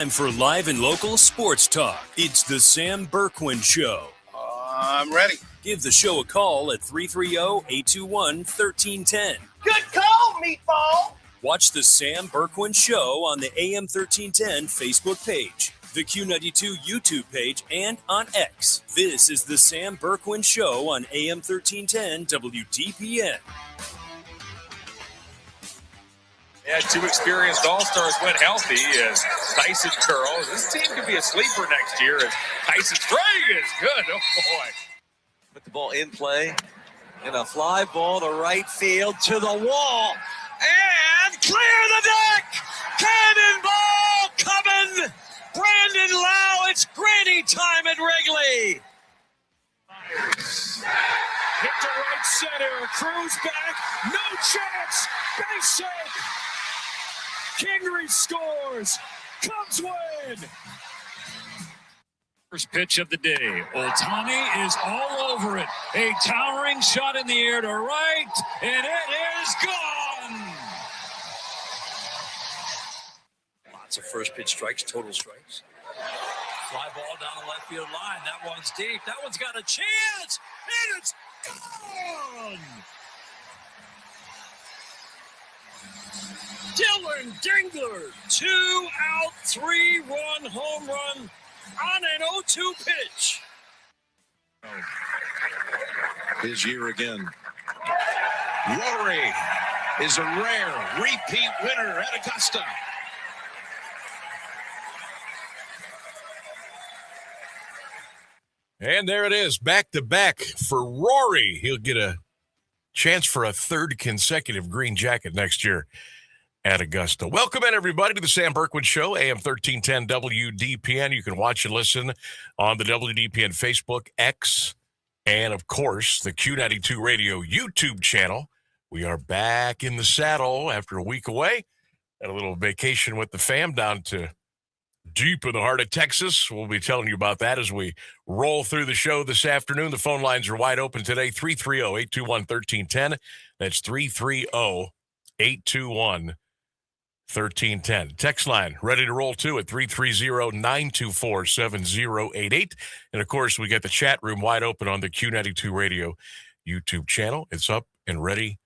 Time for live and local sports talk. It's the Sam Bourquin Show. I'm ready. Give the show a call at 330-821-1310. Good call, meatball. Watch the Sam Bourquin Show on the AM1310 Facebook page, the Q92 YouTube page, and on X. This is the Sam Bourquin Show on AM1310 WDPN. Yeah, two experienced All-Stars went healthy as Tyson Curls. This team could be a sleeper next year as Tyson Sprague is good. Oh, boy. Put the ball in play. And a fly ball to right field to the wall. And clear the deck! Cannonball coming! Brandon Lau, it's granny time at Wrigley. Hit to right center. Cruz back. No chance. Base hit. Kingery scores. Cubs win. First pitch of the day. Ohtani is all over it. A towering shot in the air to right, and it is gone. Lots of first pitch strikes, total strikes. Fly ball down the left field line. That one's deep. That one's got a chance. And it's gone. Dylan Dingler, 2-out, 3-run home run on an 0-2 pitch. His year again. Rory is a rare repeat winner at Augusta. And there it is, back-to-back for Rory. He'll get a chance for a third consecutive green jacket next year at Augusta. Welcome in, everybody, to the Sam Bourquin Show, AM1310 WDPN. You can watch and listen on the WDPN Facebook, X, and, of course, the Q92 Radio YouTube channel. We are back in the saddle after a week away. Had a little vacation with the fam down to deep in the heart of Texas. We'll be telling you about that as we roll through the show this afternoon. The phone lines are wide open today, 330-821-1310. That's 330-821-1310. Text line ready to roll too at 330-924-7088. And, of course, we get the chat room wide open on the Q92 Radio YouTube channel. It's up and ready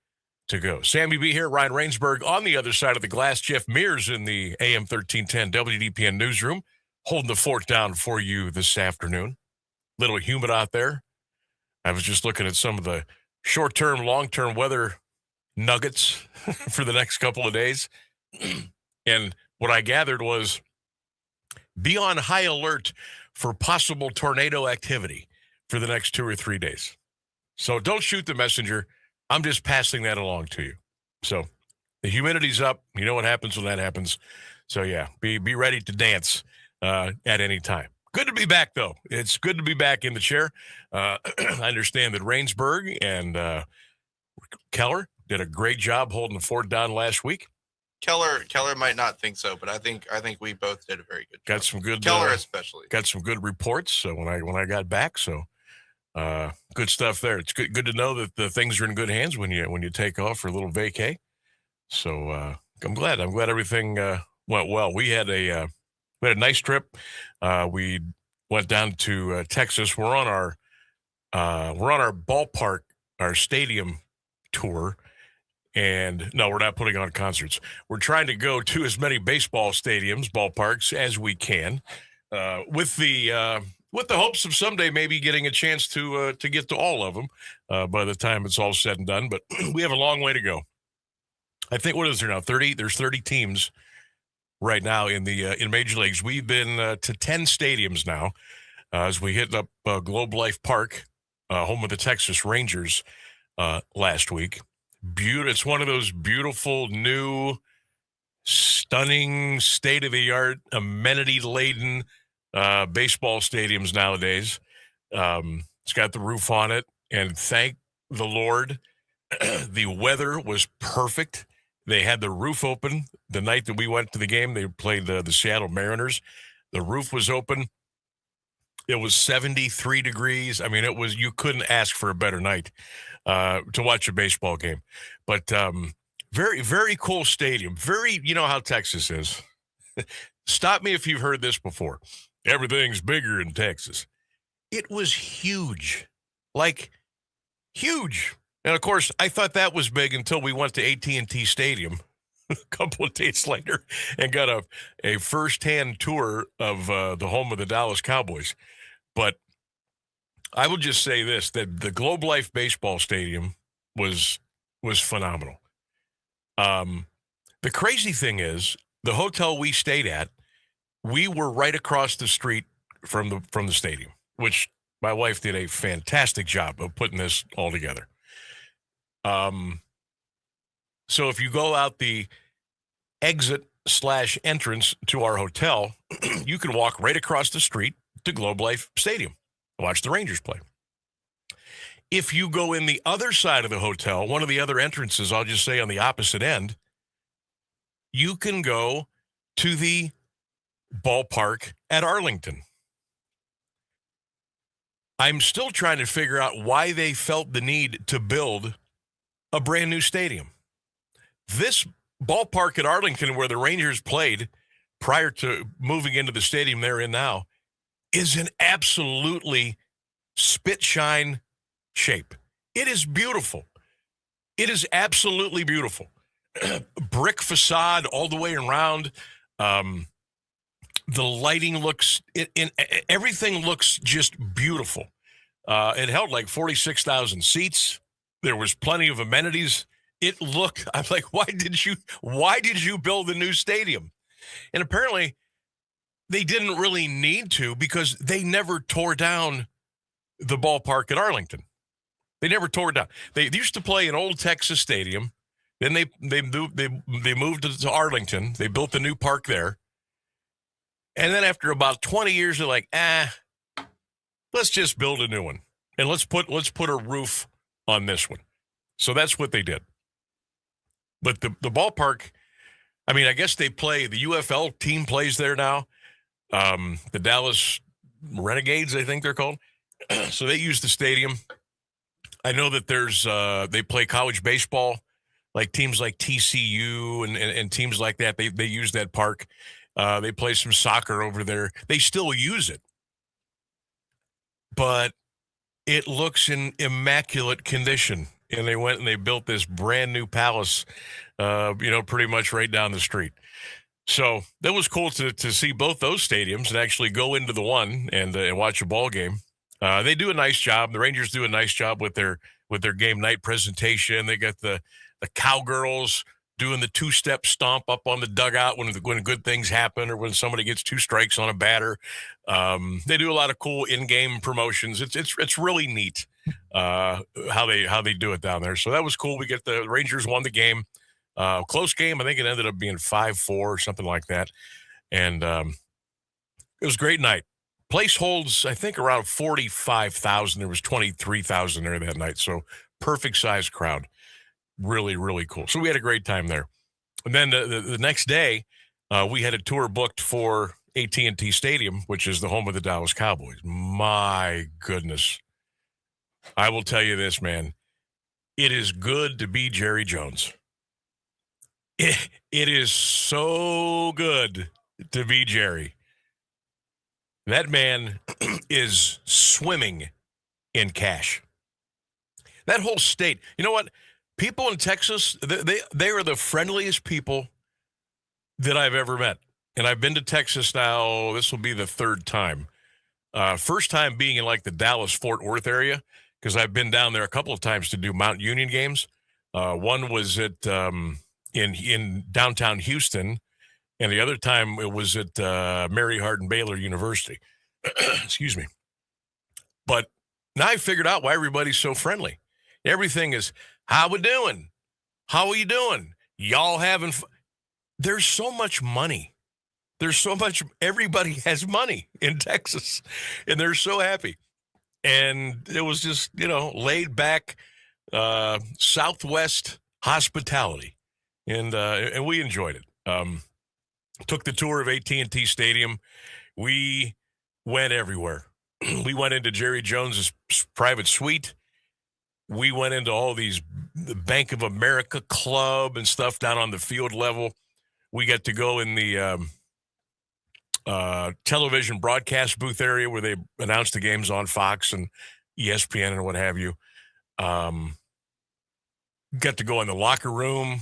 to go. Sammy B here, Ryan Rainsberg on the other side of the glass. Jeff Mears in the AM 1310 WDPN newsroom, holding the fort down for you this afternoon. Little humid out there. I was just looking at some of the short-term, long-term weather nuggets for the next couple of days. And what I gathered was be on high alert for possible tornado activity for the next 2 or 3 days. So don't shoot the messenger. I'm just passing that along to you. So the humidity's up. You know what happens when that happens. So, yeah, be ready to dance at any time. Good to be back, though. It's good to be back in the chair. I understand that Rainsberg and Keller did a great job holding the fort down last week. Keller might not think so, but I think we both did a very good job. Got some good Keller especially. Got some good reports. So when I got back, so good stuff there. It's good to know that the things are in good hands when you take off for a little vacay. So I'm glad everything went well. We had a nice trip. We went down to Texas. We're on our ballpark, our stadium tour. And no, we're not putting on concerts. We're trying to go to as many baseball stadiums, ballparks as we can, with the hopes of someday maybe getting a chance to get to all of them by the time it's all said and done. But we have a long way to go. I think, what is there now? 30. There's 30 teams right now in Major Leagues. We've been to 10 stadiums now as we hit up Globe Life Park, home of the Texas Rangers, last week. It's one of those beautiful, new, stunning, state-of-the-art, amenity-laden baseball stadiums nowadays. It's got the roof on it, and thank the Lord, the weather was perfect. They had the roof open the night that we went to the game. They played the Seattle Mariners. The roof was open. It was 73 degrees. I mean, you couldn't ask for a better night to watch a baseball game. But very, very cool stadium. You know how Texas is. Stop me if you've heard this before. Everything's bigger in Texas. It was huge, like huge. And, of course, I thought that was big until we went to AT&T Stadium a couple of days later and got a firsthand tour of the home of the Dallas Cowboys. But I will just say this, that the Globe Life Baseball Stadium was phenomenal. The crazy thing is, the hotel we stayed at, we were right across the street from the stadium, which my wife did a fantastic job of putting this all together. So if you go out the exit/entrance to our hotel, you can walk right across the street to Globe Life Stadium, watch the Rangers play. If you go in the other side of the hotel, one of the other entrances, I'll just say on the opposite end, you can go to the ballpark at Arlington. I'm still trying to figure out why they felt the need to build a brand new stadium. This ballpark at Arlington, where the Rangers played prior to moving into the stadium they're in now, is an absolutely spit-shine shape. It is beautiful. It is absolutely beautiful. Brick facade all the way around. The lighting looks, everything looks just beautiful. It held like 46,000 seats. There was plenty of amenities. It looked, I'm like, why did you build a new stadium? And apparently they didn't really need to, because they never tore down the ballpark at Arlington. They never tore it down. They used to play in Old Texas Stadium. Then they moved to Arlington. They built the new park there. And then after about 20 years, they're like, let's just build a new one. And let's put a roof on this one. So that's what they did. But the ballpark, I mean, I guess they play, the UFL team plays there now. The Dallas Renegades, I think they're called. So they use the stadium. I know that they play college baseball, like teams like TCU and teams like that. They use that park. They play some soccer over there. They still use it. But it looks in immaculate condition. And they went and they built this brand new palace, pretty much right down the street. So that was cool to see both those stadiums and actually go into the one and watch a ball game. They do a nice job. The Rangers do a nice job with their game night presentation. They got the Cowgirls doing the two-step stomp up on the dugout when good things happen or when somebody gets two strikes on a batter. They do a lot of cool in-game promotions. It's really neat how they do it down there. So that was cool. The Rangers won the game. Close game. I think it ended up being 5-4 or something like that. And it was a great night. Place holds, I think, around 45,000. There was 23,000 there that night. So perfect size crowd. Really, really cool. So we had a great time there. And then the next day, we had a tour booked for AT&T Stadium, which is the home of the Dallas Cowboys. My goodness. I will tell you this, man. It is good to be Jerry Jones. It is so good to be Jerry. That man is swimming in cash. That whole state. You know what? People in Texas, they are the friendliest people that I've ever met. And I've been to Texas now. This will be the third time. First time being in like the Dallas-Fort Worth area, because I've been down there a couple of times to do Mount Union games. One was at in downtown Houston, and the other time it was at Mary Hardin Baylor University. Excuse me. But now I figured out why everybody's so friendly. Everything is, how we doing? How are you doing? Y'all having fun? There's so much money. There's so much, everybody has money in Texas, and they're so happy. And it was just, laid back Southwest hospitality, and we enjoyed it. Took the tour of AT&T Stadium. We went everywhere. We went into Jerry Jones's private suite. We went into all the Bank of America Club and stuff down on the field level. We got to go in the television broadcast booth area where they announced the games on Fox and ESPN and what have you. Got to go in the locker room.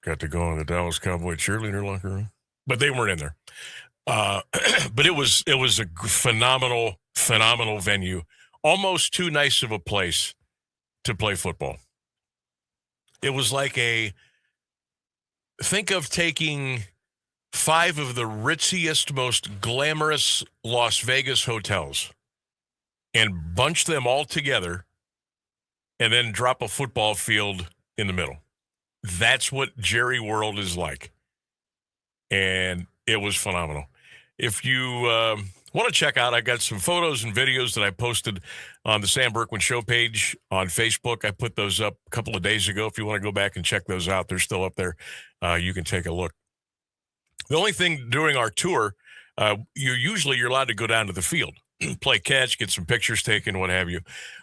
Got to go in the Dallas Cowboy cheerleader locker room, but they weren't in there. But it was a phenomenal venue. Almost too nice of a place to play football. It was like think of taking 5 of the ritziest, most glamorous Las Vegas hotels and bunch them all together and then drop a football field in the middle. That's what Jerry World is like. And it was phenomenal. If you want to check out, I got some photos and videos that I posted on the Sam Bourquin Show page on Facebook. I put those up a couple of days ago. If you want to go back and check those out, they're still up there. You can take a look. The only thing during our tour, you're allowed to go down to the field, play catch, get some pictures taken, what have you.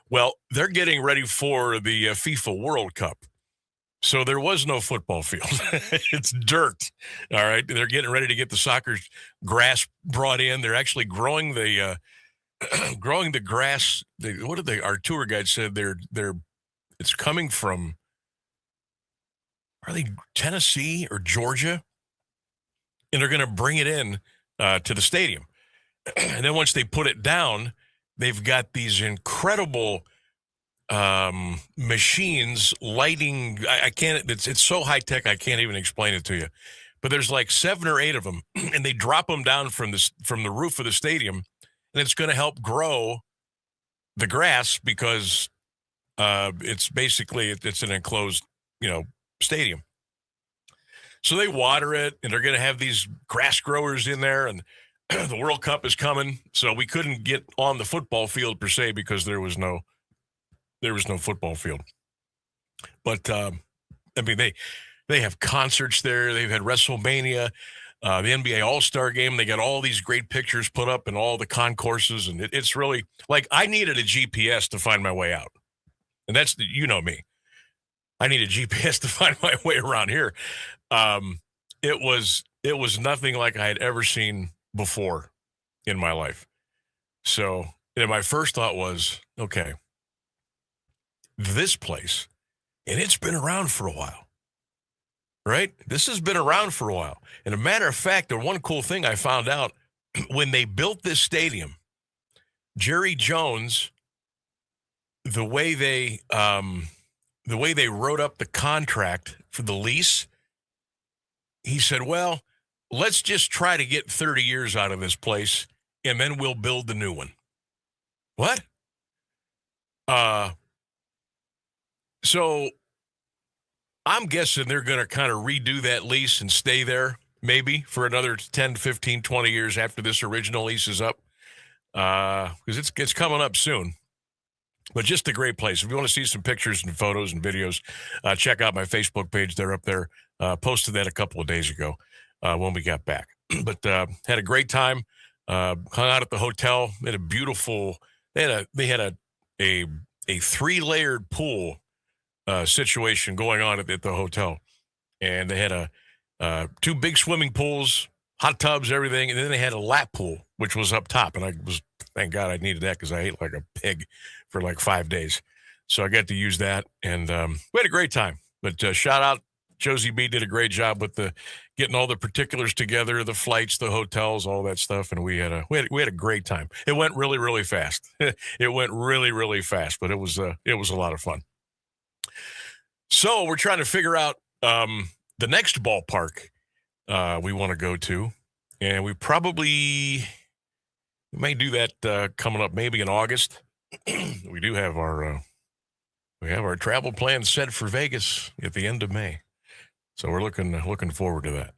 Well, they're getting ready for the FIFA World Cup. So there was no football field. It's dirt. All right. They're getting ready to get the soccer grass brought in. They're actually growing the grass. Our tour guide said it's coming from, are they Tennessee or Georgia? And they're going to bring it in to the stadium. And then once they put it down, they've got these incredible machines lighting. I can't, it's so high tech, I can't even explain it to you, but there's like 7 or 8 of them and they drop them down from the roof of the stadium, and it's going to help grow the grass because it's basically, it's an enclosed, stadium. So they water it, and they're going to have these grass growers in there, and the World Cup is coming. So we couldn't get on the football field per se because there was no football field. But, they have concerts there. They've had WrestleMania, the NBA All-Star Game. They got all these great pictures put up and all the concourses. And it's really, like, I needed a GPS to find my way out. And that's, me. I need a GPS to find my way around here. It was nothing like I had ever seen before in my life. So, my first thought was, okay, this place, and it's been around for a while, right? This has been around for a while. And a matter of fact, the one cool thing I found out when they built this stadium, Jerry Jones, the way they wrote up the contract for the lease, he said, well, let's just try to get 30 years out of this place, and then we'll build the new one. What? So I'm guessing they're going to kind of redo that lease and stay there maybe for another 10, 15, 20 years after this original lease is up, because it's coming up soon. But just a great place. If you want to see some pictures and photos and videos, check out my Facebook page. They're up there. Posted that a couple of days ago when we got back. But had a great time. Hung out at the hotel. They had a beautiful. They had a 3-layered pool situation going on at the hotel, and they had 2 big swimming pools, hot tubs, everything, and then they had a lap pool which was up top, and thank God I needed that because I ate like a pig for like 5 days, so I got to use that, and we had a great time. But shout out, Josie B did a great job with getting all the particulars together, the flights, the hotels, all that stuff, and we had a great time. It went really, really fast. It went really, really fast, but it was a lot of fun. So we're trying to figure out the next ballpark we want to go to, and we may do that coming up maybe in August. We do have our travel plans set for Vegas at the end of May. So we're looking forward to that,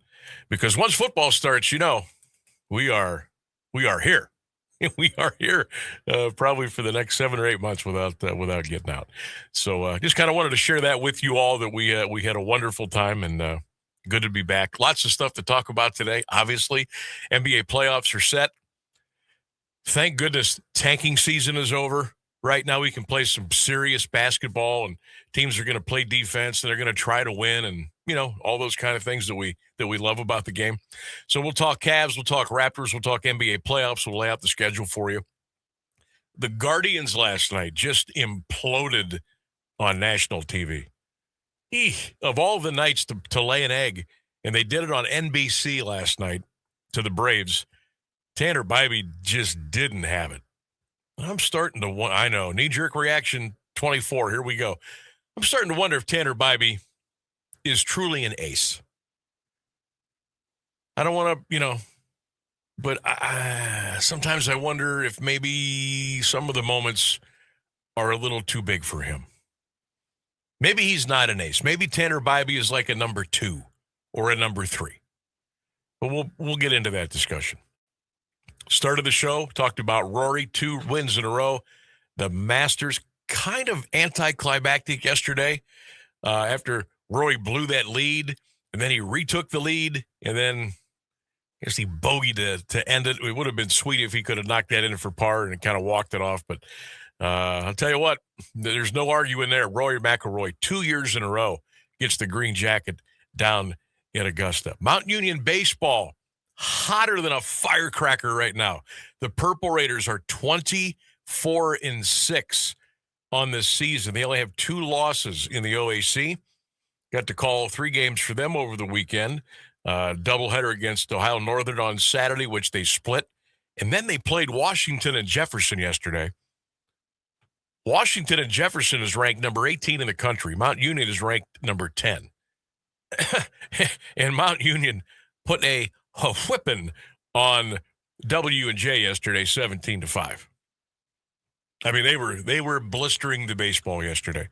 because once football starts, we are here. We are here probably for the next 7 or 8 months without getting out. So just kind of wanted to share that with you all, that we had a wonderful time, and good to be back. Lots of stuff to talk about today. Obviously, NBA playoffs are set. Thank goodness tanking season is over. Right now we can play some serious basketball, and teams are going to play defense, and they're going to try to win. And, all those kind of things that we love about the game. So we'll talk Cavs, we'll talk Raptors, we'll talk NBA playoffs, we'll lay out the schedule for you. The Guardians last night just imploded on national TV. Of all the nights to lay an egg, and they did it on NBC last night to the Braves, Tanner Bybee just didn't have it. I'm starting to I know, knee-jerk reaction 24, here we go. I'm starting to wonder if Tanner Bybee is truly an ace. I don't want to, but sometimes I wonder if maybe some of the moments are a little too big for him. Maybe he's not an ace. Maybe Tanner Bybee is like a number 2 or a number 3. But we'll get into that discussion. Start of the show, talked about Rory, 2 wins in a row. The Masters, kind of anticlimactic yesterday after Rory blew that lead, and then he retook the lead, and then I guess he bogeyed to end it. It would have been sweet if he could have knocked that in for par and kind of walked it off, but I'll tell you what, there's no arguing there. Rory McIlroy, 2 years in a row, gets the green jacket down in Augusta. Mount Union baseball, hotter than a firecracker right now. The Purple Raiders are 24-6 on this season. They only have 2 losses in the OAC. Got to call 3 games for them over the weekend. Doubleheader against Ohio Northern on Saturday, which they split. And then they played Washington and Jefferson yesterday. Washington and Jefferson is ranked number 18 in the country. Mount Union is ranked number 10. And Mount Union put a whipping on W&J yesterday, 17-5. I mean, they were blistering the baseball yesterday.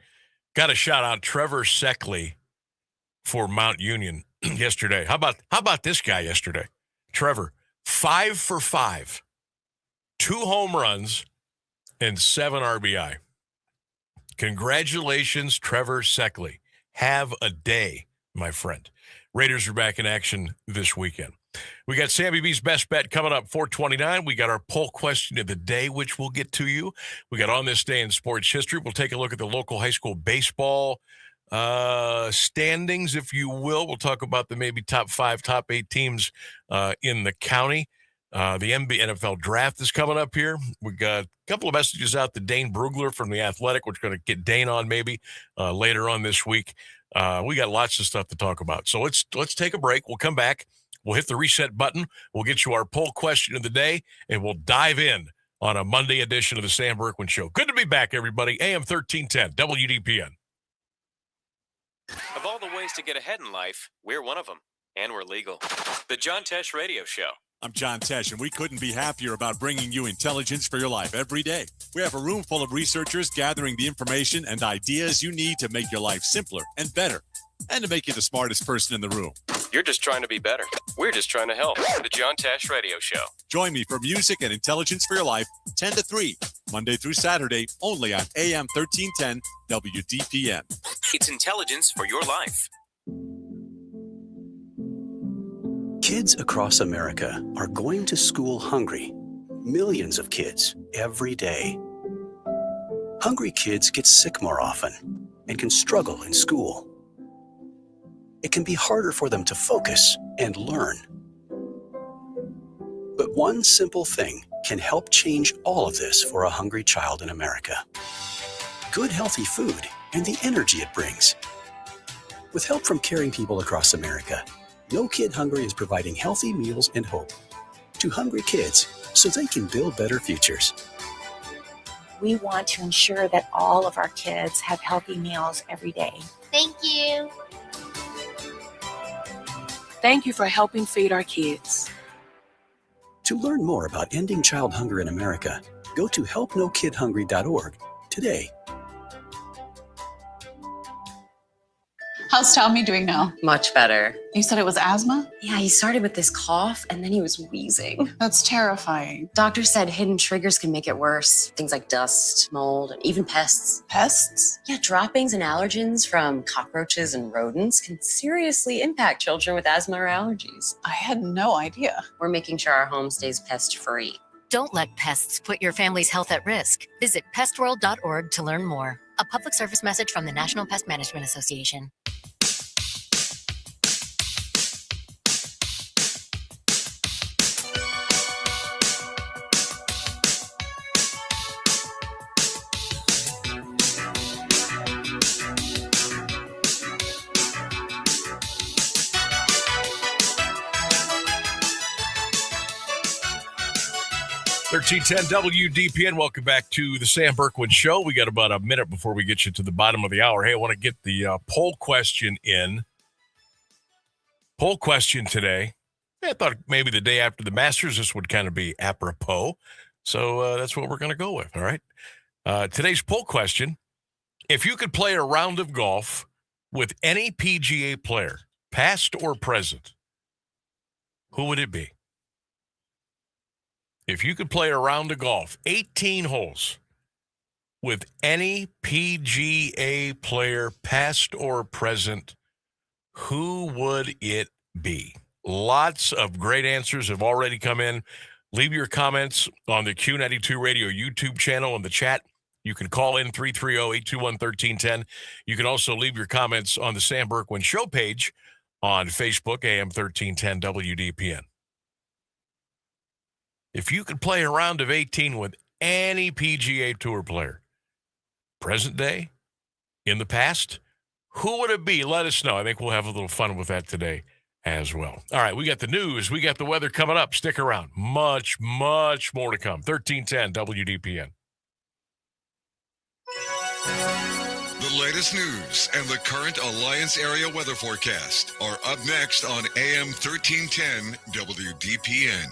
Got to shout out Trevor Seckley for Mount Union yesterday. How about this guy yesterday? Trevor, 5 for 5, 2 home runs, and 7 RBI. Congratulations, Trevor Seckley. Have a day, my friend. Raiders are back in action this weekend. We got Sammy B's Best Bet coming up, 429. We got our poll question of the day, which we'll get to you. We got On This Day in Sports History. We'll take a look at the local high school baseball standings, if you will. We'll talk about the maybe top 5, top 8 teams in the county. The NFL draft is coming up here. We got a couple of messages out to Dane Brugler from The Athletic. We're going to get Dane on maybe later on this week. We got lots of stuff to talk about. So let's take a break. We'll come back. We'll hit the reset button. We'll get you our poll question of the day, and we'll dive in on a Monday edition of the Sam Bourquin Show. Good to be back, everybody. AM1310 WDPN. Of all the ways to get ahead in life, we're one of them, and we're legal. The John Tesh Radio Show. I'm John Tesh, and we couldn't be happier about bringing you intelligence for your life every day. We have a room full of researchers gathering the information and ideas you need to make your life simpler and better, and to make you the smartest person in the room. You're just trying to be better. We're just trying to help. The John Tesh Radio Show. Join me for music and intelligence for your life, 10 to 3, Monday through Saturday, only on AM 1310 WDPN. It's intelligence for your life. Kids across America are going to school hungry. Millions of kids every day. Hungry kids get sick more often and can struggle in school. It can be harder for them to focus and learn. But one simple thing can help change all of this for a hungry child in America. Good, healthy food and the energy it brings. With help from caring people across America, No Kid Hungry is providing healthy meals and hope to hungry kids so they can build better futures. We want to ensure that all of our kids have healthy meals every day. Thank you. Thank you for helping feed our kids. To learn more about ending child hunger in America, go to helpnokidhungry.org today. How's Tommy doing now? Much better. You said it was asthma? Yeah, he started with this cough and then he was wheezing. That's terrifying. Doctor said hidden triggers can make it worse. Things like dust, mold, and even pests. Pests? Yeah, droppings and allergens from cockroaches and rodents can seriously impact children with asthma or allergies. I had no idea. We're making sure our home stays pest-free. Don't let pests put your family's health at risk. Visit pestworld.org to learn more. A public service message from the National Pest Management Association. 1310 WDPN. Welcome back to the Sam Bourquin Show. We got about a minute before we get you to the bottom of the hour. Hey, I want to get the poll question in. Poll question today. I thought maybe the day after the Masters, this would kind of be apropos. So that's what we're going to go with, all right? Today's poll question, if you could play a round of golf with any PGA player, past or present, who would it be? If you could play a round of golf, 18 holes, with any PGA player, past or present, who would it be? Lots of great answers have already come in. Leave your comments on the Q92 Radio YouTube channel in the chat. You can call in 330-821-1310. You can also leave your comments on the Sam Bourquin Show page on Facebook, AM1310 WDPN. If you could play a round of 18 with any PGA Tour player, present day, in the past, who would it be? Let us know. I think we'll have a little fun with that today as well. All right, we got the news. We got the weather coming up. Stick around. Much, much more to come. 1310 WDPN. The latest news and the current Alliance area weather forecast are up next on AM 1310 WDPN.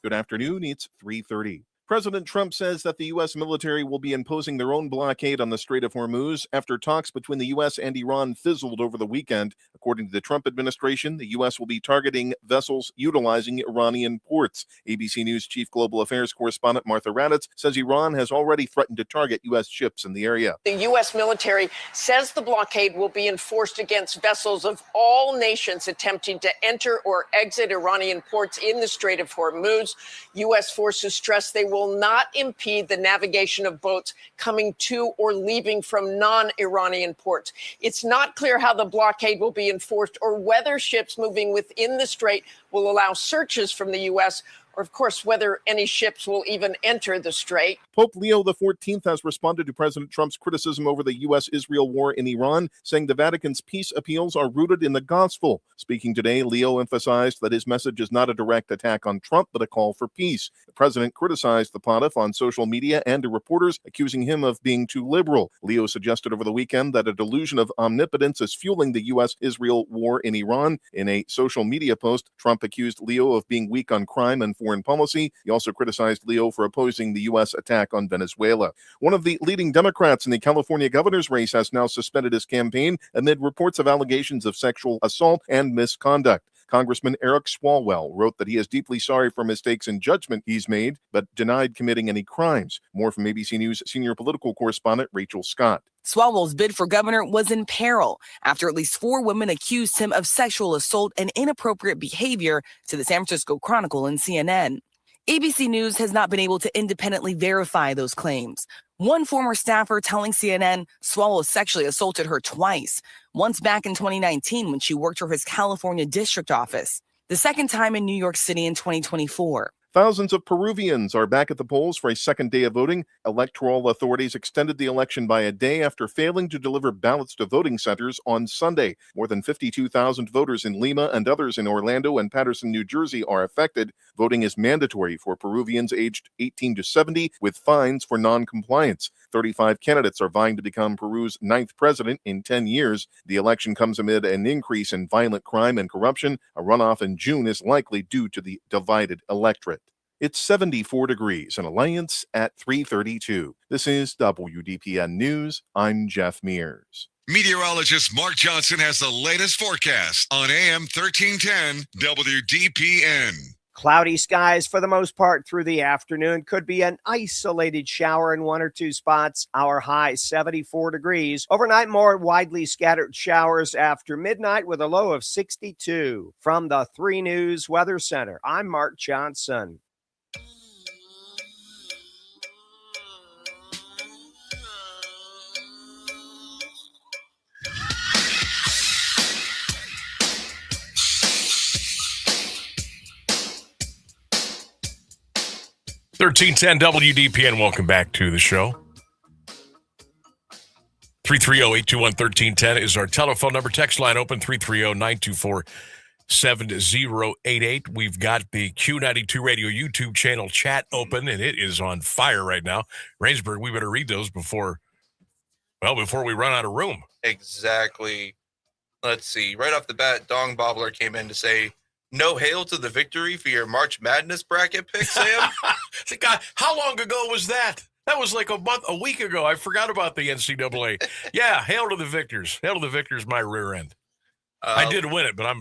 Good afternoon. It's 3:30. President Trump says that the U.S. military will be imposing their own blockade on the Strait of Hormuz after talks between the U.S. and Iran fizzled over the weekend. According to the Trump administration, the U.S. will be targeting vessels utilizing Iranian ports. ABC News Chief Global Affairs Correspondent Martha Raddatz says Iran has already threatened to target U.S. ships in the area. The U.S. military says the blockade will be enforced against vessels of all nations attempting to enter or exit Iranian ports in the Strait of Hormuz. U.S. forces stress they will not impede the navigation of boats coming to or leaving from non-Iranian ports. It's not clear how the blockade will be enforced or whether ships moving within the strait will allow searches from the U.S., or, of course, whether any ships will even enter the strait. Pope Leo XIV has responded to President Trump's criticism over the U.S.-Israel war in Iran, saying the Vatican's peace appeals are rooted in the gospel. Speaking today, Leo emphasized that his message is not a direct attack on Trump, but a call for peace. The president criticized the pontiff on social media and to reporters, accusing him of being too liberal. Leo suggested over the weekend that a delusion of omnipotence is fueling the U.S.-Israel war in Iran. In a social media post, Trump accused Leo of being weak on crime and foreign policy. He also criticized Leo for opposing the U.S. attack on Venezuela. One of the leading Democrats in the California governor's race has now suspended his campaign amid reports of allegations of sexual assault and misconduct. Congressman Eric Swalwell wrote that he is deeply sorry for mistakes in judgment he's made, but denied committing any crimes. More from ABC News senior political correspondent Rachel Scott. Swalwell's bid for governor was in peril after at least 4 women accused him of sexual assault and inappropriate behavior to the San Francisco Chronicle and CNN. ABC News has not been able to independently verify those claims. One former staffer telling CNN Swalwell sexually assaulted her twice, once back in 2019 when she worked for his California district office, the second time in New York City in 2024. Thousands of Peruvians are back at the polls for a second day of voting. Electoral authorities extended the election by a day after failing to deliver ballots to voting centers on Sunday. More than 52,000 voters in Lima and others in Orlando and Patterson, New Jersey are affected. Voting is mandatory for Peruvians aged 18 to 70 with fines for non-compliance. 35 candidates are vying to become Peru's 9th president in 10 years. The election comes amid an increase in violent crime and corruption. A runoff in June is likely due to the divided electorate. It's 74 degrees in Alliance at 3:32. This is WDPN News. I'm Jeff Mears. Meteorologist Mark Johnson has the latest forecast on AM 1310 WDPN. Cloudy skies for the most part through the afternoon. Could be an isolated shower in 1 or 2 spots. Our high 74 degrees. Overnight, more widely scattered showers after midnight with a low of 62. From the 3 News Weather Center, I'm Mark Johnson. $1310 WDPN, welcome back to the show. 330-821-1310 is our telephone number. Text line open, 330-924-10 7088. We've got the Q92 Radio YouTube channel chat open, and it is on fire right now. Rainsburg, we better read those before we run out of room. Exactly. Let's see. Right off the bat, Dong Bobbler came in to say, no hail to the victory for your March Madness bracket pick, Sam. God, how long ago was that? That was like a week ago. I forgot about the NCAA. Yeah, hail to the victors. Hail to the victors, my rear end. I did win it, but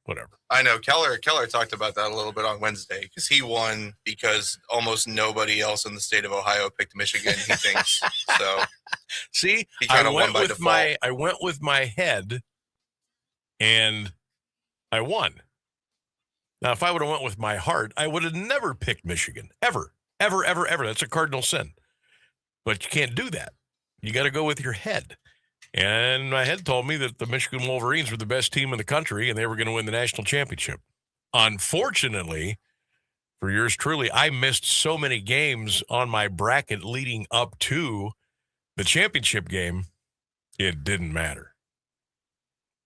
whatever. I know. Keller talked about that a little bit on Wednesday because he won because almost nobody else in the state of Ohio picked Michigan, he thinks. So, see, he kind of won by default. I went with my head, and I won. Now, if I would have went with my heart, I would have never picked Michigan. Ever. That's a cardinal sin. But you can't do that. You got to go with your head. And my head told me that the Michigan Wolverines were the best team in the country and they were going to win the national championship. Unfortunately, for yours truly, I missed so many games on my bracket leading up to the championship game, it didn't matter.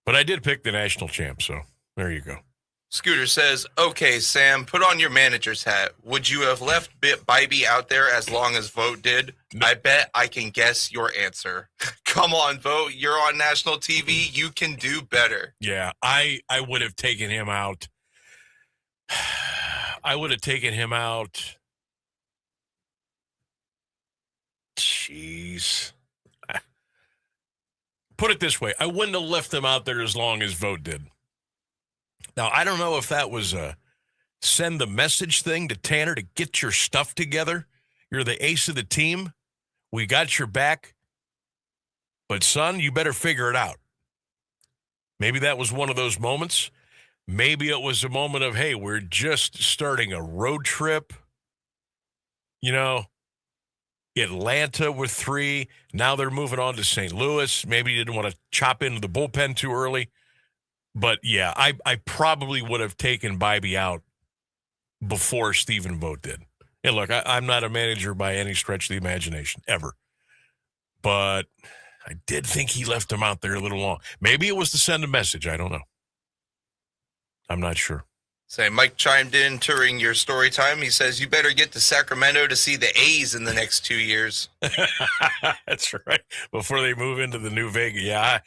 But I did pick the national champ, so there you go. Scooter says, okay, Sam, put on your manager's hat. Would you have left Bybee out there as long as Vogt did? No. I bet I can guess your answer. Come on, Vogt. You're on national TV. You can do better. Yeah, I would have taken him out. Jeez. Put it this way. I wouldn't have left him out there as long as Vogt did. Now, I don't know if that was a send the message thing to Tanner to get your stuff together. You're the ace of the team. We got your back. But, son, you better figure it out. Maybe that was one of those moments. Maybe it was a moment of, hey, we're just starting a road trip. You know, Atlanta with 3. Now they're moving on to St. Louis. Maybe you didn't want to chop into the bullpen too early. But, yeah, I probably would have taken Bybee out before Stephen Vogt did. And, look, I'm not a manager by any stretch of the imagination, ever. But I did think he left him out there a little long. Maybe it was to send a message. I don't know. I'm not sure. Say, Mike chimed in during your story time. He says, you better get to Sacramento to see the A's in the next 2 years. That's right. Before they move into the new Vegas. Yeah,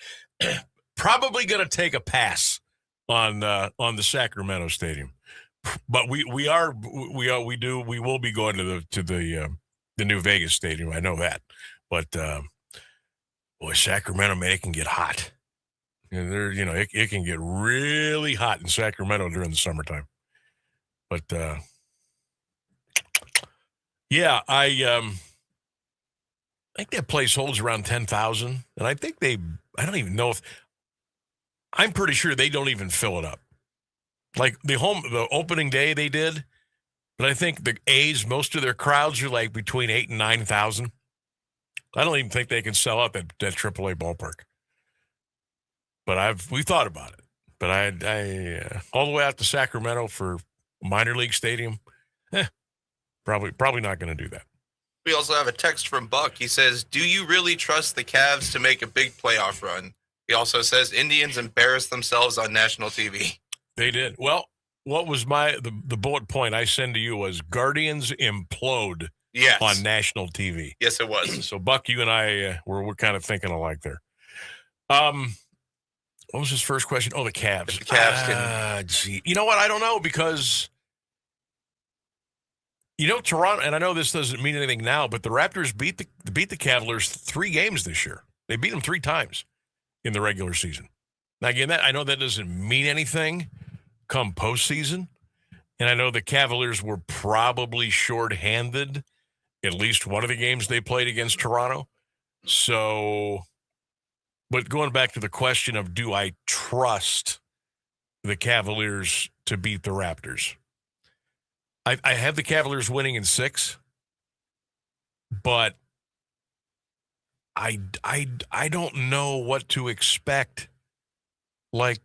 probably going to take a pass on the Sacramento Stadium, but we will be going to the new Vegas Stadium. I know that, but boy, Sacramento, man, it can get hot. And it can get really hot in Sacramento during the summertime. But yeah, I think that place holds around 10,000, and I think I don't even know if. I'm pretty sure they don't even fill it up. Like the opening day they did, but I think the A's, most of their crowds are like between 8,000 and 9,000. I don't even think they can sell out that AAA ballpark. But we thought about it. But I all the way out to Sacramento for minor league stadium, probably not going to do that. We also have a text from Buck. He says, do you really trust the Cavs to make a big playoff run? He also says Indians embarrassed themselves on national TV. They did. Well, what was the bullet point I send to you was Guardians implode on national TV. Yes, it was. So, Buck, you and I, we're kind of thinking alike there. What was his first question? Oh, the Cavs. If the Cavs gee. You know what? I don't know because, Toronto, and I know this doesn't mean anything now, but the Raptors beat the Cavaliers 3 games this year. They beat them 3 times in the regular season. Now, again, I know that doesn't mean anything come postseason, and I know the Cavaliers were probably shorthanded at least one of the games they played against Toronto. So, but going back to the question of do I trust the Cavaliers to beat the Raptors? I have the Cavaliers winning in 6, but I don't know what to expect like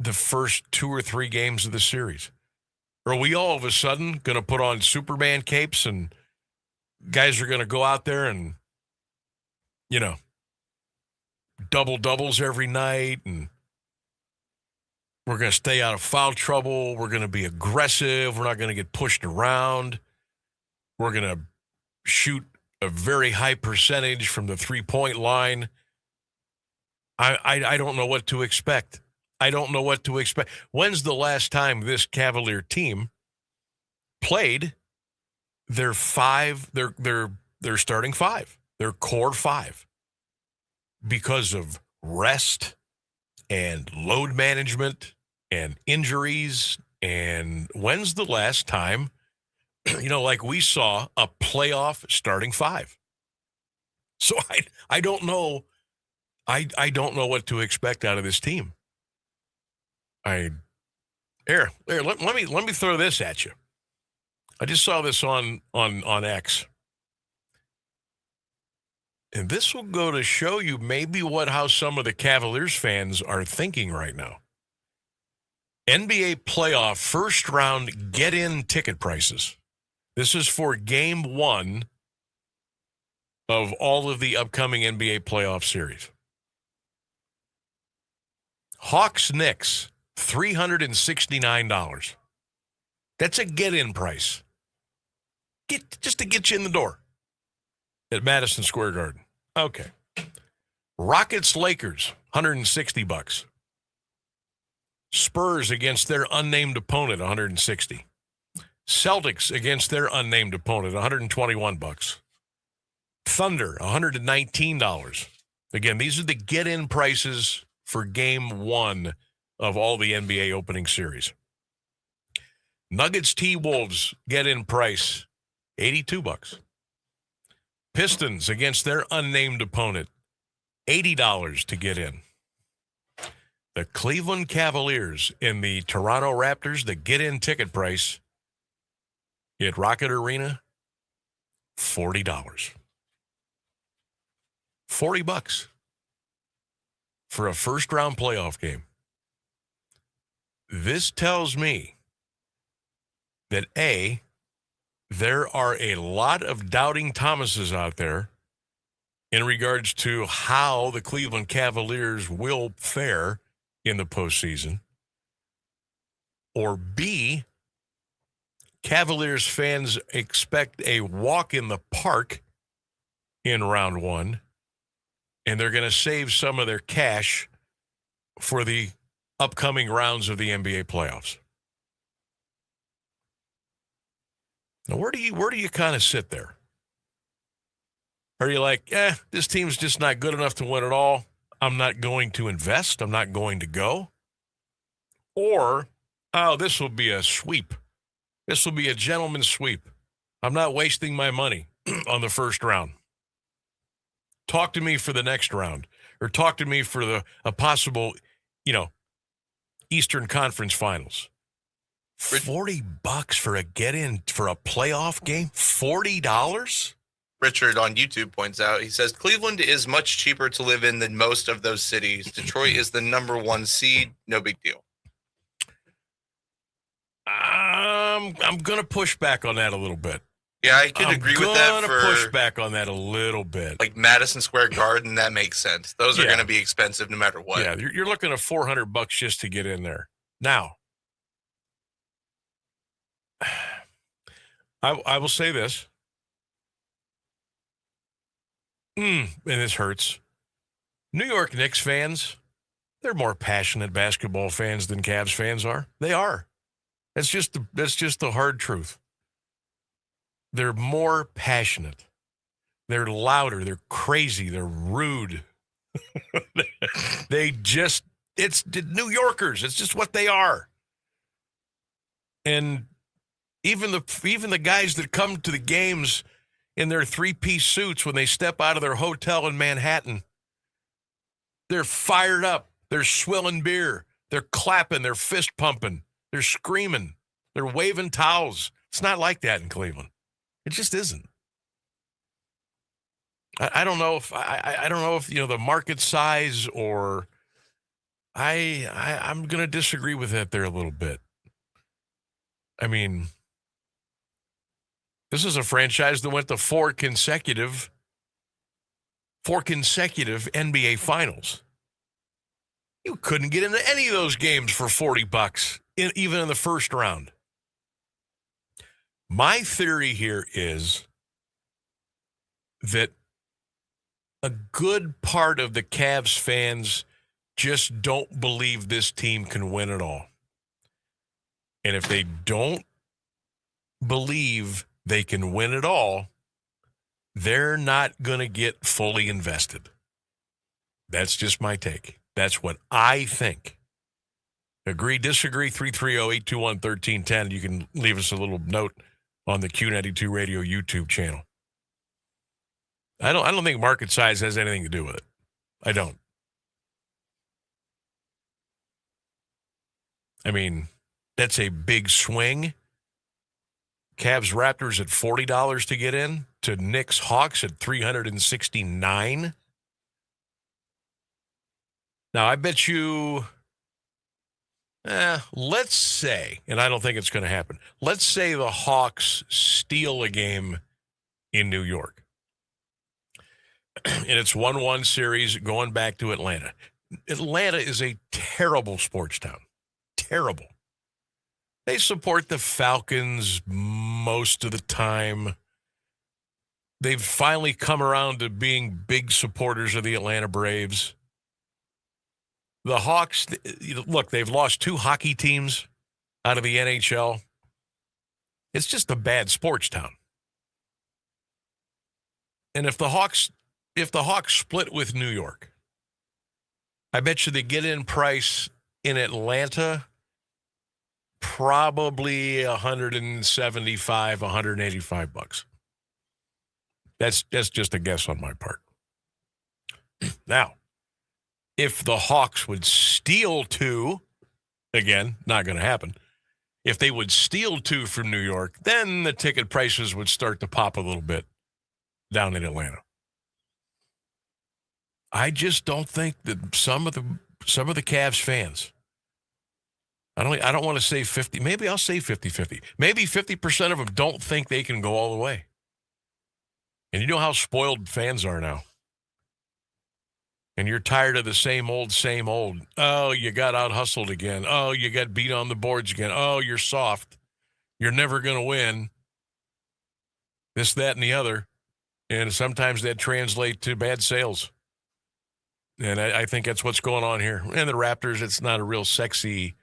the first 2 or 3 games of the series. Are we all of a sudden going to put on Superman capes and guys are going to go out there and, double-doubles every night and We're going to stay out of foul trouble. We're going to be aggressive. We're not going to get pushed around. We're going to shoot a very high percentage from the three-point line. I don't know what to expect. I don't know what to expect. When's the last time this Cavalier team played their starting five, their core five, because of rest and load management and injuries? And when's the last time, like we saw a playoff starting five? So I don't know. I don't know what to expect out of this team. Let me throw this at you. I just saw this on X. And this will go to show you maybe how some of the Cavaliers fans are thinking right now. NBA playoff first round get-in ticket prices. This is for game 1 of all of the upcoming NBA playoff series. Hawks-Knicks, $369. That's a get-in price. Just to get you in the door at Madison Square Garden. Okay. Rockets-Lakers, $160. Spurs against their unnamed opponent, $160. Celtics against their unnamed opponent, $121. Thunder, $119. Again, these are the get-in prices for game 1 of all the NBA opening series. Nuggets T-Wolves get-in price, $82. Pistons against their unnamed opponent, $80 to get in. The Cleveland Cavaliers and the Toronto Raptors, the get-in ticket price at Rocket Arena, $40. $40 for a first-round playoff game. This tells me that, A, there are a lot of doubting Thomases out there in regards to how the Cleveland Cavaliers will fare in the postseason. Or B, Cavaliers fans expect a walk in the park in round 1, and they're going to save some of their cash for the upcoming rounds of the NBA playoffs. Now, where do you kind of sit there? Are you like, this team's just not good enough to win it all. I'm not going to invest. I'm not going to go. Or, this will be a sweep. This will be a gentleman's sweep. I'm not wasting my money on the first round. Talk to me for the next round, or talk to me for a possible, Eastern Conference Finals. $40 for a get-in for a playoff game? $40? Richard on YouTube points out, he says, Cleveland is much cheaper to live in than most of those cities. Detroit is the number 1 seed. No big deal. I'm going to push back on that a little bit. Yeah, I could agree with that. I'm going to push back on that a little bit. Like Madison Square Garden, that makes sense. Those are going to be expensive no matter what. Yeah, you're looking at $400 just to get in there. Now, I will say this. And this hurts. New York Knicks fans, they're more passionate basketball fans than Cavs fans are. They are. That's just the hard truth. They're more passionate. They're louder. They're crazy. They're rude. It's New Yorkers. It's just what they are. And even the guys that come to the games in their 3-piece suits when they step out of their hotel in Manhattan, they're fired up. They're swilling beer. They're clapping. They're fist pumping. They're screaming. They're waving towels. It's not like that in Cleveland. It just isn't. I don't know if the market size, or I'm going to disagree with that there a little bit. I mean, this is a franchise that went to four consecutive NBA finals. You couldn't get into any of those games for $40, even in the first round. My theory here is that a good part of the Cavs fans just don't believe this team can win at all. And if they don't believe they can win at all, they're not going to get fully invested. That's just my take. That's what I think. Agree, disagree, 330-821-1310. You can leave us a little note on the Q92 Radio YouTube channel. I don't think market size has anything to do with it. I don't. I mean, that's a big swing. Cavs Raptors at $40 to get in, to Knicks Hawks at $369. Now, I bet you, let's say, and I don't think it's going to happen, let's say the Hawks steal a game in New York. And it's 1-1 series going back to Atlanta. Atlanta is a terrible sports town. Terrible. They support the Falcons most of the time. They've finally come around to being big supporters of the Atlanta Braves. The Hawks, look, they've lost 2 hockey teams out of the NHL. It's just a bad sports town. And if the Hawks split with New York, I bet you the get-in price in Atlanta, probably $175, $185. That's just a guess on my part. Now, if the Hawks would steal 2, again, not going to happen. If they would steal 2 from New York, then the ticket prices would start to pop a little bit down in Atlanta. I just don't think that some of the Cavs fans, I don't want to say 50, maybe I'll say 50-50. Maybe 50% of them don't think they can go all the way. And you know how spoiled fans are now. And you're tired of the same old. Oh, you got out-hustled again. Oh, you got beat on the boards again. Oh, you're soft. You're never going to win. This, that, and the other. And sometimes that translates to bad sales. And I think that's what's going on here. And the Raptors, it's not a real sexy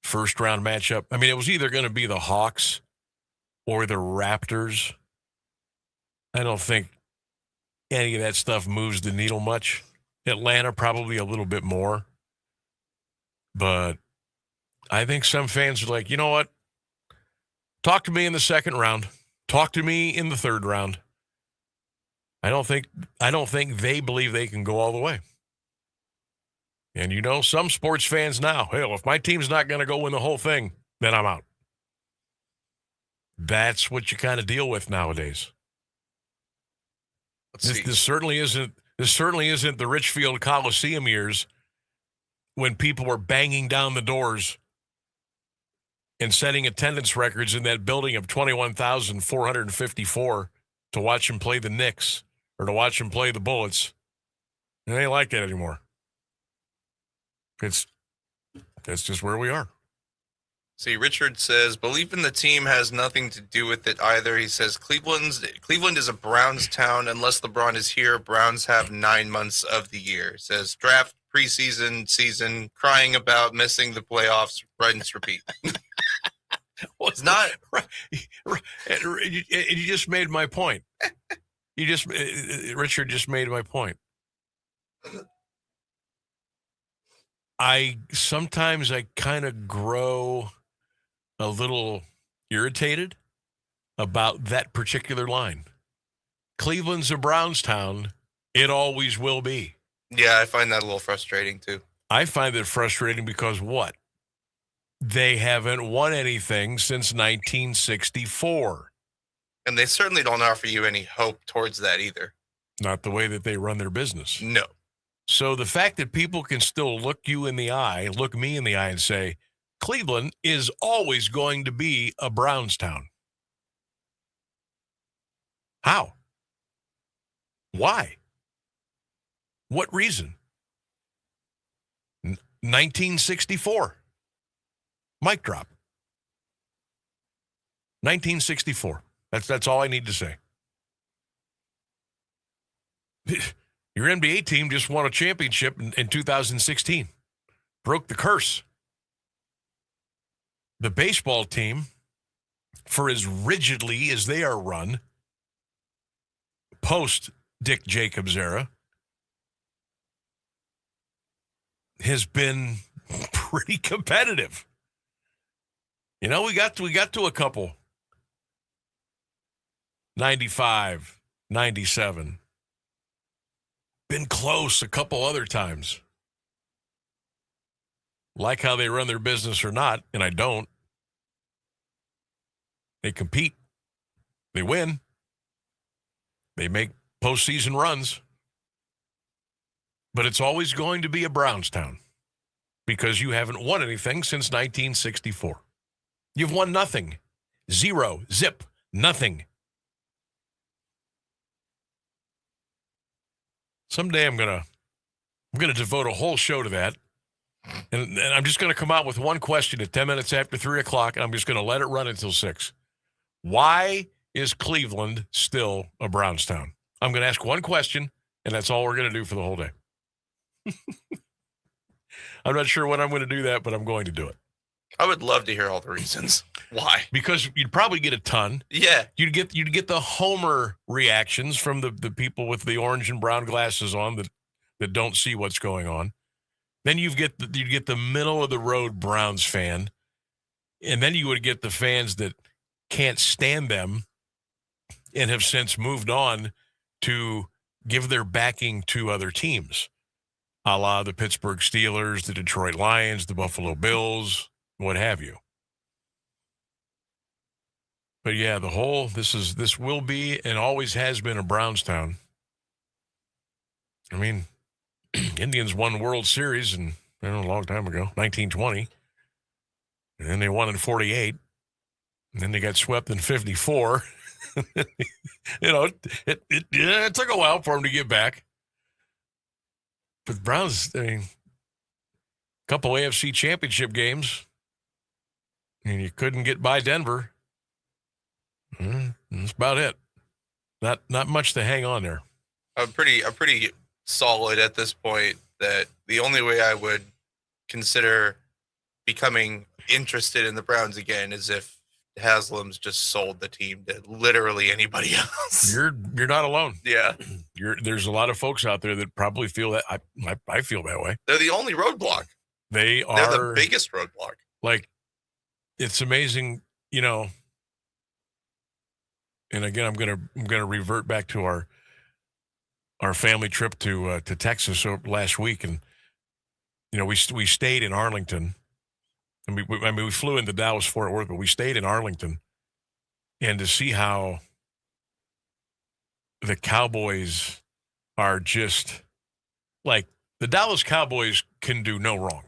first-round matchup. I mean, it was either going to be the Hawks or the Raptors. I don't think any of that stuff moves the needle much. Atlanta probably a little bit more. But I think some fans are like, you know what? Talk to me in the second round. Talk to me in the third round. I don't think they believe they can go all the way. And you know, some sports fans now, hell, if my team's not going to go win the whole thing, then I'm out. That's what you kind of deal with nowadays. This certainly isn't the Richfield Coliseum years when people were banging down the doors and setting attendance records in that building of 21,454 to watch him play the Knicks or to watch him play the Bullets. And they ain't like that anymore. That's just where we are. See, Richard says, belief in the team has nothing to do with it either. He says, Cleveland is a Browns town. Unless LeBron is here, Browns have 9 months of the year. Says, draft, preseason, season, crying about missing the playoffs, rinse, repeat. It's not. You just made my point. Richard just made my point. Sometimes I kind of grow a little irritated about that particular line. Cleveland's a Browns town. It always will be. Yeah, I find that a little frustrating too. I find it frustrating because what? They haven't won anything since 1964. And they certainly don't offer you any hope towards that either. Not the way that they run their business. No. So the fact that people can still look me in the eye and say, Cleveland is always going to be a Browns town. How? Why? What reason? 1964. Mic drop. 1964. That's all I need to say. Your NBA team just won a championship in 2016. Broke the curse. The baseball team, for as rigidly as they are run, post Dick Jacobs era, has been pretty competitive. You know, we got to a couple. 95, 97. Been close a couple other times. Like how they run their business or not, and I don't. They compete. They win. They make postseason runs. But it's always going to be a Brownstown because you haven't won anything since 1964. You've won nothing. Zero. Zip. Nothing. Someday I'm gonna devote a whole show to that. And I'm just going to come out with one question at 10 minutes after 3 o'clock, and I'm just going to let it run until 6. Why is Cleveland still a Brownstown? I'm going to ask one question, and that's all we're going to do for the whole day. I'm not sure when I'm going to do that, but I'm going to do it. I would love to hear all the reasons. Why? Because you'd probably get a ton. Yeah. You'd get the homer reactions from the people with the orange and brown glasses on that don't see what's going on. Then you'd get the middle of the road Browns fan, and then you would get the fans that can't stand them and have since moved on to give their backing to other teams, a la the Pittsburgh Steelers, the Detroit Lions, the Buffalo Bills, what have you. But yeah, this will be and always has been a Brownstown. I mean, Indians won World Series a long time ago, 1920. And then they won in 48. And then they got swept in 54. It took a while for them to get back. But Browns, a couple AFC championship games, and you couldn't get by Denver. That's about it. Not much to hang on there. I'm pretty solid at this point that the only way I would consider becoming interested in the Browns again is if Haslam's just sold the team to literally anybody else. You're not alone. Yeah. There's a lot of folks out there that probably feel that. I feel that way. They're the only roadblock. They're the biggest roadblock. Like, it's amazing, And again, I'm gonna revert back to our family trip to Texas last week, and we stayed in Arlington. We flew into Dallas Fort Worth, but we stayed in Arlington, and to see how the Cowboys are just like the Dallas Cowboys can do no wrong.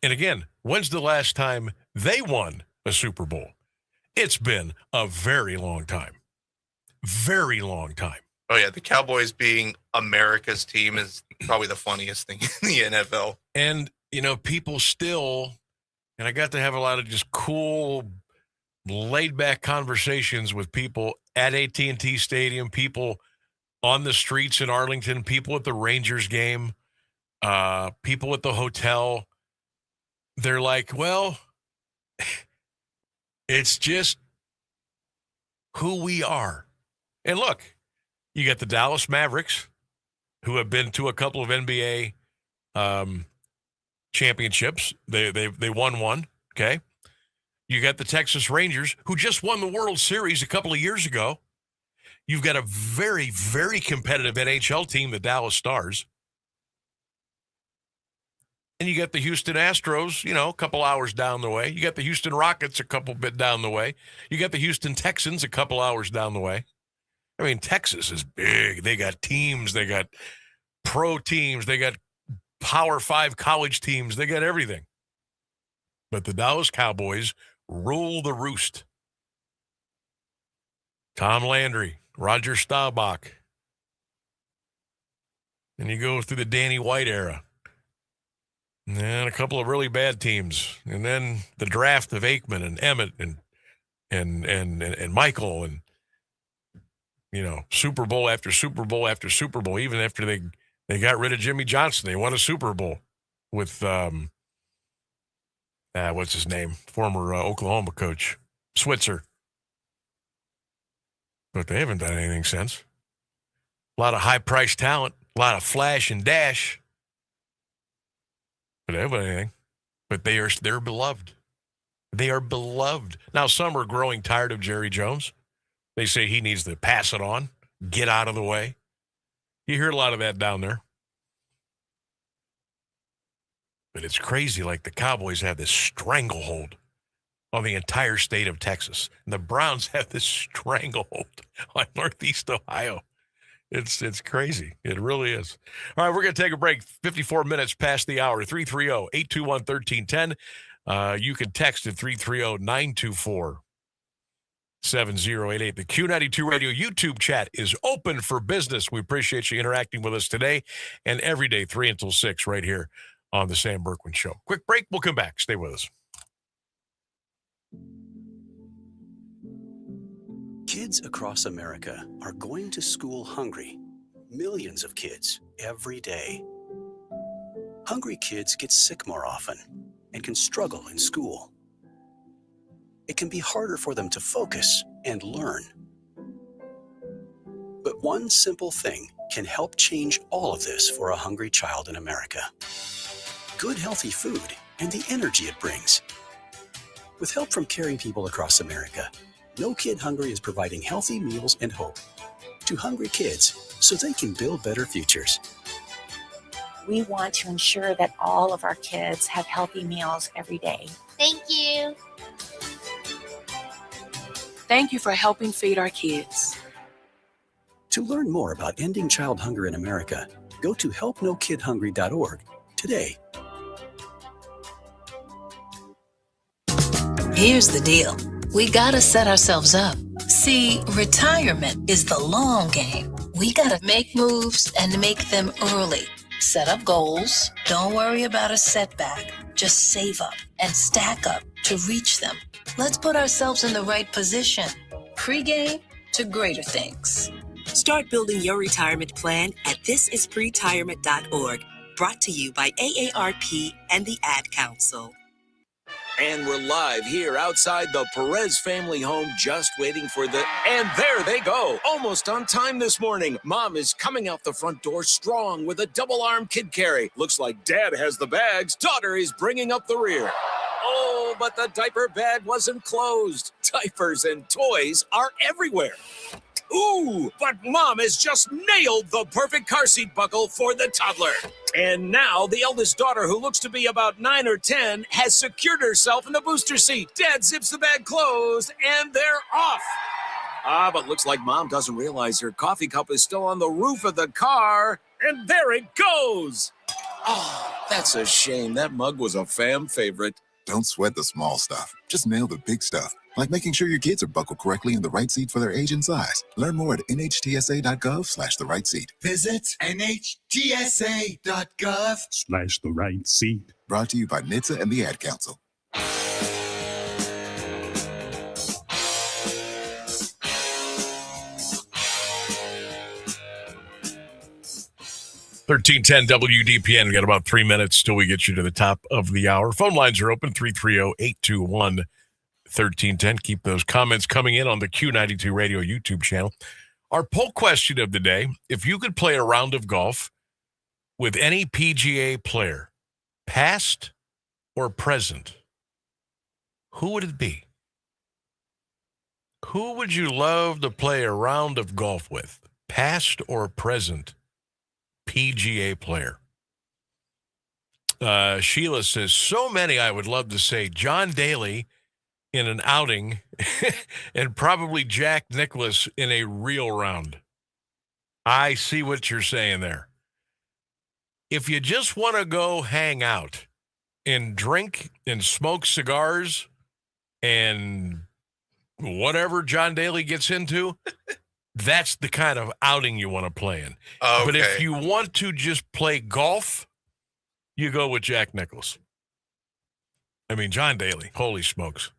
And again, when's the last time they won a Super Bowl? It's been a very long time. Very long time. Oh, yeah. The Cowboys being America's team is probably the funniest thing in the NFL. And, people still, and I got to have a lot of just cool, laid-back conversations with people at AT&T Stadium, people on the streets in Arlington, people at the Rangers game, people at the hotel. They're like, well, it's just who we are. And look, you got the Dallas Mavericks, who have been to a couple of NBA championships. They won one, okay? You got the Texas Rangers, who just won the World Series a couple of years ago. You've got a very, very competitive NHL team, the Dallas Stars. And you got the Houston Astros, a couple hours down the way. You got the Houston Rockets a couple bit down the way. You got the Houston Texans a couple hours down the way. I mean, Texas is big. They got teams. They got pro teams. They got Power 5 college teams. They got everything. But the Dallas Cowboys rule the roost. Tom Landry, Roger Staubach. And you go through the Danny White era. And a couple of really bad teams. And then the draft of Aikman and Emmett and Michael and, Super Bowl after Super Bowl after Super Bowl, even after they got rid of Jimmy Johnson. They won a Super Bowl with, what's his name? Former Oklahoma coach, Switzer. But they haven't done anything since. A lot of high-priced talent, a lot of flash and dash. But they haven't done anything. But they're beloved. They are beloved. Now, some are growing tired of Jerry Jones. They say he needs to pass it on, get out of the way. You hear a lot of that down there. But it's crazy, like the Cowboys have this stranglehold on the entire state of Texas. And the Browns have this stranglehold on Northeast Ohio. It's crazy. It really is. All right, we're going to take a break. 54 minutes past the hour. 330-821-1310. You can text at 330-924-7088. The Q92 Radio YouTube chat is open for business. We appreciate you interacting with us today and every day, 3 until 6, right here on the Sam Bourquin Show. Quick break. We'll come back. Stay with us. Kids across America are going to school hungry. Millions of kids every day. Hungry kids get sick more often and can struggle in school. It can be harder for them to focus and learn. But one simple thing can help change all of this for a hungry child in America. Good, healthy food and the energy it brings. With help from caring people across America, No Kid Hungry is providing healthy meals and hope to hungry kids so they can build better futures. We want to ensure that all of our kids have healthy meals every day. Thank you. Thank you for helping feed our kids. To learn more about ending child hunger in America, go to helpnokidhungry.org today. Here's the deal. We gotta set ourselves up. See, retirement is the long game. We gotta make moves and make them early. Set up goals. Don't worry about a setback. Just save up and stack up to reach them. Let's put ourselves in the right position. Pre-game to greater things. Start building your retirement plan at thisispretirement.org. Brought to you by AARP and the Ad Council. And we're live here outside the Perez family home, just waiting for the... And there they go, almost on time this morning. Mom is coming out the front door strong with a double-arm kid carry. Looks like Dad has the bags. Daughter is bringing up the rear. Oh, but the diaper bag wasn't closed. Diapers and toys are everywhere. Ooh, but Mom has just nailed the perfect car seat buckle for the toddler. And now the eldest daughter, who looks to be about 9 or 10, has secured herself in the booster seat. Dad zips the bag closed, and they're off. But looks like Mom doesn't realize her coffee cup is still on the roof of the car. And there it goes. Oh, that's a shame. That mug was a fam favorite. Don't sweat the small stuff. Just nail the big stuff, like making sure your kids are buckled correctly in the right seat for their age and size. Learn more at nhtsa.gov/the right seat. Visit nhtsa.gov/the right seat. Brought to you by NHTSA and the Ad Council. 1310 WDPN. We got about 3 minutes till we get you to the top of the hour. Phone lines are open, 330-821-1310. Keep those comments coming in on the Q92 Radio YouTube channel. Our poll question of the day: if you could play a round of golf with any PGA player, past or present, who would it be? Who would you love to play a round of golf with, past or present PGA player? Sheila says, so many I would love to say. John Daly in an outing and probably Jack Nicklaus in a real round. I see what you're saying there. If you just want to go hang out and drink and smoke cigars and whatever John Daly gets into, that's the kind of outing you want to play in. Okay. But if you want to just play golf, you go with Jack Nicklaus. I mean, John Daly. Holy smokes.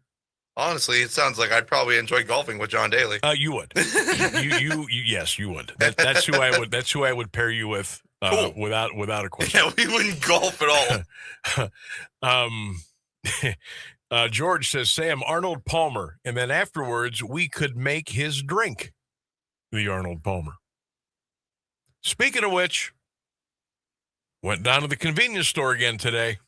Honestly, it sounds like I'd probably enjoy golfing with John Daly. You would. Yes, you would. That's who I would. That's who I would pair you with. Cool. Without a question. Yeah, we wouldn't golf at all. George says, Sam, Arnold Palmer. And then afterwards, we could make his drink the Arnold Palmer. Speaking of which, went down to the convenience store again today.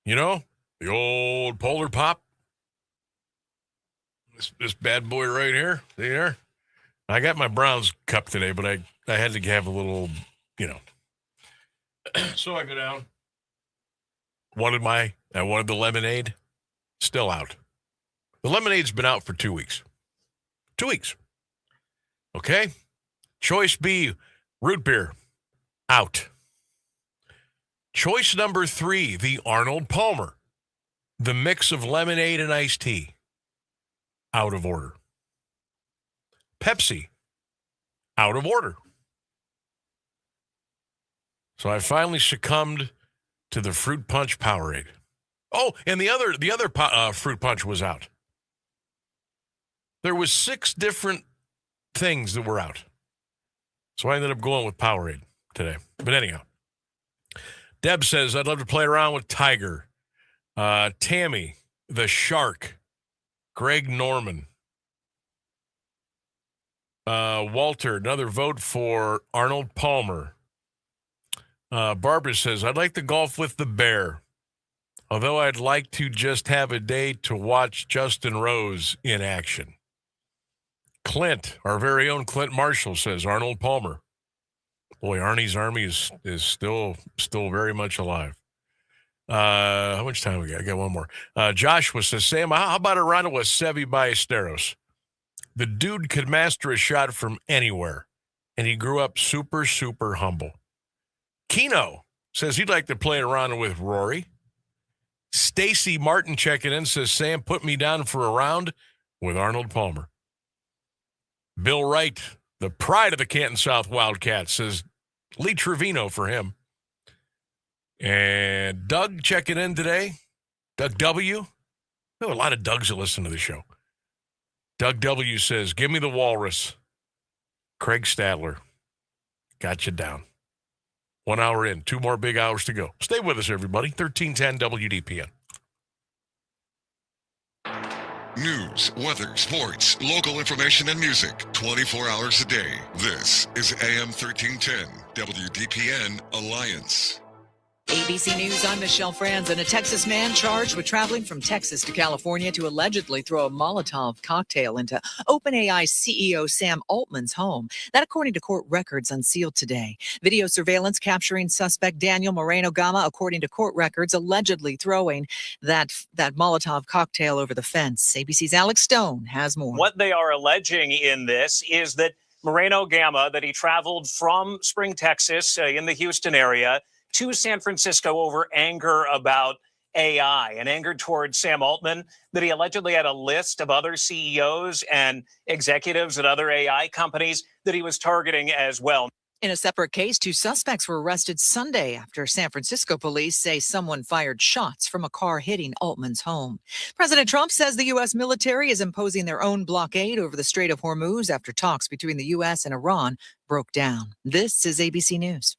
You know, the old Polar Pop. This bad boy right here. See there? I got my Browns cup today, but I had to have a little, So I go down. I wanted the lemonade. Still out. The lemonade's been out for 2 weeks. 2 weeks. Okay. Choice B, root beer. Out. Choice number 3, the Arnold Palmer. The mix of lemonade and iced tea. Out of order. Pepsi. Out of order. So I finally succumbed to the fruit punch Powerade. Oh, and the other fruit punch was out. There was 6 different things that were out. So I ended up going with Powerade today. But anyhow, Deb says, I'd love to play around with Tiger. Tammy, the Shark. Greg Norman. Walter, another vote for Arnold Palmer. Barbara says, I'd like to golf with the Bear. Although I'd like to just have a day to watch Justin Rose in action. Clint, our very own Clint Marshall, says Arnold Palmer. Boy, Arnie's Army is still very much alive. How much time we got? I got one more. Joshua says, Sam, how about a round with Seve Ballesteros? The dude could master a shot from anywhere, and he grew up super, super humble. Keno says he'd like to play around with Rory. Stacy Martin checking in says, Sam, put me down for a round with Arnold Palmer. Bill Wright, the pride of the Canton South Wildcats, says Lee Trevino for him. And Doug checking in today. Doug W. We have a lot of Dougs that listen to the show. Doug W. says, give me the Walrus. Craig Stadler. Got you down. 1 hour in. 2 more big hours to go. Stay with us, everybody. 1310 WDPN. News, weather, sports, local information, and music 24 hours a day. This is AM 1310 WDPN Alliance. ABC News, I'm Michelle Franzen. A Texas man charged with traveling from Texas to California to allegedly throw a Molotov cocktail into OpenAI CEO Sam Altman's home. That according to court records unsealed today. Video surveillance capturing suspect Daniel Moreno Gama, according to court records, allegedly throwing that Molotov cocktail over the fence. ABC's Alex Stone has more. What they are alleging in this is that Moreno Gama, that he traveled from Spring, Texas, in the Houston area, to San Francisco over anger about AI and anger towards Sam Altman, that he allegedly had a list of other CEOs and executives at other AI companies that he was targeting as well. In a separate case, 2 suspects were arrested Sunday after San Francisco police say someone fired shots from a car hitting Altman's home. President Trump says the U.S. military is imposing their own blockade over the Strait of Hormuz after talks between the U.S. and Iran broke down. This is ABC News.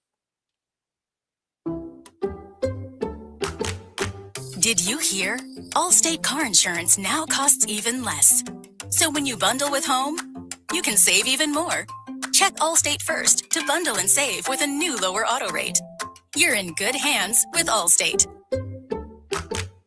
Did you hear? Allstate car insurance now costs even less. So when you bundle with home, you can save even more. Check Allstate first to bundle and save with a new lower auto rate. You're in good hands with Allstate.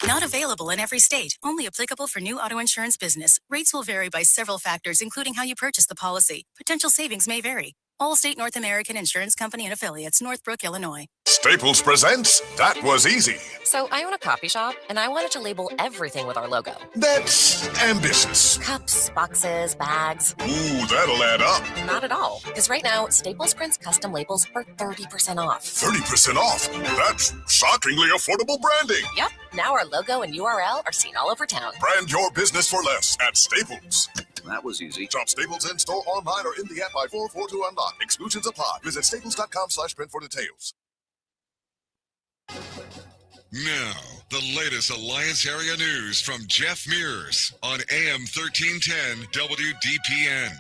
Not available in every state. Only applicable for new auto insurance business. Rates will vary by several factors, including how you purchase the policy. Potential savings may vary. Allstate North American Insurance Company and Affiliates, Northbrook, Illinois. Staples presents That Was Easy. So I own a coffee shop, and I wanted to label everything with our logo. That's ambitious. Cups, boxes, bags. Ooh, that'll add up. Not at all. Because right now, Staples prints custom labels for 30% off. 30% off? That's shockingly affordable branding. Yep. Now our logo and URL are seen all over town. Brand your business for less at Staples. That was easy. Shop Staples in store, online, or in the app by 442 unlock. Exclusions apply. Visit staples.com/print for details. Now, the latest Alliance area news from Jeff Mears on AM 1310 WDPN.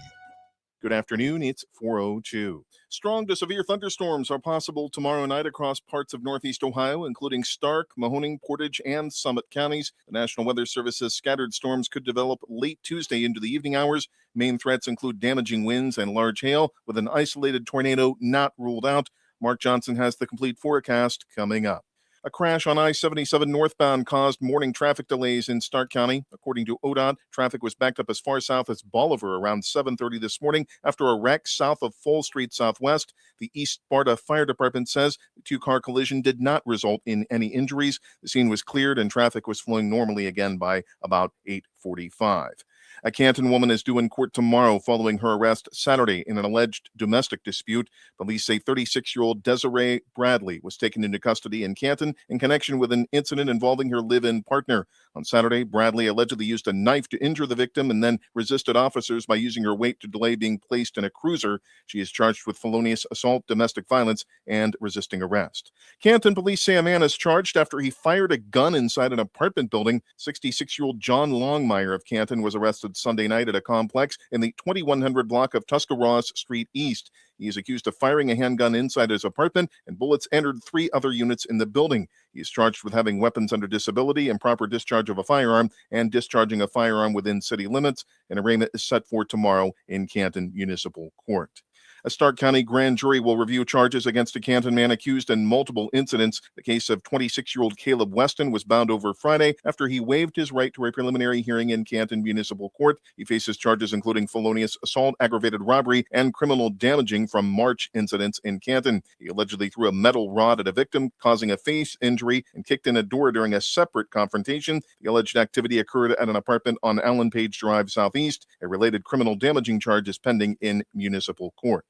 Good afternoon. It's 4:02. Strong to severe thunderstorms are possible tomorrow night across parts of northeast Ohio, including Stark, Mahoning, Portage, and Summit counties. The National Weather Service says scattered storms could develop late Tuesday into the evening hours. Main threats include damaging winds and large hail, with an isolated tornado not ruled out. Mark Johnson has the complete forecast coming up. A crash on I-77 northbound caused morning traffic delays in Stark County. According to ODOT, traffic was backed up as far south as Bolivar around 7:30 this morning after a wreck south of Fall Street Southwest. The East Sparta Fire Department says the two-car collision did not result in any injuries. The scene was cleared and traffic was flowing normally again by about 8:45. A Canton woman is due in court tomorrow following her arrest Saturday in an alleged domestic dispute. Police say 36-year-old Desiree Bradley was taken into custody in Canton in connection with an incident involving her live-in partner. On Saturday, Bradley allegedly used a knife to injure the victim and then resisted officers by using her weight to delay being placed in a cruiser. She is charged with felonious assault, domestic violence, and resisting arrest. Canton police say a man is charged after he fired a gun inside an apartment building. 66-year-old John Longmire of Canton was arrested Sunday night at a complex in the 2100 block of Tuscarawas Street East. He is accused of firing a handgun inside his apartment, and bullets entered 3 other units in the building. He is charged with having weapons under disability, improper discharge of a firearm, and discharging a firearm within city limits. An arraignment is set for tomorrow in Canton Municipal Court. A Stark County grand jury will review charges against a Canton man accused in multiple incidents. The case of 26-year-old Caleb Weston was bound over Friday after he waived his right to a preliminary hearing in Canton Municipal Court. He faces charges including felonious assault, aggravated robbery, and criminal damaging from March incidents in Canton. He allegedly threw a metal rod at a victim, causing a face injury, and kicked in a door during a separate confrontation. The alleged activity occurred at an apartment on Allen Page Drive Southeast. A related criminal damaging charge is pending in municipal court.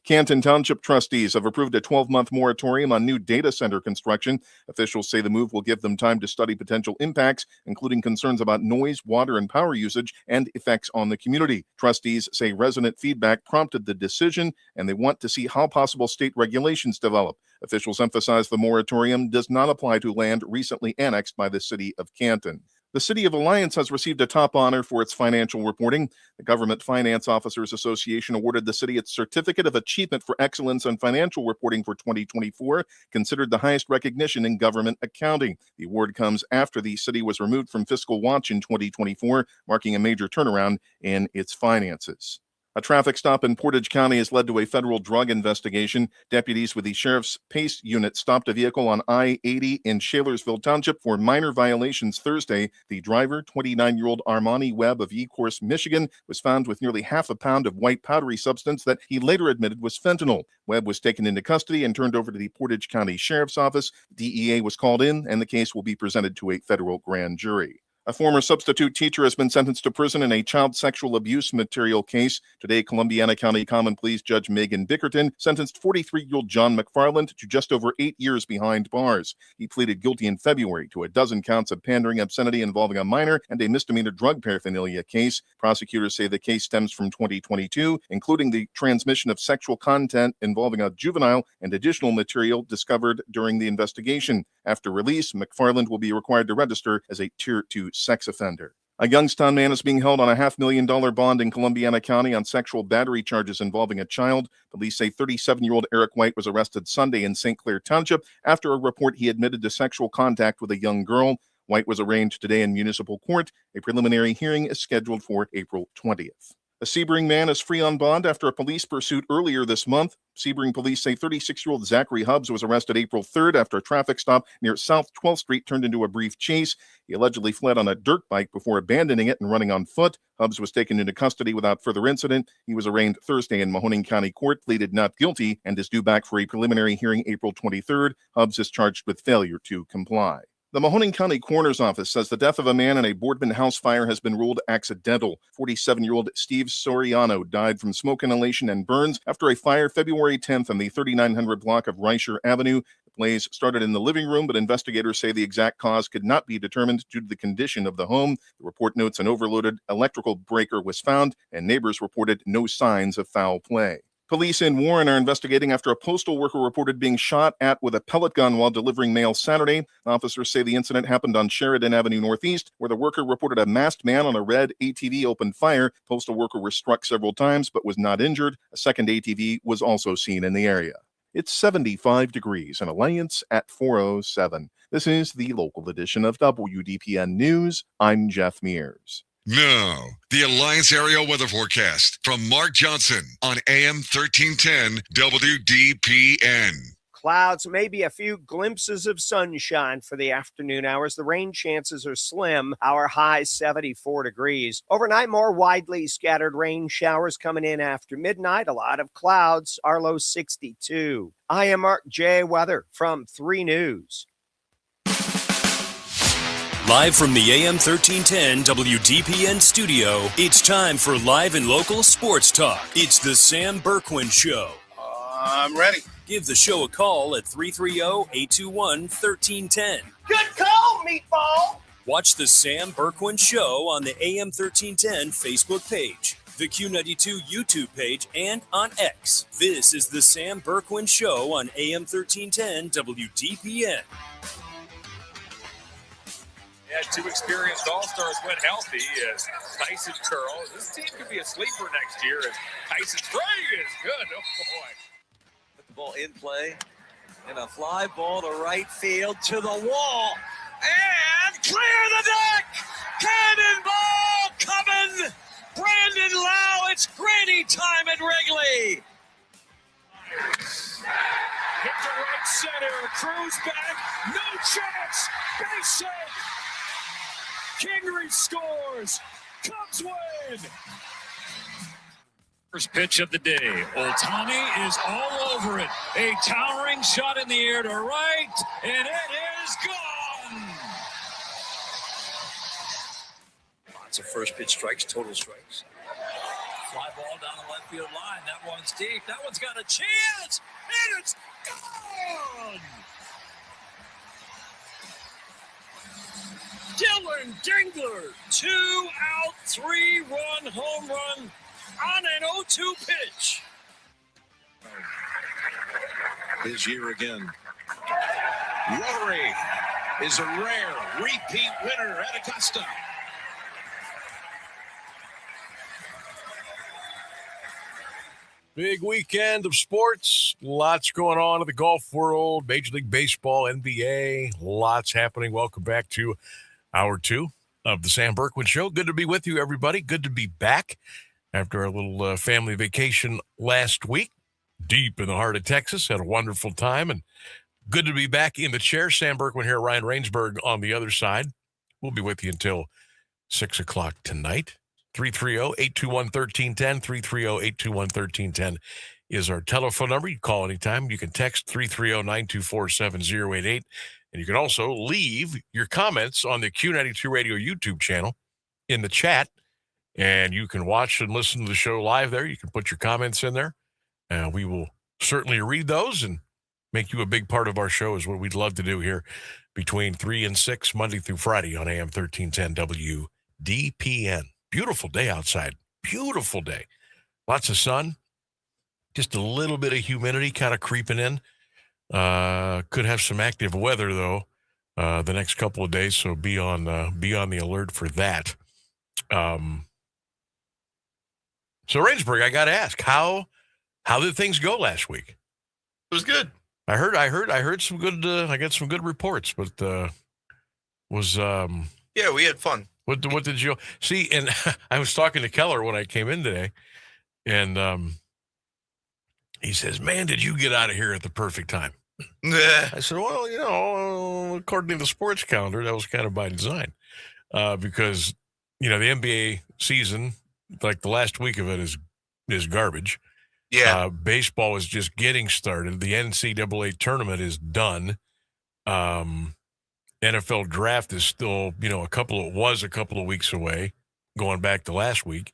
Canton Township trustees have approved a 12-month moratorium on new data center construction. Officials say the move will give them time to study potential impacts, including concerns about noise, water, and power usage, and effects on the community. Trustees say resident feedback prompted the decision, and they want to see how possible state regulations develop. Officials emphasize the moratorium does not apply to land recently annexed by the city of Canton. The City of Alliance has received a top honor for its financial reporting. The Government Finance Officers Association awarded the city its Certificate of Achievement for Excellence in Financial Reporting for 2024, considered the highest recognition in government accounting. The award comes after the city was removed from Fiscal Watch in 2024, marking a major turnaround in its finances. A traffic stop in Portage County has led to a federal drug investigation. Deputies with the Sheriff's PACE unit stopped a vehicle on I-80 in Shalersville Township for minor violations Thursday. The driver, 29-year-old Armani Webb of Ecorse, Michigan, was found with nearly half a pound of white powdery substance that he later admitted was fentanyl. Webb was taken into custody and turned over to the Portage County Sheriff's Office. DEA was called in, and the case will be presented to a federal grand jury. A former substitute teacher has been sentenced to prison in a child sexual abuse material case. Today, Columbiana County Common Pleas Judge Megan Bickerton sentenced 43-year-old John McFarland to just over 8 years behind bars. He pleaded guilty in February to a dozen counts of pandering obscenity involving a minor and a misdemeanor drug paraphernalia case. Prosecutors say the case stems from 2022, including the transmission of sexual content involving a juvenile and additional material discovered during the investigation. After release, McFarland will be required to register as a Tier 2 sex offender. A Youngstown man is being held on a $500,000 bond in Columbiana County on sexual battery charges involving a child. Police say 37-year-old Eric White was arrested Sunday in St. Clair Township after a report he admitted to sexual contact with a young girl. White was arraigned today in municipal court. A preliminary hearing is scheduled for April 20th. A Sebring man is free on bond after a police pursuit earlier this month. Sebring police say 36-year-old Zachary Hubbs was arrested April 3rd after a traffic stop near South 12th Street turned into a brief chase. He allegedly fled on a dirt bike before abandoning it and running on foot. Hubbs was taken into custody without further incident. He was arraigned Thursday in Mahoning County Court, pleaded not guilty, and is due back for a preliminary hearing April 23rd. Hubbs is charged with failure to comply. The Mahoning County Coroner's Office says the death of a man in a Boardman house fire has been ruled accidental. 47-year-old Steve Soriano died from smoke inhalation and burns after a fire February 10th on the 3900 block of Reicher Avenue. The blaze started in the living room, but investigators say the exact cause could not be determined due to the condition of the home. The report notes an overloaded electrical breaker was found, and neighbors reported no signs of foul play. Police in Warren are investigating after a postal worker reported being shot at with a pellet gun while delivering mail Saturday. Officers say the incident happened on Sheridan Avenue Northeast, where the worker reported a masked man on a red ATV opened fire. Postal worker was struck several times but was not injured. A second ATV was also seen in the area. It's 75 degrees in Alliance at 4:07. This is the local edition of WDPN News. I'm Jeff Mears. Now, the Alliance Area Weather Forecast from Mark Johnson on AM 1310 WDPN. Clouds, maybe a few glimpses of sunshine for the afternoon hours. The rain chances are slim. Our high 74 degrees. Overnight, more widely scattered rain showers coming in after midnight. A lot of clouds. Our low 62. I am Mark J. Weather from 3 News. Live from the AM 1310 WDPN studio, it's time for live and local sports talk. It's the Sam Bourquin Show. I'm ready. Give the show a call at 330-821-1310. Good call, meatball. Watch the Sam Bourquin Show on the AM 1310 Facebook page, the Q92 YouTube page, and on X. This is the Sam Bourquin Show on AM 1310 WDPN. Had 2 experienced All-Stars went healthy as Tyson Curl. This team could be a sleeper next year as Tyson Gray is good. Oh, boy. Put the ball in play and a fly ball to right field to the wall. And clear the deck! Cannonball coming! Brandon Lau, it's granny time at Wrigley. Hit to right center. Cruz back. No chance. Base hit. Kingery scores. Cubs win. First pitch of the day. Ohtani is all over it. A towering shot in the air to right, and it is gone. Lots of first pitch strikes, total strikes. Fly ball down the left field line. That one's deep. That one's got a chance, and it's gone. Dylan Dingler, 2-out, 3-run home run on an 0-2 pitch. His year again. Rotary is a rare repeat winner at Augusta. Big weekend of sports. Lots going on in the golf world, Major League Baseball, NBA. Lots happening. Welcome back to Hour 2 of the Sam Bourquin Show. Good to be with you, everybody. Good to be back after our little family vacation last week. Deep in the heart of Texas. Had a wonderful time, and good to be back in the chair. Sam Bourquin here, Ryan Rainsberg on the other side. We'll be with you until 6 o'clock tonight. 330-821-1310. 330-821-1310 is our telephone number. You can call anytime. You can text 330-924-7088. And you can also leave your comments on the Q92 Radio YouTube channel in the chat. And you can watch and listen to the show live there. You can put your comments in there. And we will certainly read those and make you a big part of our show is what we'd love to do here between 3 and 6, Monday through Friday on AM 1310 WDPN. Beautiful day outside. Beautiful day. Lots of sun. Just a little bit of humidity kind of creeping in. Could have some active weather, though, the next couple of days, so be on the alert for that. So, Rainsberg, I got to ask, how did things go last week? It was good. I heard some good. I got some good reports, but was yeah, we had fun. What did you see? And I was talking to Keller when I came in today, and he says, "Man, did you get out of here at the perfect time?" I said, "Well, according to the sports calendar, that was kind of by design, because the NBA season, like the last week of it, is garbage. Yeah, baseball is just getting started. The NCAA tournament is done. NFL draft is still, a couple of weeks away, going back to last week.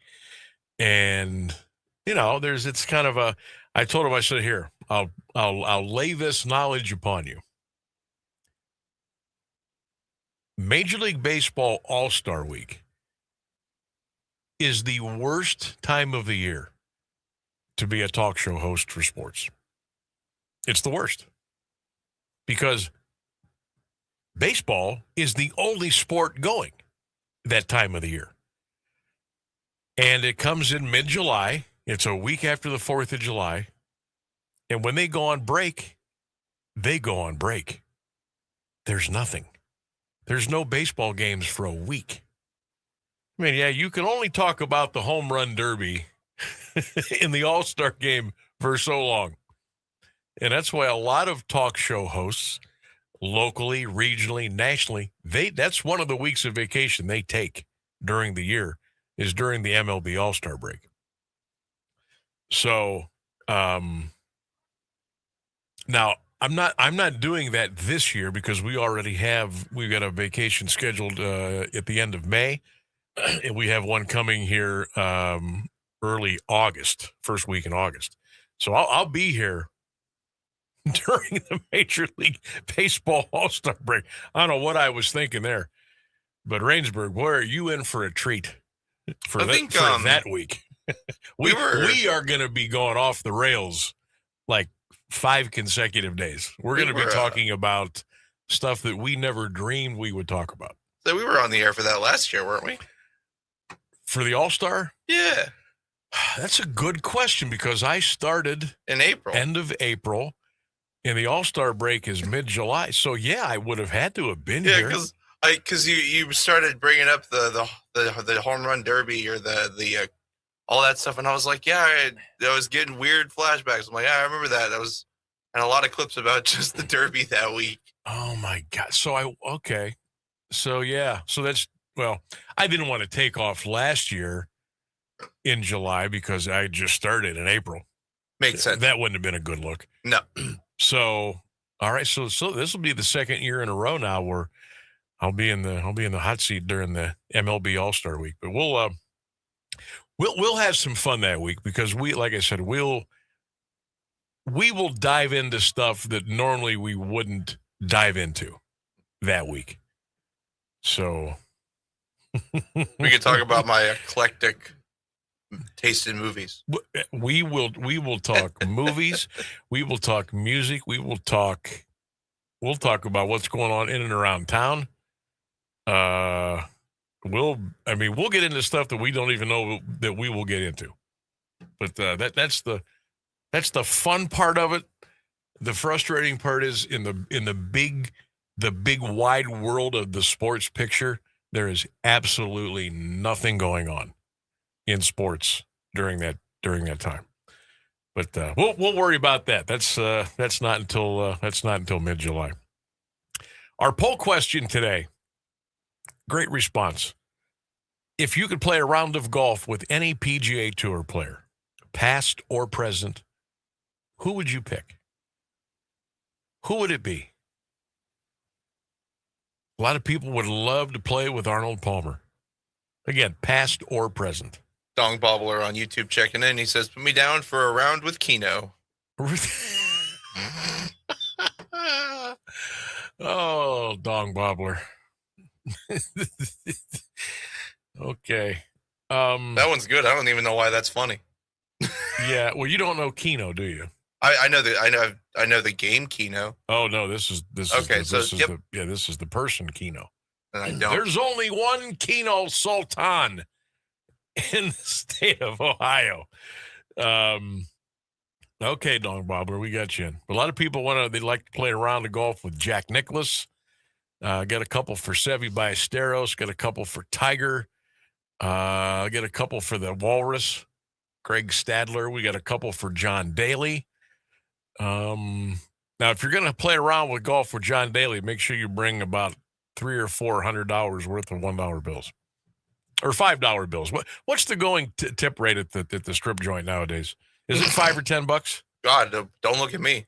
And, it's kind of I told him, I said, here, I'll lay this knowledge upon you. Major League Baseball All-Star Week is the worst time of the year to be a talk show host for sports. It's the worst. Because baseball is the only sport going that time of the year. And it comes in mid-July. It's a week after the 4th of July. And when they go on break, they go on break. There's nothing. There's no baseball games for a week. I mean, yeah, you can only talk about the home run derby in the All-Star game for so long. And that's why a lot of talk show hosts, locally, regionally, nationally, that's one of the weeks of vacation they take during the year is during the MLB All-Star break. So now I'm not doing that this year because we've got a vacation scheduled at the end of May, and we have one coming here early August, first week in August. So I'll be here during the Major League Baseball All-Star break. I don't know what I was thinking there, but Rainsburg, boy, are you in for a treat for that week? We are going to be going off the rails like 5 consecutive days. We're going to be talking about stuff that we never dreamed we would talk about. So we were on the air for that last year, weren't we? For the All-Star? Yeah. That's a good question because I started in April, end of April, and the All-Star break is mid-July. So, yeah, I would have had to have been here. Yeah, because you started bringing up the home run derby or the all that stuff, and I was like, yeah, I was getting weird flashbacks. I'm like, yeah, I remember that. That was and a lot of clips about just the derby that week. Oh my God! Okay, so yeah, so I didn't want to take off last year in July because I just started in April. Makes sense. That wouldn't have been a good look. No. So all right, so this will be the second year in a row now where I'll be in the hot seat during the MLB All-Star week, but We'll have some fun that week because like I said, we will dive into stuff that normally we wouldn't dive into that week. So we can talk about my eclectic taste in movies. We will talk movies. We will talk music. We'll talk about what's going on in and around town. We'll get into stuff that we don't even know that we will get into, but that's the fun part of it. The frustrating part is in the big wide world of the sports picture, there is absolutely nothing going on in sports during that time. But we'll worry about that. That's not until mid-July. Our poll question today. Great response. If you could play a round of golf with any PGA Tour player, past or present, who would you pick? Who would it be? A lot of people would love to play with Arnold Palmer. Again, past or present. Dong Bobbler on YouTube checking in. He says, put me down for a round with Keno. Oh, Dong Bobbler. Okay. That one's good. I don't even know why that's funny. Yeah. Well, you don't know Keno, do you? I know the game Keno. Oh no, this is the person Keno. And I don't. There's only one Keno Sultan in the state of Ohio. Okay, Dong Bobbler, we got you in. But a lot of people they like to play around the golf with Jack Nicklaus. Got a couple for Seve Ballesteros. Got a couple for Tiger. Got a couple for the Walrus, Craig Stadler. We got a couple for John Daly. Now, if you're going to play around with golf with John Daly, make sure you bring about $300 or $400 worth of $1 bills or $5 bills. What's the going tip rate at the strip joint nowadays? Is it $5 or $10? God, don't look at me.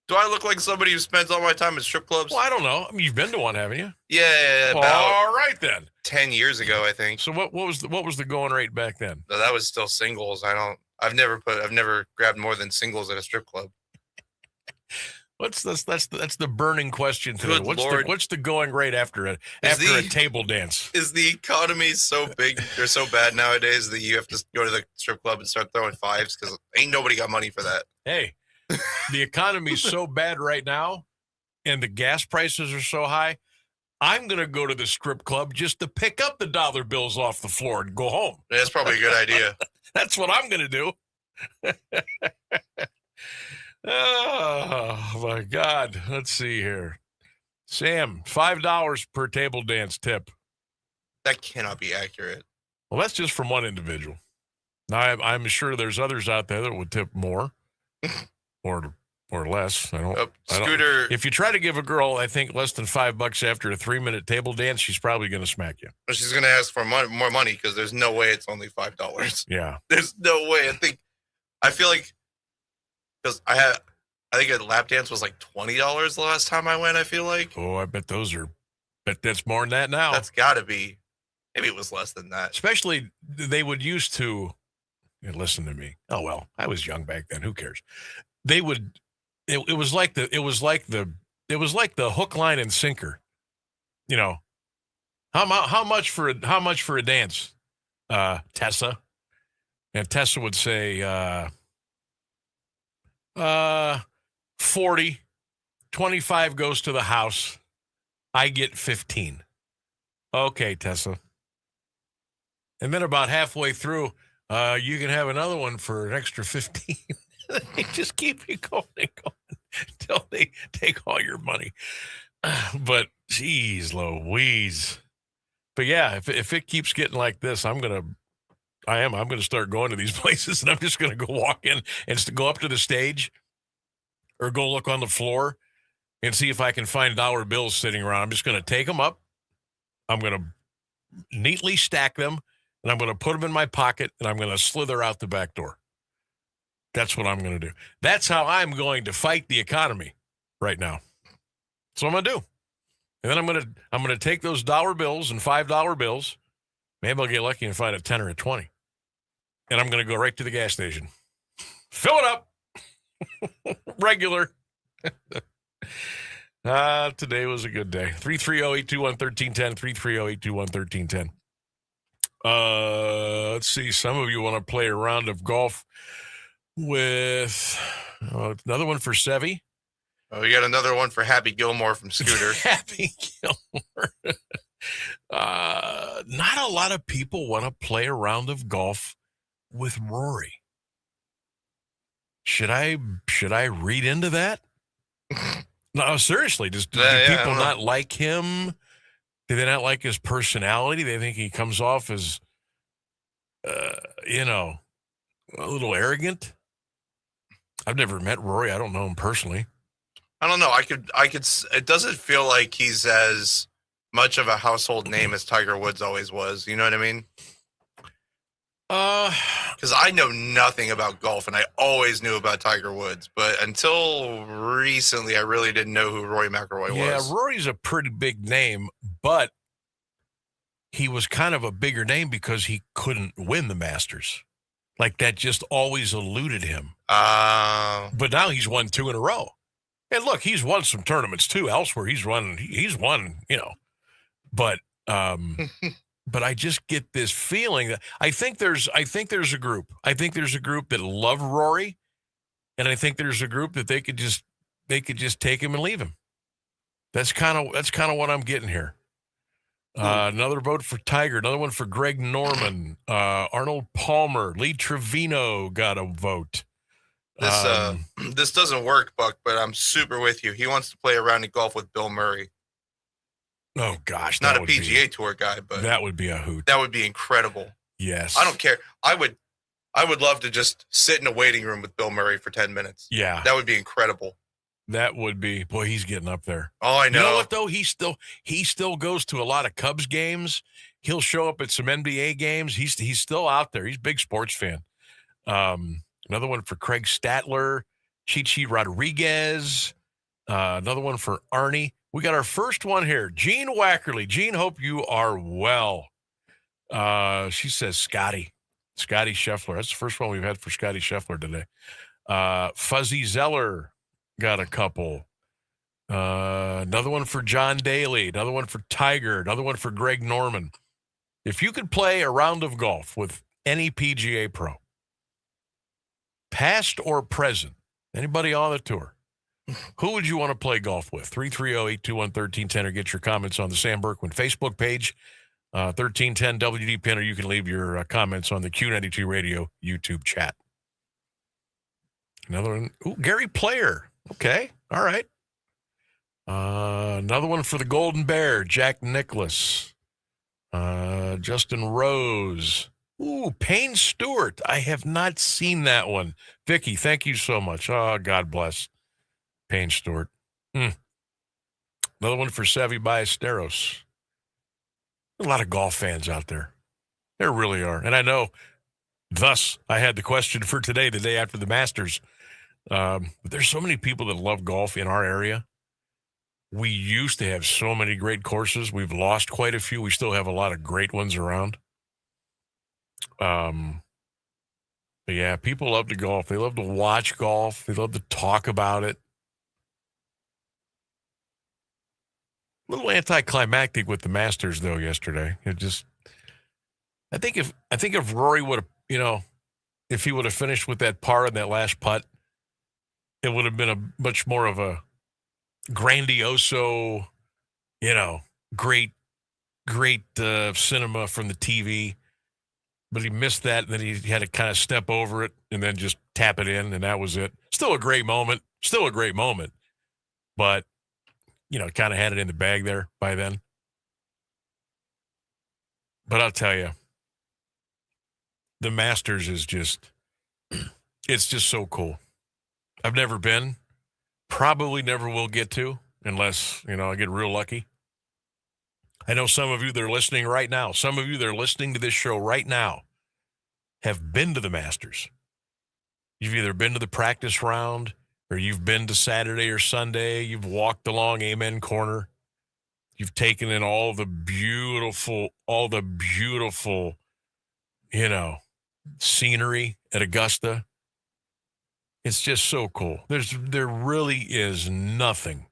Do I look like somebody who spends all my time at strip clubs? Well, I don't know. I mean, you've been to one, haven't you? Yeah. All right then. 10 years ago, I think. So what was the going rate back then? No, that was still singles. I've never grabbed more than singles at a strip club. What's this? That's the burning question today. Good Lord. What's the going rate after a table dance? Is the economy so big or so bad nowadays that you have to go to the strip club and start throwing fives because ain't nobody got money for that? Hey, the economy's so bad right now, and the gas prices are so high. I'm going to go to the strip club just to pick up the dollar bills off the floor and go home. That's probably a good idea. That's what I'm going to do. Oh, my God. Let's see here. Sam, $5 per table dance tip. That cannot be accurate. Well, that's just from one individual. Now, I'm sure there's others out there that would tip more or less. Scooter. If you try to give a girl, I think, less than $5 after a 3-minute table dance, she's probably going to smack you. She's going to ask for more money because there's no way it's only $5. Yeah. There's no way. I feel like because I think a lap dance was like $20 the last time I went. I feel like. Oh, I bet that's more than that now. That's got to be. Maybe it was less than that. Especially they would used to. Listen to me. Oh well, I was young back then. Who cares? They would. It was like the hook, line, and sinker. You know, how much for a dance, Tessa? And Tessa would say, 40, 25 goes to the house. I get 15. Okay, Tessa. And then about halfway through, you can have another one for an extra 15. They just keep you going and going until they take all your money. But geez, Louise. But yeah, if it keeps getting like this, I'm gonna start going to these places, and I'm just gonna go walk in and go up to the stage, or go look on the floor, and see if I can find dollar bills sitting around. I'm just gonna take them up. I'm gonna neatly stack them, and I'm gonna put them in my pocket, and I'm gonna slither out the back door. That's what I'm going to do. That's how I'm going to fight the economy right now. That's what I'm going to do. And then I'm going to take those dollar bills and $5 bills. Maybe I'll get lucky and find a 10 or a 20. And I'm going to go right to the gas station. Fill it up. Regular. Today was a good day. 330-821-1310. 330-821-1310. Let's see. Some of you want to play a round of golf with another one for Sevy. Oh, you got another one for Happy Gilmore from Scooter. Happy Gilmore. Not a lot of people want to play a round of golf with Rory. Should I read into that? No, seriously. Do people not like him? Do they not like his personality? They think he comes off as, a little arrogant. I've never met Rory. I don't know him personally. I don't know. I could. It doesn't feel like he's as much of a household name as Tiger Woods always was. You know what I mean? Because I know nothing about golf, and I always knew about Tiger Woods, but until recently, I really didn't know who Rory McIlroy was. Yeah, Rory's a pretty big name, but he was kind of a bigger name because he couldn't win the Masters. Like that just always eluded him. But now he's won 2 in a row. And look, he's won some tournaments too elsewhere. He's won, But but I just get this feeling that I think there's a group. I think there's a group that love Rory, and I think there's a group that they could just take him and leave him. That's kind of what I'm getting here. Another vote for Tiger. Another one for Greg Norman. Arnold Palmer. Lee Trevino got a vote. This doesn't work, Buck, but I'm super with you. He wants to play a round of golf with Bill Murray. Oh, gosh. Not a PGA Tour guy, but that would be a hoot. That would be incredible. Yes. I don't care. I would love to just sit in a waiting room with Bill Murray for 10 minutes. Yeah. That would be incredible. That would be, boy, he's getting up there. Oh, I know. You know what, though? He still goes to a lot of Cubs games. He'll show up at some NBA games. He's still out there. He's a big sports fan. Another one for Craig Statler, Chichi Rodriguez. Another one for Arnie. We got our first one here. Jean Wackerly. Jean, hope you are well. She says Scotty Scheffler. That's the first one we've had for Scotty Scheffler today. Fuzzy Zeller. got a couple. Another one for John Daly. Another one for Tiger. Another one for Greg Norman. If you could play a round of golf with any PGA pro, past or present, anybody on the tour, who would you want to play golf with? 330-821-1310 or get your comments on the Sam Bourquin Facebook page, 1310 WDPN, or you can leave your comments on the Q92 Radio YouTube chat. Another one. Ooh, Gary Player. Okay. All right. Another one for the Golden Bear, Jack Nicklaus. Justin Rose. Ooh, Payne Stewart. I have not seen that one. Vicky, thank you so much. Oh, God bless Payne Stewart. Another one for Savvy Ballesteros. A lot of golf fans out there. There really are. And I know, thus, I had the question for today, the day after the Masters. But there's so many people that love golf in our area. We used to have so many great courses. We've lost quite a few. We still have a lot of great ones around. But yeah, people love to golf. They love to watch golf. They love to talk about it. A little anticlimactic with the Masters, though, yesterday. It just, I think if Rory would have, if he would have finished with that par in that last putt, it would have been a much more of a grandioso, great cinema from the TV. But he missed that, and then he had to kind of step over it and then just tap it in, and that was it. Still a great moment. But, kind of had it in the bag there by then. But I'll tell you, the Masters is just, it's just so cool. I've never been, probably never will get to, unless, I get real lucky. I know some of you that are listening right now, some of you that are listening to this show right now have been to the Masters. You've either been to the practice round or you've been to Saturday or Sunday. You've walked along Amen Corner. You've taken in all the beautiful, scenery at Augusta. It's just so cool. There really is nothing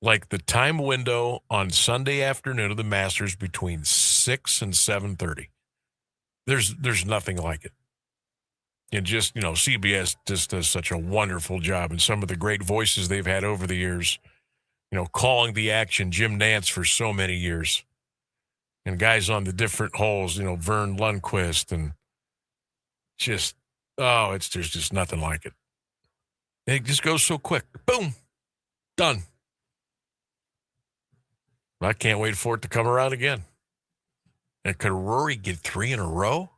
like the time window on Sunday afternoon of the Masters between 6 and 7:30. There's nothing like it. And just, CBS just does such a wonderful job, and some of the great voices they've had over the years, calling the action, Jim Nantz for so many years, and guys on the different holes, Vern Lundquist, and just, there's just nothing like it. It just goes so quick. Boom. Done. I can't wait for it to come around again. And could Rory get 3 in a row?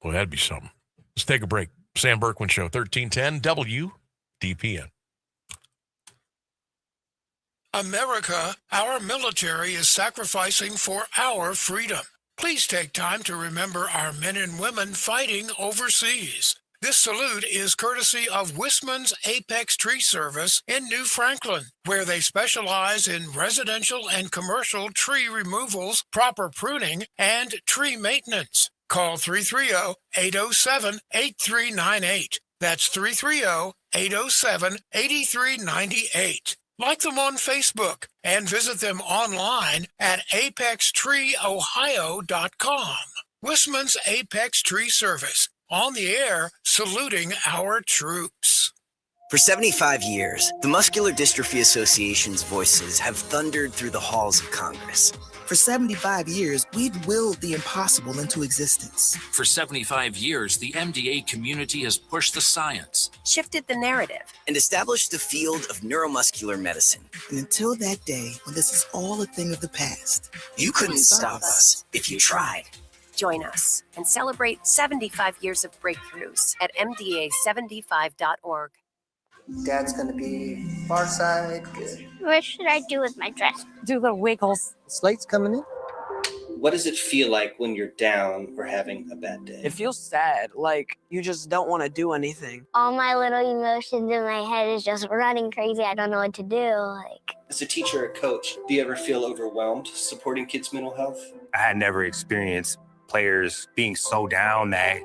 Well, that'd be something. Let's take a break. Sam Bourquin Show, 1310 WDPN. America, our military is sacrificing for our freedom. Please take time to remember our men and women fighting overseas. This salute is courtesy of Wisman's Apex Tree Service in New Franklin, where they specialize in residential and commercial tree removals, proper pruning, and tree maintenance. Call 330-807-8398. That's 330-807-8398. Like them on Facebook and visit them online at apextreeohio.com. Wisman's Apex Tree Service, on the air, saluting our troops. For 75 years, the Muscular Dystrophy Association's voices have thundered through the halls of Congress. For 75 years, we've willed the impossible into existence. For 75 years, the MDA community has pushed the science, shifted the narrative, and established the field of neuromuscular medicine. And until that day, when this is all a thing of the past, you couldn't stop us if you tried. Join us and celebrate 75 years of breakthroughs at MDA75.org. Dad's gonna be far side good. What should I do with my dress? Do the wiggles. Slate's coming in. What does it feel like when you're down or having a bad day? It feels sad, like you just don't want to do anything. All my little emotions in my head is just running crazy. I don't know what to do. As a teacher or coach, do you ever feel overwhelmed supporting kids' mental health? I had never experienced players being so down that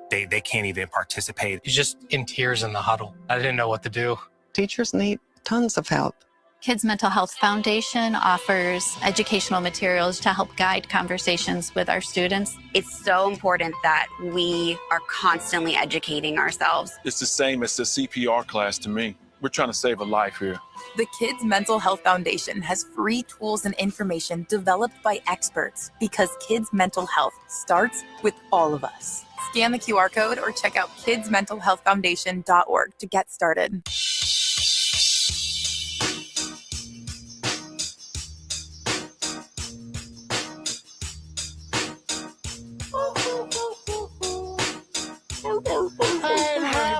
they can't even participate. He's just in tears in the huddle. I didn't know what to do. Teachers need tons of help. Kids Mental Health Foundation offers educational materials to help guide conversations with our students. It's so important that we are constantly educating ourselves. It's the same as the CPR class to me. We're trying to save a life here. The Kids Mental Health Foundation has free tools and information developed by experts because kids' mental health starts with all of us. Scan the QR code or check out kidsmentalhealthfoundation.org to get started.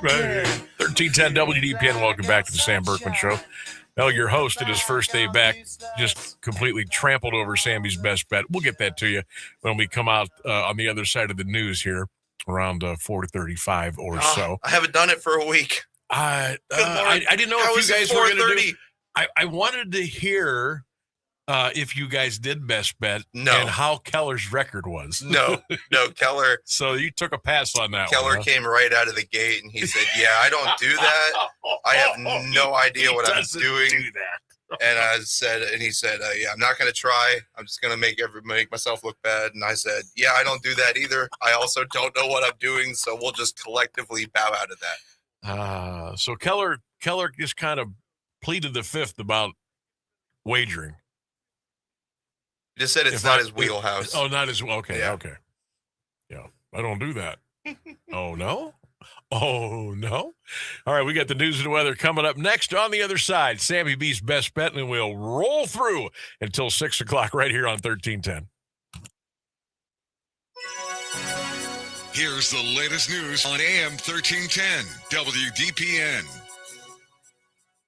Right. 1310 WDPN. Welcome back to the Sam Bourquin Show. Well, your host at his first day back just completely trampled over Sammy's best bet. We'll get that to you when we come out on the other side of the news here around 4:35 or so. I haven't done it for a week. I didn't know if you guys were going to do. I wanted to hear if you guys did best bet and how Keller's record was. No, Keller. So you took a pass on that Keller one. Huh? came right out of the gate and he said, yeah, I don't do that. I have no idea what I'm doing. Do that. And he said, yeah, I'm not going to try. I'm just going to make myself look bad. And I said, yeah, I don't do that either. I also don't know what I'm doing. So we'll just collectively bow out of that. So Keller just kind of pleaded the fifth about wagering. Just said it's not his wheelhouse. Not his. Okay. Yeah. Okay. Yeah. I don't do that. Oh, no. All right. We got the news and the weather coming up next on the other side. Sammy B's best bet, and we'll roll through until 6 o'clock right here on 1310. Here's the latest news on AM 1310 WDPN.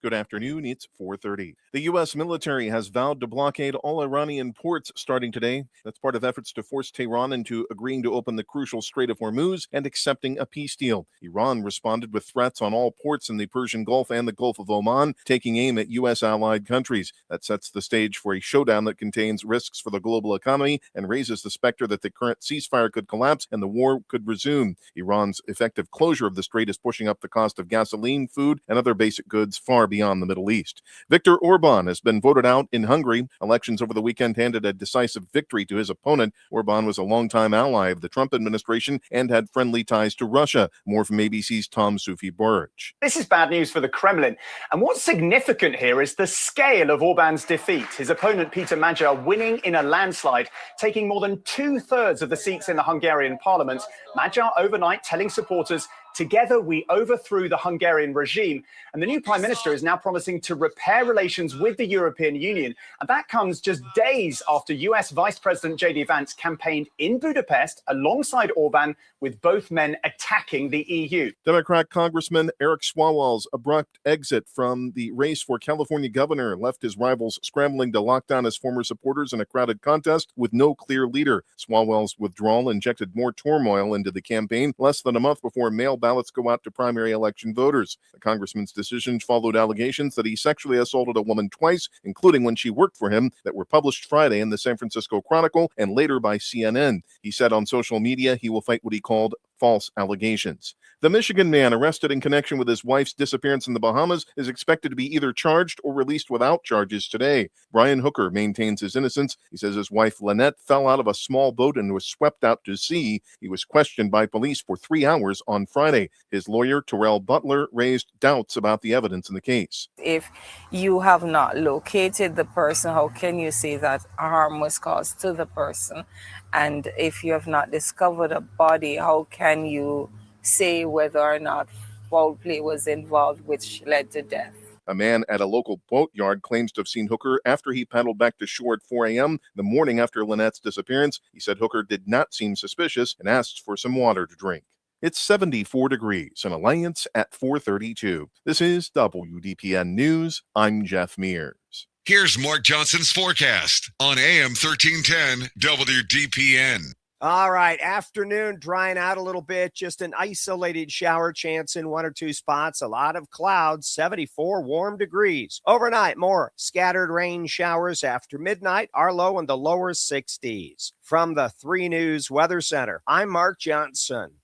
Good afternoon. It's 4:30. The U.S. military has vowed to blockade all Iranian ports starting today. That's part of efforts to force Tehran into agreeing to open the crucial Strait of Hormuz and accepting a peace deal. Iran responded with threats on all ports in the Persian Gulf and the Gulf of Oman, taking aim at U.S. allied countries. That sets the stage for a showdown that contains risks for the global economy and raises the specter that the current ceasefire could collapse and the war could resume. Iran's effective closure of the strait is pushing up the cost of gasoline, food, and other basic goods far beyond the Middle East. Viktor Orban has been voted out in Hungary. Elections over the weekend handed a decisive victory to his opponent. Orban was a longtime ally of the Trump administration and had friendly ties to Russia. More from ABC's Tom Sufi-Burge. This is bad news for the Kremlin. And what's significant here is the scale of Orban's defeat. His opponent, Peter Magyar, winning in a landslide, taking more than 2/3 of the seats in the Hungarian parliament. Magyar overnight telling supporters, "Together we overthrew the Hungarian regime." And the new prime minister is now promising to repair relations with the European Union. And that comes just days after US Vice President J.D. Vance campaigned in Budapest alongside Orban, with both men attacking the EU. Democrat Congressman Eric Swalwell's abrupt exit from the race for California governor left his rivals scrambling to lock down his former supporters in a crowded contest with no clear leader. Swalwell's withdrawal injected more turmoil into the campaign less than a month before mail ballots go out to primary election voters. The congressman's decision followed allegations that he sexually assaulted a woman twice, including when she worked for him, that were published Friday in the San Francisco Chronicle and later by CNN. He said on social media he will fight what he called false allegations. The Michigan man arrested in connection with his wife's disappearance in the Bahamas is expected to be either charged or released without charges today. Brian Hooker maintains his innocence. He says his wife Lynette fell out of a small boat and was swept out to sea. He was questioned by police for 3 hours on Friday. His lawyer, Terrell Butler, raised doubts about the evidence in the case. If you have not located the person, how can you say that harm was caused to the person? And if you have not discovered a body, how can you say whether or not foul play was involved, which led to death? A man at a local boatyard claims to have seen Hooker after he paddled back to shore at 4 a.m. the morning after Lynette's disappearance. He said Hooker did not seem suspicious and asked for some water to drink. It's 74 degrees in Alliance at 4:32. This is WDPN News. I'm Jeff Mears. Here's Mark Johnson's forecast on AM 1310 WDPN. All right, afternoon drying out a little bit, just an isolated shower chance in 1 or 2 spots, a lot of clouds, 74 warm degrees. Overnight, more scattered rain showers after midnight, our low in the lower 60s. From the 3 News Weather Center, I'm Mark Johnson.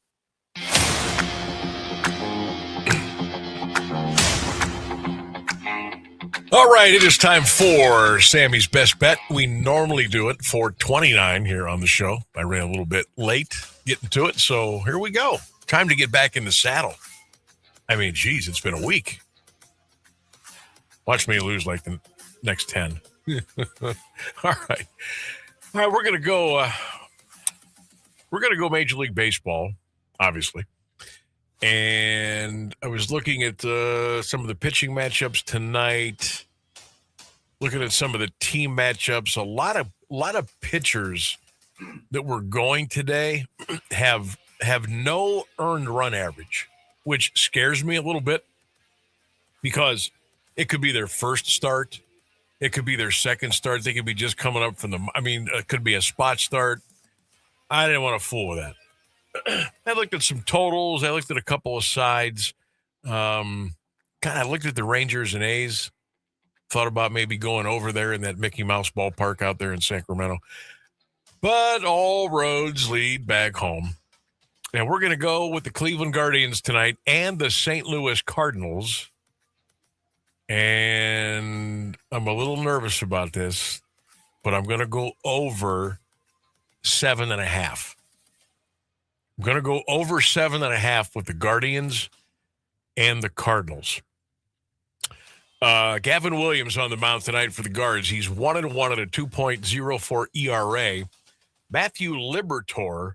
All right, it is time for Sammy's Best Bet. We normally do it for 29 here on the show. I ran a little bit late getting to it, so here we go. Time to get back in the saddle. I mean, geez, it's been a week. Watch me lose like the next 10. All right, we're gonna go. We're gonna go Major League Baseball, obviously. And I was looking at some of the pitching matchups tonight, looking at some of the team matchups. A lot of pitchers that were going today have no earned run average, which scares me a little bit because it could be their first start. It could be their second start. They could be just coming up from it could be a spot start. I didn't want to fool with that. I looked at some totals. I looked at a couple of sides. I looked at the Rangers and A's. Thought about maybe going over there in that Mickey Mouse ballpark out there in Sacramento. But all roads lead back home. And we're going to go with the Cleveland Guardians tonight and the St. Louis Cardinals. And I'm a little nervous about this, but I'm going to go over 7.5. I'm going to go over 7.5 with the Guardians and the Cardinals. Gavin Williams on the mound tonight for the Guards. He's 1-1 at a 2.04 ERA. Matthew Liberatore,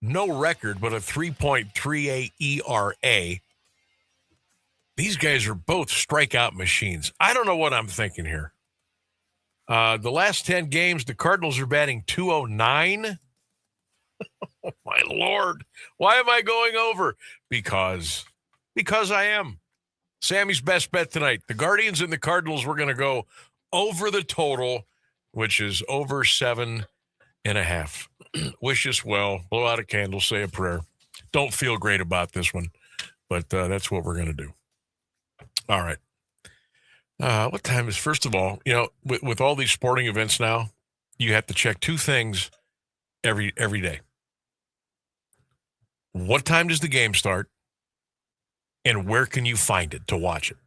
no record, but a 3.38 ERA. These guys are both strikeout machines. I don't know what I'm thinking here. The last 10 games, the Cardinals are batting .209. Oh, my Lord. Why am I going over? Because I am. Sammy's Best Bet tonight. The Guardians and the Cardinals, we're going to go over the total, which is over 7.5. Wish us well. Blow out a candle. Say a prayer. Don't feel great about this one, but that's what we're going to do. All right. What time is, first of all, with all these sporting events now, you have to check two things every day. What time does the game start? And where can you find it to watch it?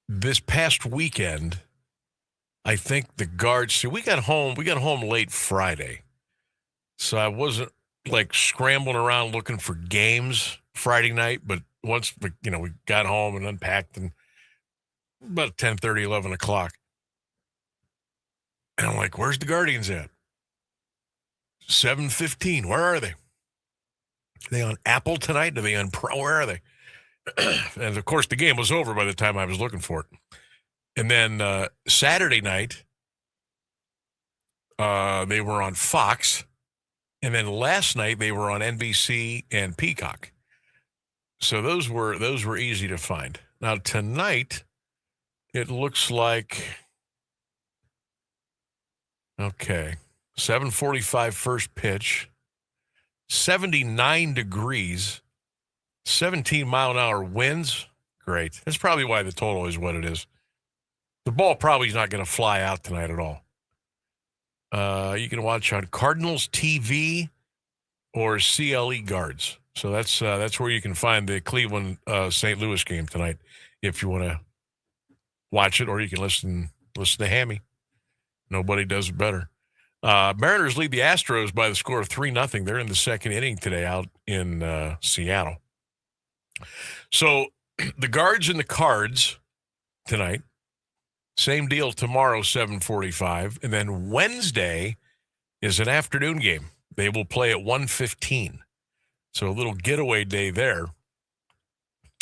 This past weekend, I think the Guards, we got home late Friday. So I wasn't like scrambling around looking for games Friday night, but once we got home and unpacked and about 10:30, 11 o'clock. And I'm like, where's the Guardians at? 7:15. Where are they? Are they on Apple tonight? Are they on Pro? Where are they? And, of course, the game was over by the time I was looking for it. And then Saturday night, they were on Fox. And then last night, they were on NBC and Peacock. So those were easy to find. Now, tonight, it looks like, okay, 7:45 first pitch, 79 degrees, 17-mile-an-hour winds. Great. That's probably why the total is what it is. The ball probably is not going to fly out tonight at all. You can watch on Cardinals TV or CLE Guards. So that's where you can find the Cleveland St. Louis game tonight if you want to watch it, or you can listen to Hammy. Nobody does it better. Mariners lead the Astros by the score of 3-0. They're in the second inning today out in Seattle. So the Guards and the Cards tonight. Same deal tomorrow, 7:45. And then Wednesday is an afternoon game. They will play at 1:15. So a little getaway day there,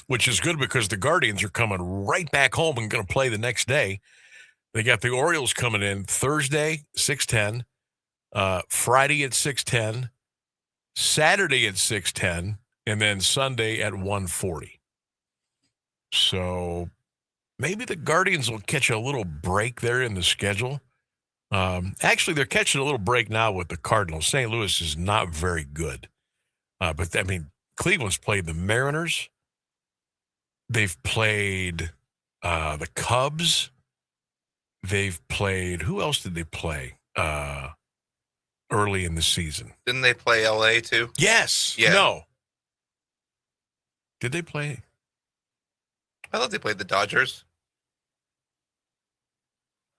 which is good because the Guardians are coming right back home and going to play the next day. They got the Orioles coming in Thursday, 6:10, Friday at 6:10, Saturday at 6:10, and then Sunday at 1:40. So maybe the Guardians will catch a little break there in the schedule. Actually, they're catching a little break now with the Cardinals. St. Louis is not very good. But, I mean, Cleveland's played the Mariners. They've played the Cubs. They've played – who else did they play early in the season. Didn't they play LA too? Yes. Yeah. No. Did they play? I thought they played the Dodgers.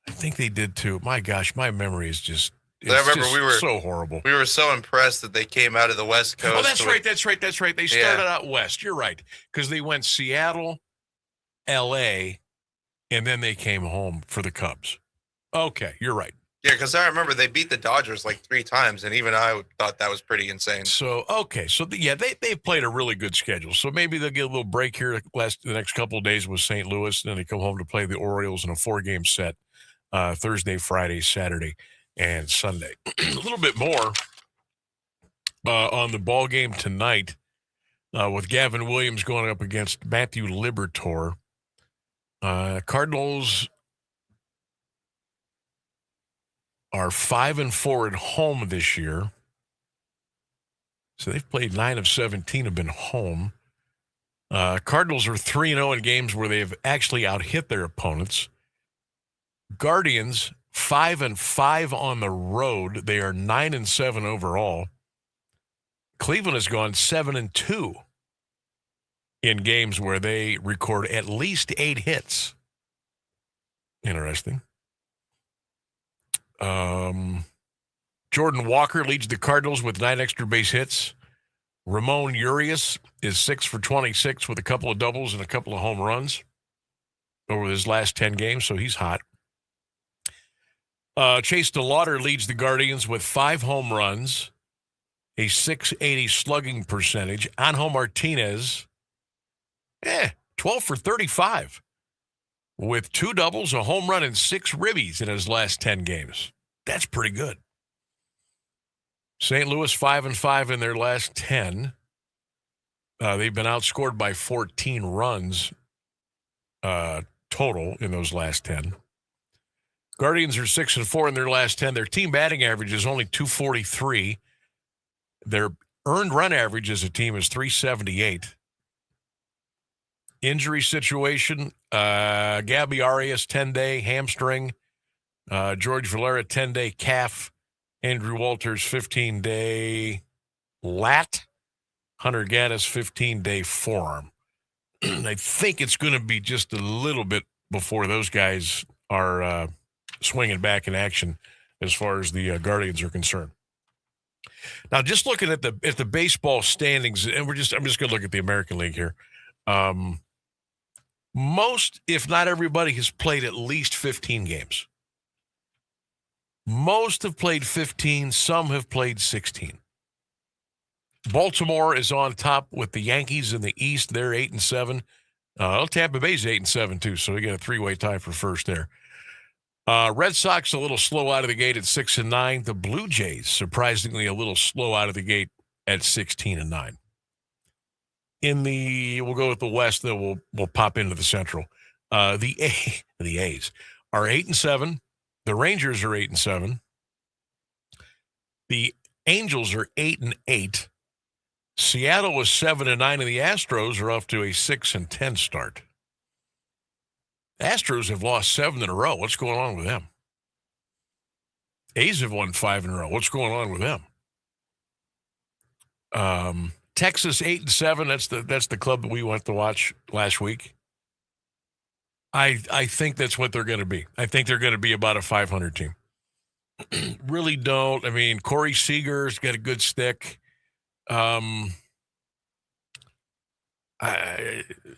I think they did too. My gosh, my memory is just. I remember we were so horrible. We were so impressed that they came out of the West Coast. Oh, that's right. They started out west. You're right, because they went Seattle, L.A., and then they came home for the Cubs. Okay, you're right. Yeah, because I remember they beat the Dodgers like 3 times, and even I thought that was pretty insane. So, okay. So, they played a really good schedule. So maybe they'll get a little break here the next couple of days with St. Louis, and then they come home to play the Orioles in a 4-game set Thursday, Friday, Saturday, and Sunday. A little bit more on the ball game tonight with Gavin Williams going up against Matthew Liberatore. Cardinals are 5-4 at home this year. So they've played 9 of 17, have been home. Cardinals are 3-0 in games where they've actually out-hit their opponents. Guardians, 5-5 on the road. They are 9-7 overall. Cleveland has gone 7-2 in games where they record at least 8 hits. Interesting. Jordan Walker leads the Cardinals with 9 extra base hits. Ramon Urias is 6 for 26 with a couple of doubles and a couple of home runs over his last 10 games, so he's hot. Chase DeLauder leads the Guardians with 5 home runs, a .680 slugging percentage. Angel Martinez, 12 for 35 with 2 doubles, a home run, and 6 ribbies in his last 10 games. That's pretty good. St. Louis 5-5 in their last 10. They've been outscored by 14 runs total in those last 10. Guardians are 6-4 in their last 10. Their team batting average is only .243. Their earned run average as a team is .378. Injury situation, Gabby Arias, 10-day hamstring. George Valera, 10-day calf. Andrew Walters, 15-day lat. Hunter Gaddis, 15-day forearm. I think it's going to be just a little bit before those guys are swinging back in action as far as the Guardians are concerned. Now, just looking at the baseball standings, and I'm just going to look at the American League here. Most, if not everybody, has played at least 15 games. Most have played 15. Some have played 16. Baltimore is on top with the Yankees in the East. They're 8-7. Tampa Bay's 8-7 too, so we got a 3-way tie for first there. Red Sox a little slow out of the gate at 6-9. The Blue Jays surprisingly a little slow out of the gate at 16-9. We'll go with the West, then we'll pop into the Central. The A's are 8-7. The Rangers are 8-7. The Angels are 8-8. Seattle was 7-9, and the Astros are off to a 6-10 start. Astros have lost 7 in a row. What's going on with them? A's have won 5 in a row. What's going on with them? Texas 8-7. That's the club that we went to watch last week. I think that's what they're going to be. I think they're going to be about a 500 team. Really don't. I mean, Corey Seager's got a good stick.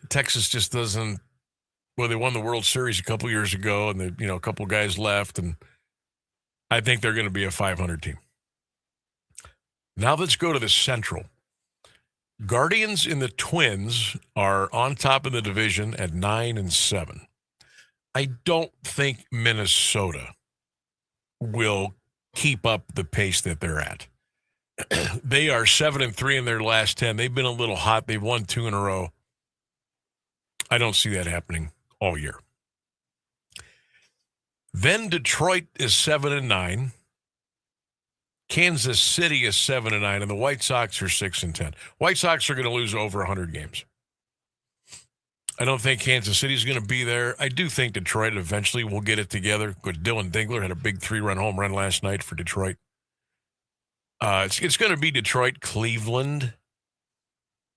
Texas just doesn't. Well, they won the World Series a couple years ago, and a couple guys left, and I think they're going to be a 500 team. Now let's go to the Central. Guardians and the Twins are on top of the division at 9-7. I don't think Minnesota will keep up the pace that they're at. They are 7-3 in their last 10. They've been a little hot. They've won 2 in a row. I don't see that happening all year. Then Detroit is 7-9. Kansas City is 7-9, and the White Sox are 6-10. White Sox are going to lose over 100 games. I don't think Kansas City is going to be there. I do think Detroit eventually will get it together. Good, Dylan Dingler had a big 3-run home run last night for Detroit. It's going to be Detroit, Cleveland,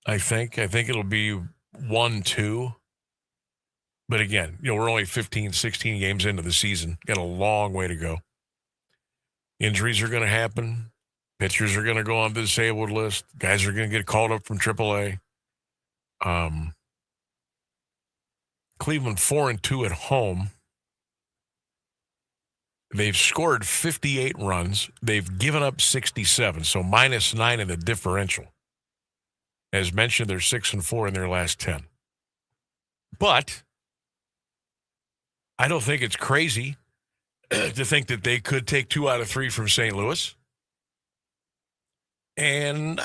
I think. I think it'll be 1-2. But again, we're only 15, 16 games into the season. Got a long way to go. Injuries are going to happen. Pitchers are going to go on the disabled list. Guys are going to get called up from AAA. Cleveland 4-2 at home. They've scored 58 runs. They've given up 67, so -9 in the differential. As mentioned, they're 6-4 in their last 10. But I don't think it's crazy to think that they could take 2 out of 3 from St. Louis. And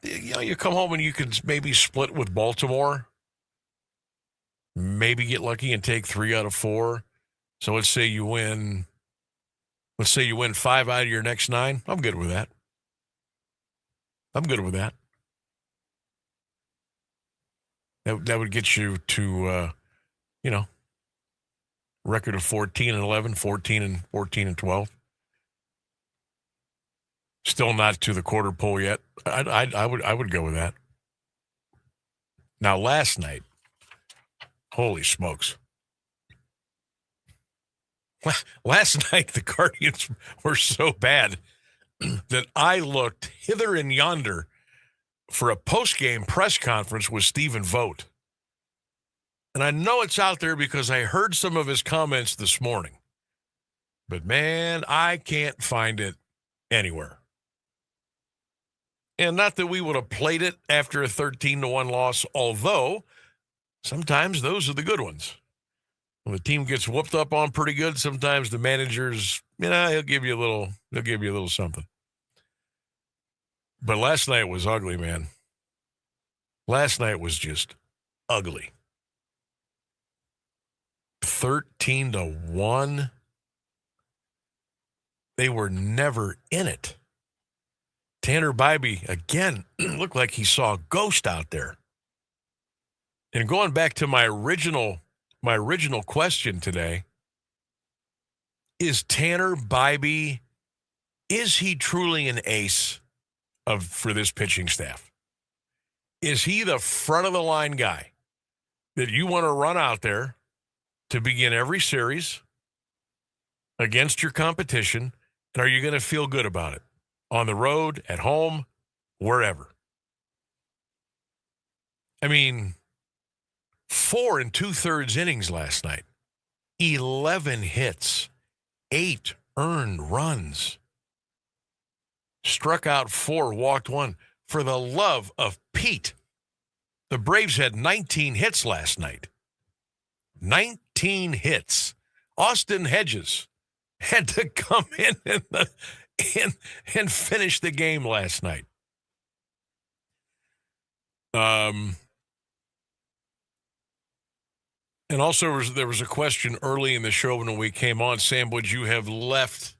you come home and you can maybe split with Baltimore. Maybe get lucky and take 3 out of 4. So let's say you win 5 out of your next 9. I'm good with that. That would get you to, record of 14-11, 14-12. Still not to the quarter pole yet. I would go with that. Now, last night, holy smokes. Last night, the Guardians were so bad that I looked hither and yonder for a post-game press conference with Stephen Vogt. And I know it's out there because I heard some of his comments this morning. But, man, I can't find it anywhere. And not that we would have played it after a 13-1 loss, although sometimes those are the good ones. When the team gets whooped up on pretty good, sometimes the managers, he'll give you a little something. But last night was ugly, man. Last night was just ugly. 13-1. They were never in it. Tanner Bybee, again, looked like he saw a ghost out there. And going back to my original question today, is Tanner Bybee, is he truly an ace for this pitching staff? Is he the front of the line guy that you want to run out there to begin every series against your competition? And are you going to feel good about it? On the road, at home, wherever. I mean, 4 2/3 innings last night. 11 hits. 8 earned runs. Struck out 4, walked 1. For the love of Pete, the Braves had 19 hits last night. 19 hits. Austin Hedges had to come in and finish the game last night. And also there was a question early in the show when we came on, Sam, would you have left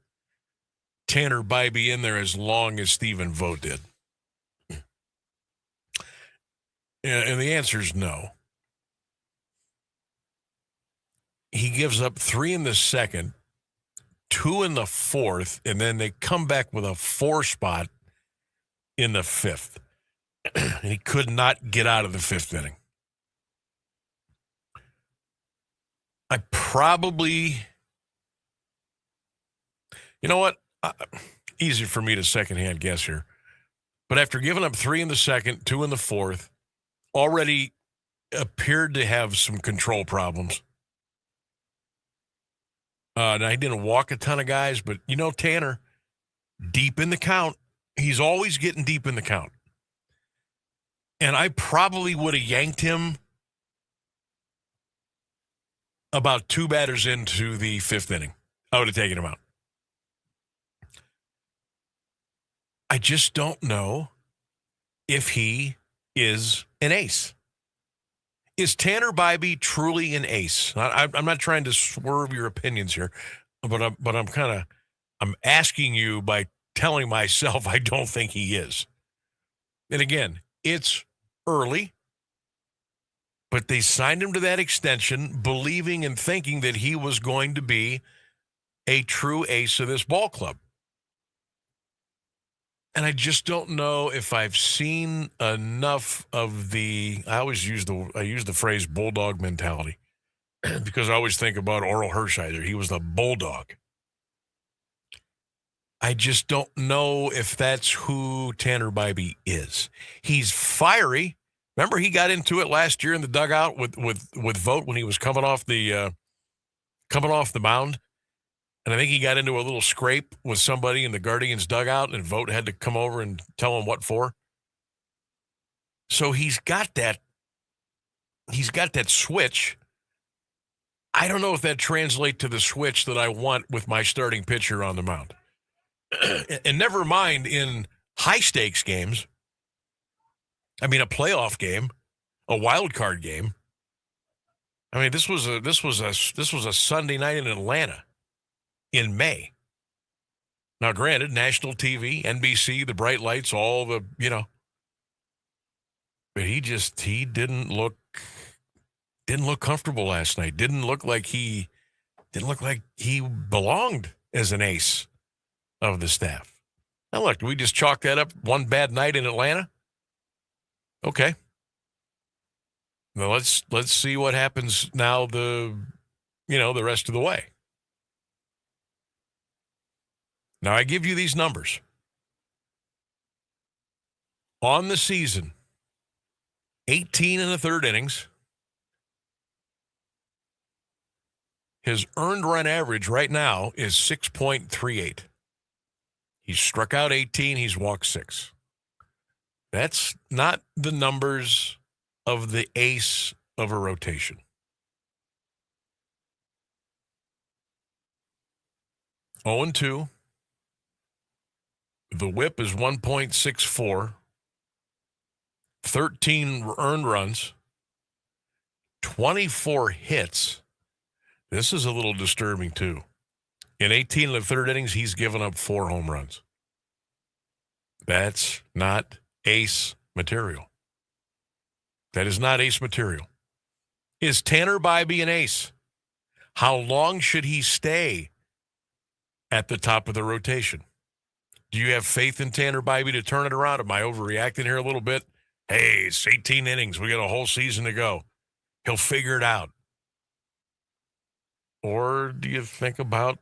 Tanner Bybee in there as long as Stephen Vogt did? And the answer is no. He gives up 3 in the second, 2 in the fourth, and then they come back with a 4 spot in the 5th. And he could not get out of the 5th inning. I probably, you know what? Easy for me to secondhand guess here. But after giving up 3 in the second, 2 in the fourth, already appeared to have some control problems. Now, he didn't walk a ton of guys, but, Tanner, deep in the count, he's always getting deep in the count. And I probably would have yanked him about 2 batters into the 5th inning. I would have taken him out. I just don't know if he is an ace. Is Tanner Bybee truly an ace? I'm not trying to swerve your opinions here, but I'm asking you by telling myself I don't think he is. And again, it's early, but they signed him to that extension, believing and thinking that he was going to be a true ace of this ball club. And I just don't know if I've seen enough of the. I use the phrase bulldog mentality because I always think about Oral Hershiser. He was the bulldog. I just don't know if that's who Tanner Bybee is. He's fiery. Remember, he got into it last year in the dugout with Vogt when he was coming off the mound. And I think he got into a little scrape with somebody in the Guardians dugout, and Vogt had to come over and tell him what for. So he's got that switch. I don't know if that translates to the switch that I want with my starting pitcher on the mound. And never mind in high stakes games. I mean, a playoff game, a wild card game. I mean, this was a Sunday night in Atlanta in May. Now, granted, national TV, NBC, the bright lights, all the, but he didn't look comfortable last night. Didn't look like he belonged as an ace of the staff. Now, look, do we just chalk that up one bad night in Atlanta? Okay. Well, let's see what happens now the rest of the way. Now, I give you these numbers. On the season, 18 and a third innings. His earned run average right now is 6.38. He's struck out 18. He's walked 6. That's not the numbers of the ace of a rotation. Oh and 2. The whip is 1.64. 13 earned runs. 24 hits. This is a little disturbing, too. In 18 and the third innings, he's given up 4 home runs. That's not ace material. That is not ace material. Is Tanner Bybee an ace? How long should he stay at the top of the rotation? Do you have faith in Tanner Bybee to turn it around? Am I overreacting here a little bit? Hey, it's 18 innings. We got a whole season to go. He'll figure it out. Or do you think about,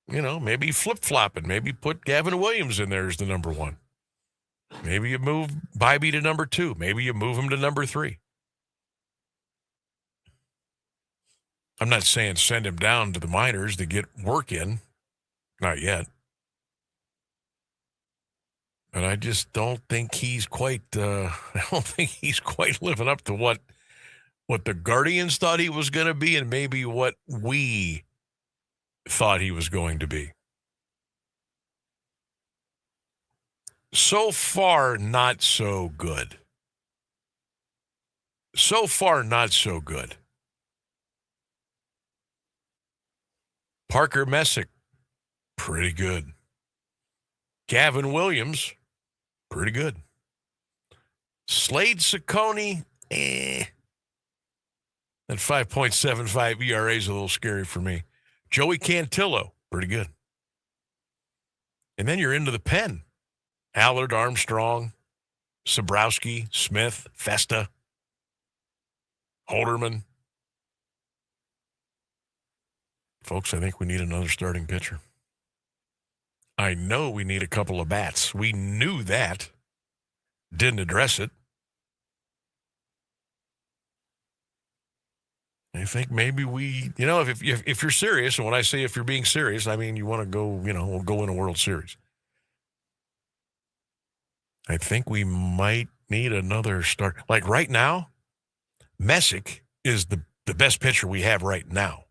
maybe flip-flopping? Maybe put Gavin Williams in there as the number 1. Maybe you move Bybee to number 2. Maybe you move him to number 3. I'm not saying send him down to the minors to get work in. Not yet. But I just don't think he's quite. I don't think he's quite living up to what the Guardians thought he was going to be, and maybe what we thought he was going to be. So far, not so good. So far, not so good. Parker Messick, pretty good. Gavin Williams, pretty good. Slade Ciccone, That 5.75 ERA is a little scary for me. Joey Cantillo, pretty good. And then you're into the pen. Allard, Armstrong, Sabrowski, Smith, Festa, Holderman. Folks, I think we need another starting pitcher. I know we need a couple of bats. We knew that. Didn't address it. I think maybe we, if you're serious, and when I say if you're being serious, I mean you want to go, we'll go in a World Series. I think we might need another start. Like right now, Messick is the best pitcher we have right now.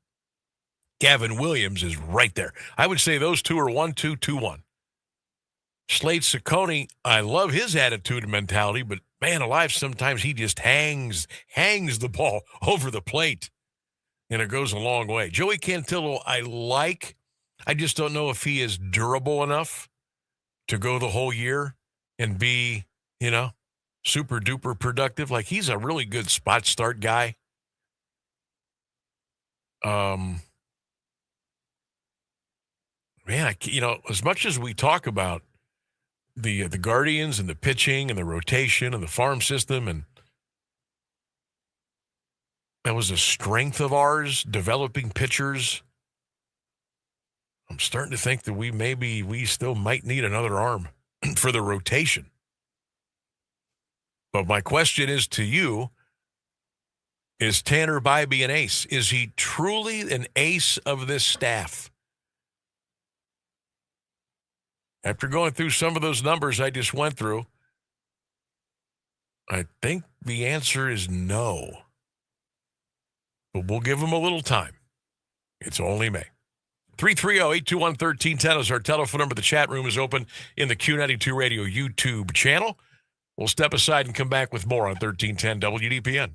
Gavin Williams is right there. I would say those two are 1-2, 2-1. Slade Ciccone, I love his attitude and mentality, but man alive, sometimes he just hangs the ball over the plate, and it goes a long way. Joey Cantillo, I like. I just don't know if he is durable enough to go the whole year and be, super duper productive. Like, he's a really good spot start guy. Man, as much as we talk about the Guardians and the pitching and the rotation and the farm system, and that was a strength of ours, developing pitchers. I'm starting to think that we still might need another arm for the rotation. But my question is to you, is Tanner Bybee an ace? Is he truly an ace of this staff? After going through some of those numbers I just went through, I think the answer is no. But we'll give him a little time. It's only May. 330-821-1310 is our telephone number. The chat room is open in the Q92 Radio YouTube channel. We'll step aside and come back with more on 1310 WDPN.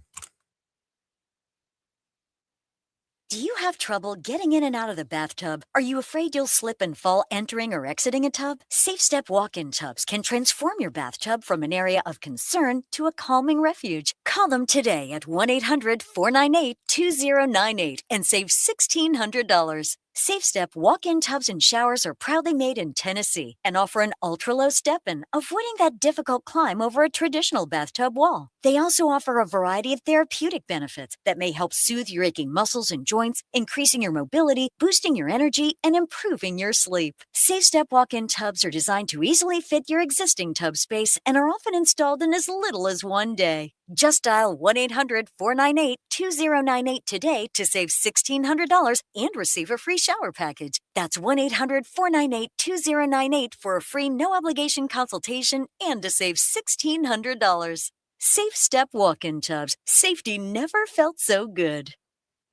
Do you have trouble getting in and out of the bathtub? Are you afraid you'll slip and fall entering or exiting a tub? Safe Step walk-in tubs can transform your bathtub from an area of concern to a calming refuge. Call them today at 1-800-498-2098 and save $1,600. Safe Step walk-in tubs and showers are proudly made in Tennessee and offer an ultra-low step-in, avoiding that difficult climb over a traditional bathtub wall. They also offer a variety of therapeutic benefits that may help soothe your aching muscles and joints, increasing your mobility, boosting your energy, and improving your sleep. Safe Step walk-in tubs are designed to easily fit your existing tub space and are often installed in as little as one day. Just dial 1-800-498-2098 today to save $1,600 and receive a free shower package. That's 1-800-498-2098 for a free no-obligation consultation and to save $1,600. Safe Step walk-in tubs. Safety never felt so good.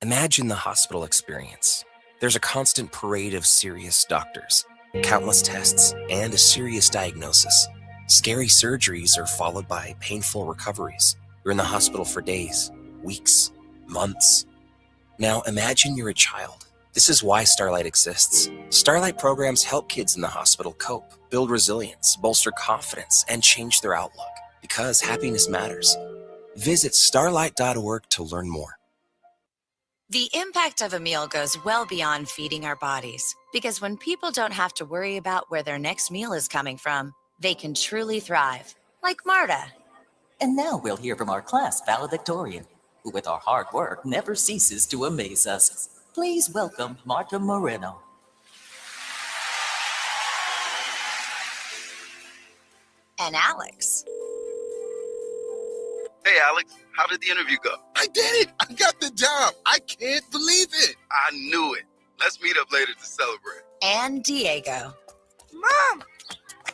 Imagine the hospital experience. There's a constant parade of serious doctors, countless tests, and a serious diagnosis. Scary surgeries are followed by painful recoveries. You're in the hospital for days, weeks, months. Now imagine you're a child. This is why Starlight exists. Starlight programs help kids in the hospital cope, build resilience, bolster confidence, and change their outlook. Because happiness matters. Visit starlight.org to learn more. The impact of a meal goes well beyond feeding our bodies. Because when people don't have to worry about where their next meal is coming from, they can truly thrive. Like Marta. And now we'll hear from our class valedictorian, who with our hard work never ceases to amaze us. Please welcome Marta Moreno. And Alex. Hey, Alex, how did the interview go? I did it. I got the job. I can't believe it. I knew it. Let's meet up later to celebrate. And Diego. Mom,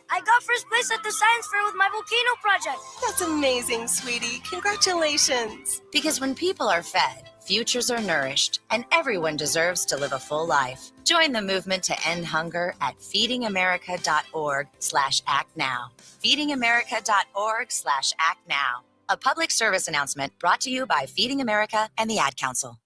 I got first place at the science fair with my volcano project. That's amazing, sweetie. Congratulations. Because when people are fed, futures are nourished, and everyone deserves to live a full life. Join the movement to end hunger at feedingamerica.org/actnow. feedingamerica.org/actnow. A public service announcement brought to you by Feeding America and the Ad Council.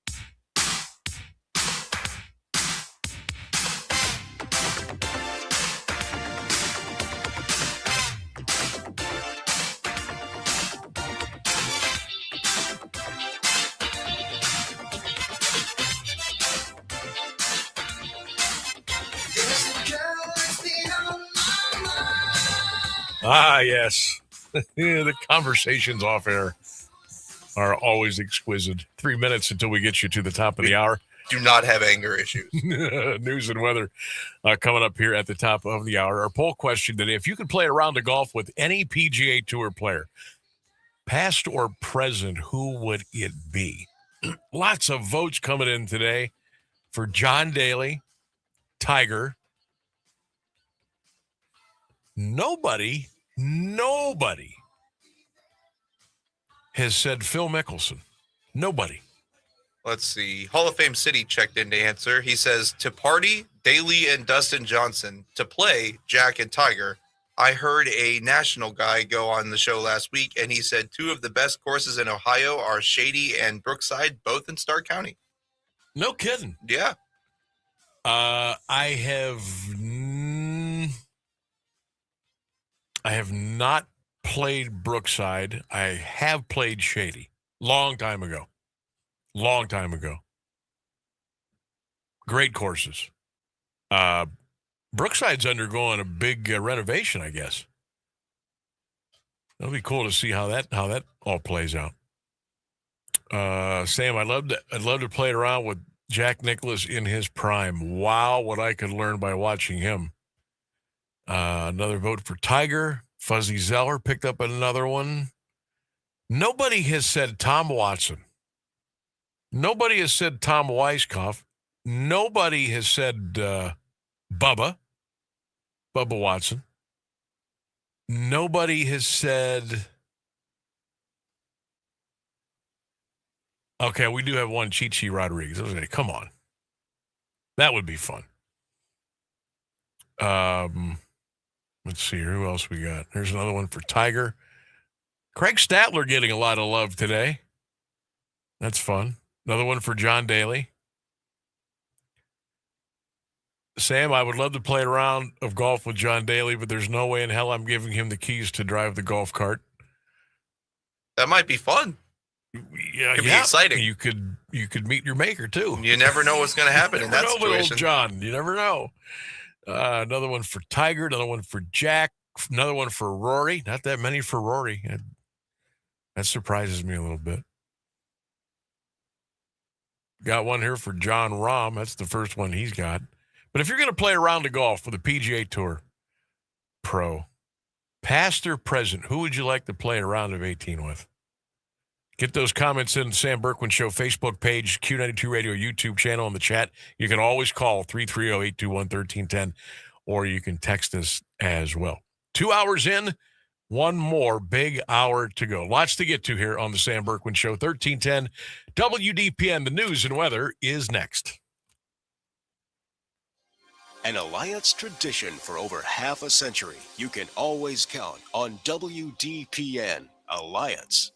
Ah, yes. The conversations off air are always exquisite. 3 minutes until we get you to the top of the hour. Do not have anger issues. News and weather coming up here at the top of the hour. Our poll question today, if you could play a round of golf with any PGA Tour player, past or present, who would it be? Lots of votes coming in today for John Daly, Tiger. Nobody has said Phil Mickelson. Nobody. Let's see. Hall of Fame City checked in to answer. He says, to party, Daly and Dustin Johnson. To play, Jack and Tiger. I heard a national guy go on the show last week, and he said two of the best courses in Ohio are Shady and Brookside, both in Stark County. No kidding. Yeah. I have not played Brookside. I have played Shady. Long time ago. Great courses. Brookside's undergoing a big renovation, I guess. It'll be cool to see how that all plays out. Sam, I'd love to play it around with Jack Nicklaus in his prime. Wow, what I could learn by watching him. Another vote for Tiger. Fuzzy Zeller picked up another one. Nobody has said Tom Watson. Nobody has said Tom Weiskopf. Nobody has said Bubba Watson. Nobody has said... Okay, we do have one, Chichi Rodriguez. Come on. That would be fun. Let's see here. Who else we got? Here's another one for Tiger. Craig Statler getting a lot of love today. That's fun. Another one for John Daly. Sam, I would love to play a round of golf with John Daly, but there's no way in hell I'm giving him the keys to drive the golf cart. That might be fun. Yeah, Could be exciting. You could meet your maker too. You never know what's going to happen in that situation. Old John, you never know. Another one for Tiger. Another one for Jack. Another one for Rory. Not that many for Rory. That surprises me a little bit. Got one here for John Rahm. That's the first one he's got. But if you're going to play a round of golf with a PGA Tour pro, past or present, who would you like to play a round of 18 with? Get those comments in the Sam Bourquin Show Facebook page, Q92 Radio YouTube channel in the chat. You can always call 330-821-1310, or you can text us as well. 2 hours in, one more big hour to go. Lots to get to here on the Sam Bourquin Show. 1310 WDPN. The news and weather is next. An Alliance tradition for over half a century. You can always count on WDPN Alliance.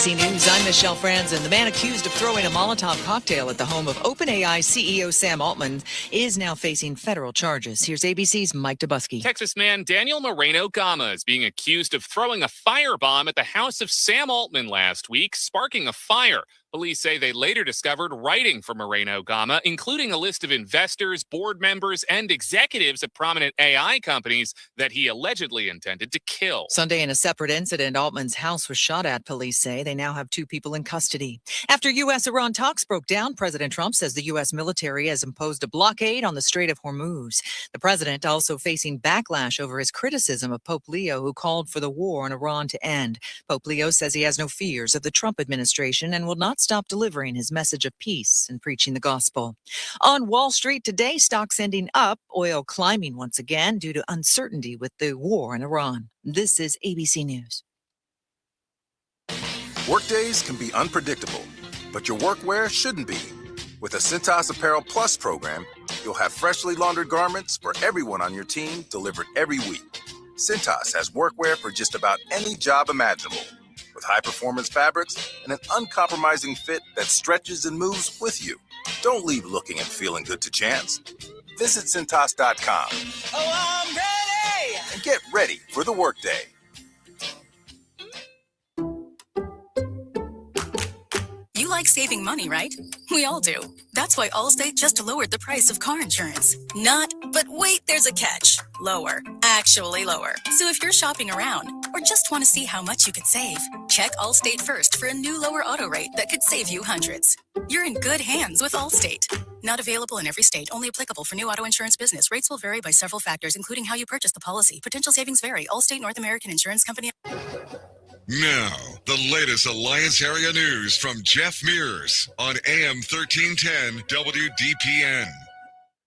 News, I'm Michelle Franzen. The man accused of throwing a Molotov cocktail at the home of OpenAI CEO Sam Altman is now facing federal charges. Here's ABC's Mike Dubusky. Texas man Daniel Moreno-Gama is being accused of throwing a firebomb at the house of Sam Altman last week, sparking a fire. Police say they later discovered writing from Moreno-Gama, including a list of investors, board members, and executives at prominent AI companies that he allegedly intended to kill. Sunday, in a separate incident, Altman's house was shot at, police say. They now have 2 people in custody. After U.S.-Iran talks broke down, President Trump says the U.S. military has imposed a blockade on the Strait of Hormuz. The president also facing backlash over his criticism of Pope Leo, who called for the war in Iran to end. Pope Leo says he has no fears of the Trump administration and will not stop delivering his message of peace and preaching the gospel. On Wall Street today, stocks ending up, oil climbing once again due to uncertainty with the war in Iran. This is ABC News. Workdays can be unpredictable, but your workwear shouldn't be. With a Cintas Apparel Plus program, you'll have freshly laundered garments for everyone on your team delivered every week. Cintas has workwear for just about any job imaginable, with high-performance fabrics and an uncompromising fit that stretches and moves with you. Don't leave looking and feeling good to chance. Visit Cintas.com. Oh, I'm ready! And get ready for the workday. You like saving money, right? We all do. That's why Allstate just lowered the price of car insurance. Not, but wait, there's a catch. Lower. Actually lower. So if you're shopping around or just want to see how much you could save, check Allstate first for a new lower auto rate that could save you hundreds. You're in good hands with Allstate. Not available in every state. Only applicable for new auto insurance business. Rates will vary by several factors, including how you purchase the policy. Potential savings vary. Allstate North American Insurance Company. Now, the latest Alliance area news from Jeff Mears on AM 1310 WDPN.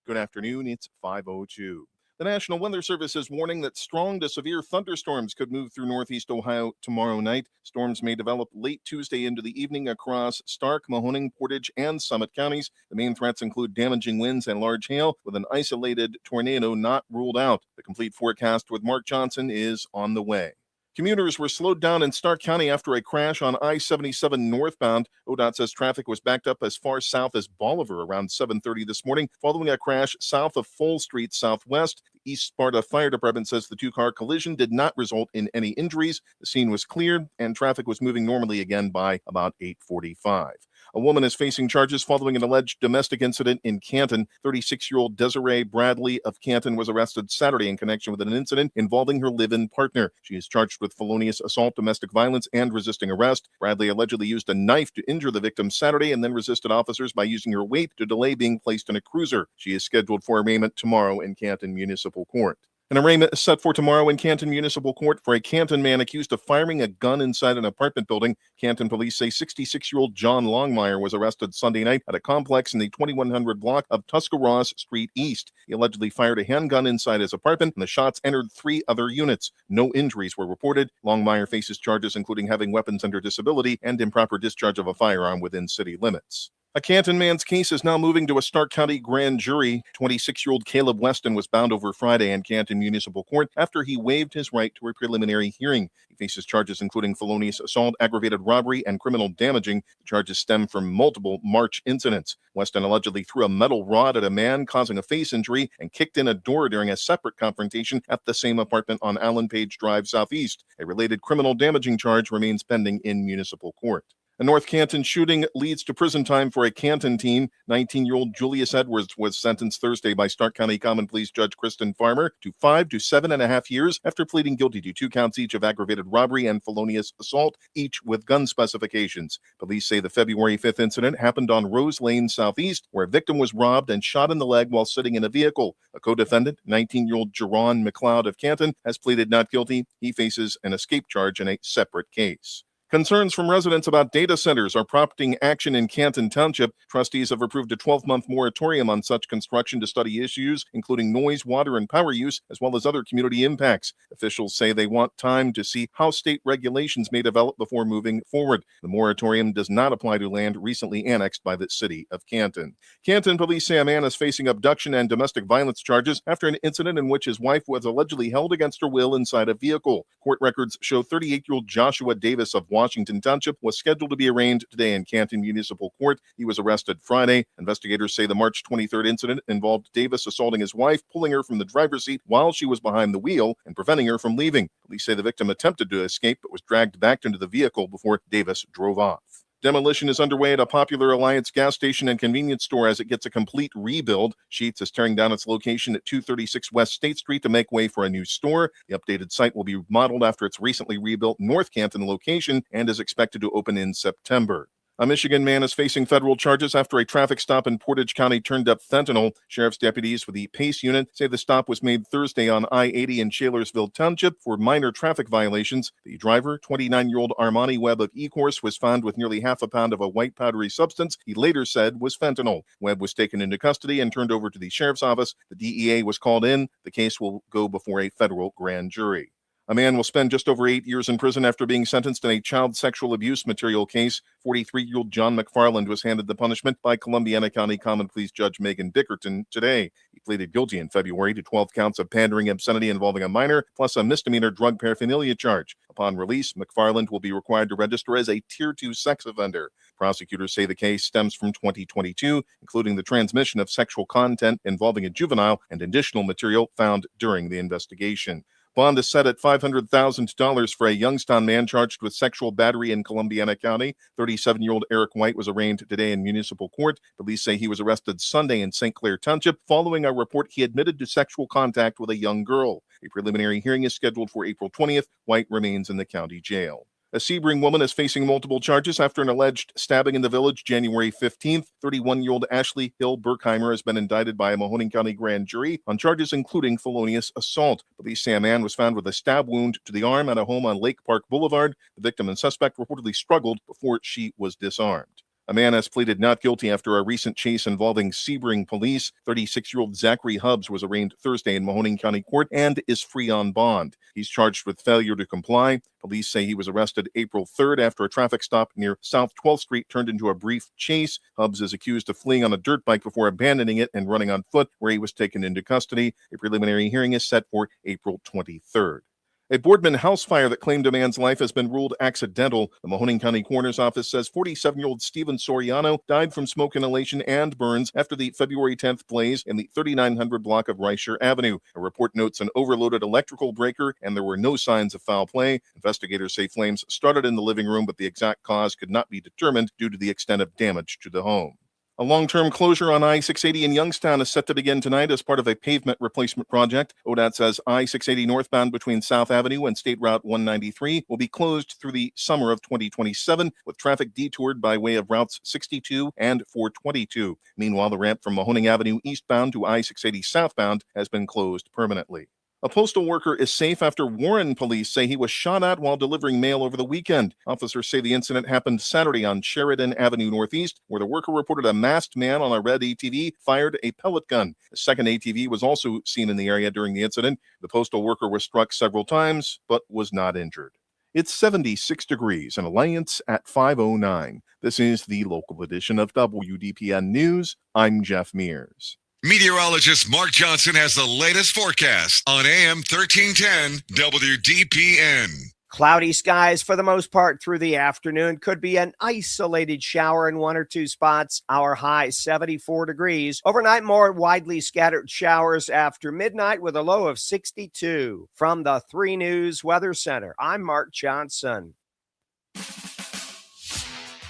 Good afternoon. It's 5:02. The National Weather Service is warning that strong to severe thunderstorms could move through northeast Ohio tomorrow night. Storms may develop late Tuesday into the evening across Stark, Mahoning, Portage, and Summit counties. The main threats include damaging winds and large hail, with an isolated tornado not ruled out. The complete forecast with Mark Johnson is on the way. Commuters were slowed down in Stark County after a crash on I-77 northbound. ODOT says traffic was backed up as far south as Bolivar around 7:30 this morning, following a crash south of Full Street southwest. The East Sparta Fire Department says the two-car collision did not result in any injuries. The scene was cleared, and traffic was moving normally again by about 8:45. A woman is facing charges following an alleged domestic incident in Canton. 36-year-old Desiree Bradley of Canton was arrested Saturday in connection with an incident involving her live-in partner. She is charged with felonious assault, domestic violence, and resisting arrest. Bradley allegedly used a knife to injure the victim Saturday and then resisted officers by using her weight to delay being placed in a cruiser. She is scheduled for arraignment tomorrow in Canton Municipal Court. An arraignment is set for tomorrow in Canton Municipal Court for a Canton man accused of firing a gun inside an apartment building. Canton police say 66-year-old John Longmire was arrested Sunday night at a complex in the 2100 block of Tuscarawas Street East. He allegedly fired a handgun inside his apartment, and the shots entered 3 other units. No injuries were reported. Longmire faces charges including having weapons under disability and improper discharge of a firearm within city limits. A Canton man's case is now moving to a Stark County grand jury. 26-year-old Caleb Weston was bound over Friday in Canton Municipal Court after he waived his right to a preliminary hearing. He faces charges including felonious assault, aggravated robbery, and criminal damaging. The charges stem from multiple March incidents. Weston allegedly threw a metal rod at a man, causing a face injury, and kicked in a door during a separate confrontation at the same apartment on Allen Page Drive Southeast. A related criminal damaging charge remains pending in municipal court. A North Canton shooting leads to prison time for a Canton teen. 19-year-old Julius Edwards was sentenced Thursday by Stark County Common Pleas Judge Kristen Farmer to 5 to 7.5 years after pleading guilty to 2 counts each of aggravated robbery and felonious assault, each with gun specifications. Police say the February 5th incident happened on Rose Lane Southeast, where a victim was robbed and shot in the leg while sitting in a vehicle. A co-defendant, 19-year-old Jerron McLeod of Canton, has pleaded not guilty. He faces an escape charge in a separate case. Concerns from residents about data centers are prompting action in Canton Township. Trustees have approved a 12-month moratorium on such construction to study issues, including noise, water, and power use, as well as other community impacts. Officials say they want time to see how state regulations may develop before moving forward. The moratorium does not apply to land recently annexed by the city of Canton. Canton police say a man is facing abduction and domestic violence charges after an incident in which his wife was allegedly held against her will inside a vehicle. Court records show 38-year-old Joshua Davis of Washington Township was scheduled to be arraigned today in Canton Municipal Court. He was arrested Friday. Investigators say the March 23rd incident involved Davis assaulting his wife, pulling her from the driver's seat while she was behind the wheel and preventing her from leaving. Police say the victim attempted to escape but was dragged back into the vehicle before Davis drove off. Demolition is underway at a popular Alliance gas station and convenience store as it gets a complete rebuild. Sheetz is tearing down its location at 236 West State Street to make way for a new store. The updated site will be modeled after its recently rebuilt North Canton location and is expected to open in September. A Michigan man is facing federal charges after a traffic stop in Portage County turned up fentanyl. Sheriff's deputies with the PACE unit say the stop was made Thursday on I-80 in Shalersville Township for minor traffic violations. The driver, 29-year-old Armani Webb of E-Course, was found with nearly half a pound of a white powdery substance he later said was fentanyl. Webb was taken into custody and turned over to the sheriff's office. The DEA was called in. The case will go before a federal grand jury. A man will spend just over 8 years in prison after being sentenced in a child sexual abuse material case. 43-year-old John McFarland was handed the punishment by Columbiana County Common Pleas Judge Megan Bickerton today. He pleaded guilty in February to 12 counts of pandering obscenity involving a minor, plus a misdemeanor drug paraphernalia charge. Upon release, McFarland will be required to register as a Tier 2 sex offender. Prosecutors say the case stems from 2022, including the transmission of sexual content involving a juvenile and additional material found during the investigation. Bond is set at $500,000 for a Youngstown man charged with sexual battery in Columbiana County. 37-year-old Eric White was arraigned today in municipal court. Police say he was arrested Sunday in St. Clair Township following a report he admitted to sexual contact with a young girl. A preliminary hearing is scheduled for April 20th. White remains in the county jail. A Sebring woman is facing multiple charges after an alleged stabbing in the village January 15th. 31-year-old Ashley Hill Burkheimer has been indicted by a Mahoning County grand jury on charges including felonious assault. Police say a man was found with a stab wound to the arm at a home on Lake Park Boulevard. The victim and suspect reportedly struggled before she was disarmed. A man has pleaded not guilty after a recent chase involving Sebring police. 36-year-old Zachary Hubbs was arraigned Thursday in Mahoning County Court and is free on bond. He's charged with failure to comply. Police say he was arrested April 3rd after a traffic stop near South 12th Street turned into a brief chase. Hubbs is accused of fleeing on a dirt bike before abandoning it and running on foot, where he was taken into custody. A preliminary hearing is set for April 23rd. A Boardman house fire that claimed a man's life has been ruled accidental. The Mahoning County Coroner's Office says 47-year-old Stephen Soriano died from smoke inhalation and burns after the February 10th blaze in the 3900 block of Reicher Avenue. A report notes an overloaded electrical breaker, and there were no signs of foul play. Investigators say flames started in the living room, but the exact cause could not be determined due to the extent of damage to the home. A long-term closure on I-680 in Youngstown is set to begin tonight as part of a pavement replacement project. ODOT says I-680 northbound between South Avenue and State Route 193 will be closed through the summer of 2027, with traffic detoured by way of routes 62 and 422. Meanwhile, the ramp from Mahoning Avenue eastbound to I-680 southbound has been closed permanently. A postal worker is safe after Warren police say he was shot at while delivering mail over the weekend. Officers say the incident happened Saturday on Sheridan Avenue Northeast, where the worker reported a masked man on a red ATV fired a pellet gun. A second ATV was also seen in the area during the incident. The postal worker was struck several times, but was not injured. It's 76 degrees and Alliance at 5:09. This is the local edition of WDPN News. I'm Jeff Mears. Meteorologist Mark Johnson has the latest forecast on AM 1310 WDPN. Cloudy skies for the most part through the afternoon. Could be an isolated shower in one or two spots. Our high 74 degrees. Overnight, more widely scattered showers after midnight with a low of 62. From the 3 News Weather Center, I'm Mark Johnson.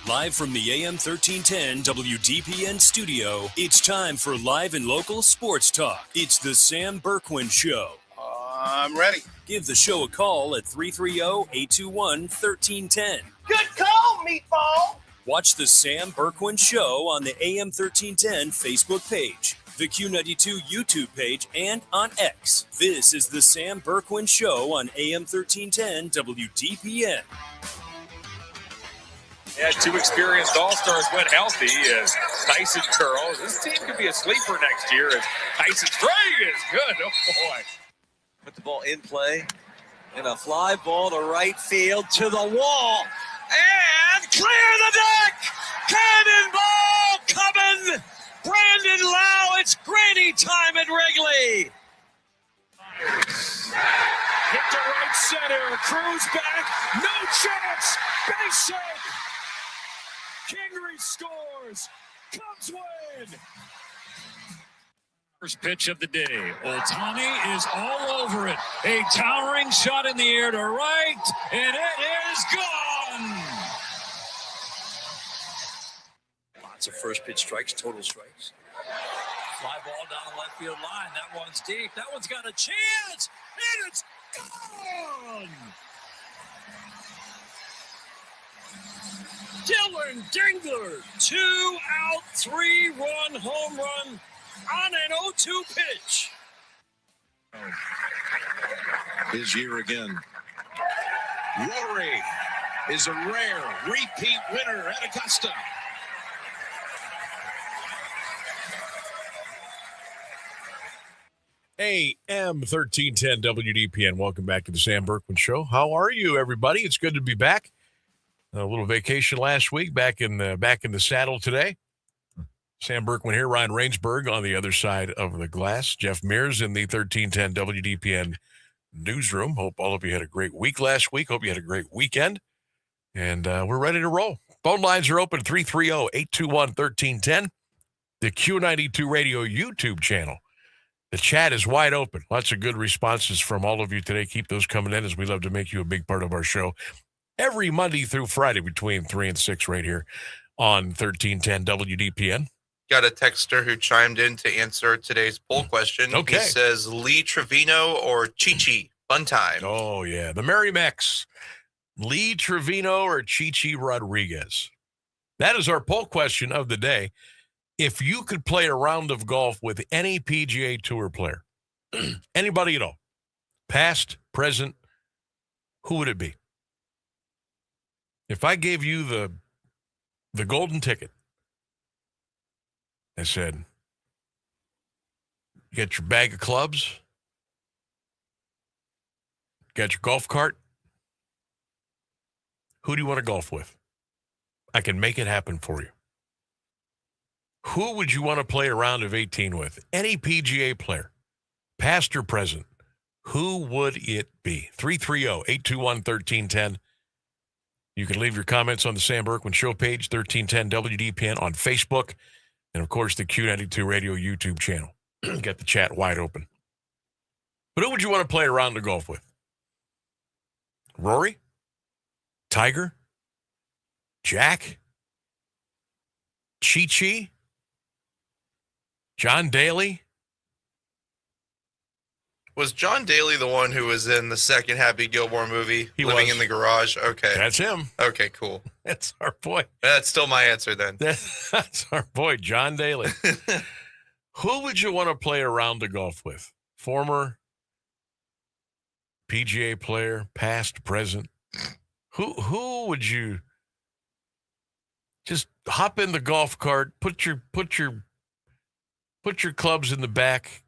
Live from the AM 1310 WDPN studio, it's time for live and local sports talk. It's the Sam Bourquin Show. I'm ready. Give the show a call at 330-821-1310. Good call, meatball. Watch the Sam Bourquin Show on the AM 1310 Facebook page, the Q92 YouTube page, and on X. This is the Sam Bourquin Show on AM 1310 WDPN. Yeah, 2 experienced All-Stars went healthy as Tyson Curl. This team could be a sleeper next year as Tyson Strang is good. Oh, boy. Put the ball in play. And a fly ball to right field to the wall. And clear the deck! Cannonball coming! Brandon Lau, it's granny time at Wrigley. Hit to right center. Cruz back. No chance. Base hit. Kingery scores. Cubs win. First pitch of the day. Ohtani is all over it. A towering shot in the air to right, and it is gone. Lots of first pitch strikes, total strikes. Fly ball down the left field line. That one's deep. That one's got a chance, and it's gone. Dylan Dingler, 2-out, 3-run home run on an 0-2 pitch. His year again. Rory is a rare repeat winner at Augusta. AM 1310 WDPN. Welcome back to the Sam Bourquin Show. How are you, everybody? It's good to be back. A little vacation last week, back in the saddle today. Sam Bourquin here, Ryan Rainsberg on the other side of the glass. Jeff Mears in the 1310 WDPN newsroom. Hope all of you had a great week last week. Hope you had a great weekend. And we're ready to roll. Phone lines are open, 330-821-1310. The Q92 Radio YouTube channel. The chat is wide open. Lots of good responses from all of you today. Keep those coming in as we love to make you a big part of our show. Every Monday through Friday between 3 and 6 right here on 1310 WDPN. Got a texter who chimed in to answer today's poll question. Okay. He says Lee Trevino or Chi-Chi. Fun time. Oh, yeah. The Merry Mex. Lee Trevino or Chi-Chi Rodriguez. That is our poll question of the day. If you could play a round of golf with any PGA Tour player, anybody at all, past, present, who would it be? If I gave you the golden ticket, I said, get your bag of clubs, got your golf cart, who do you want to golf with? I can make it happen for you. Who would you want to play a round of 18 with? Any PGA player, past or present, Who would it be? 330-821-1310. You can leave your comments on the Sam Bourquin Show page, 1310 WDPN on Facebook, and, of course, the Q92 Radio YouTube channel. Get the chat wide open. But who would you want to play around the golf with? Rory? Tiger? Jack? Chi-Chi? John Daly? Was John Daly the one who was in the second Happy Gilmore movie, Living in the Garage? Okay. That's him. Okay, cool. That's our boy. That's still my answer then. That's our boy, John Daly. Who would you want to play around the golf with? Former PGA player, past, present? Who would you just hop in the golf cart, put your clubs in the back,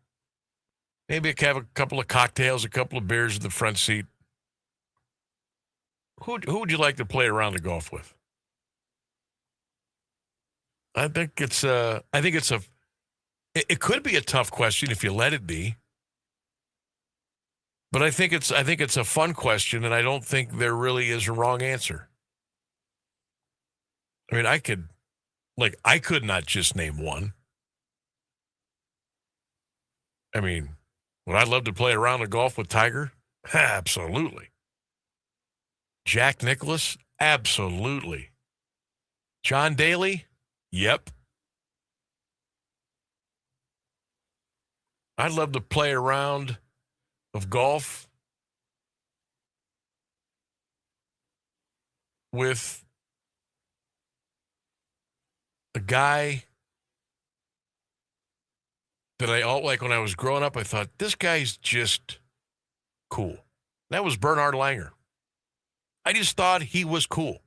maybe have a couple of cocktails, a couple of beers in the front seat. Who would you like to play around the golf with? It could be a tough question if you let it be. But I think it's a fun question, and I don't think there really is a wrong answer. I mean, I could not just name one. I mean, would I love to play around the golf with Tiger? Absolutely. Jack Nicklaus? Absolutely. John Daly? Yep. I'd love to play around of golf with a guy that like when I was growing up, I thought, this guy's just cool. That was Bernhard Langer. I just thought he was cool.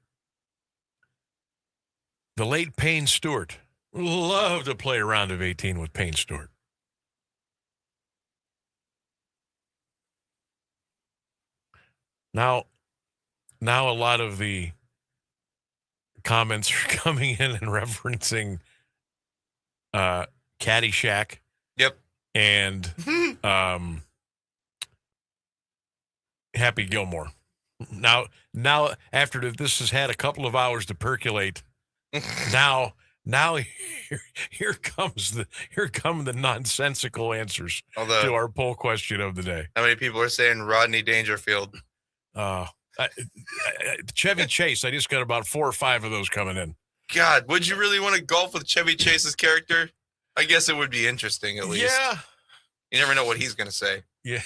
The late Payne Stewart. Love to play a round of 18 with Payne Stewart. Now a lot of the comments are coming in and referencing Caddyshack. Yep. And Happy Gilmore. Now after this has had a couple of hours to percolate, now here come the nonsensical answers to our poll question of the day. How many people are saying Rodney Dangerfield? Chevy Chase. I just got about 4 or 5 of those coming in. God, would you really want to golf with Chevy Chase's character? I guess it would be interesting at least. Yeah. You never know what he's going to say. Yeah.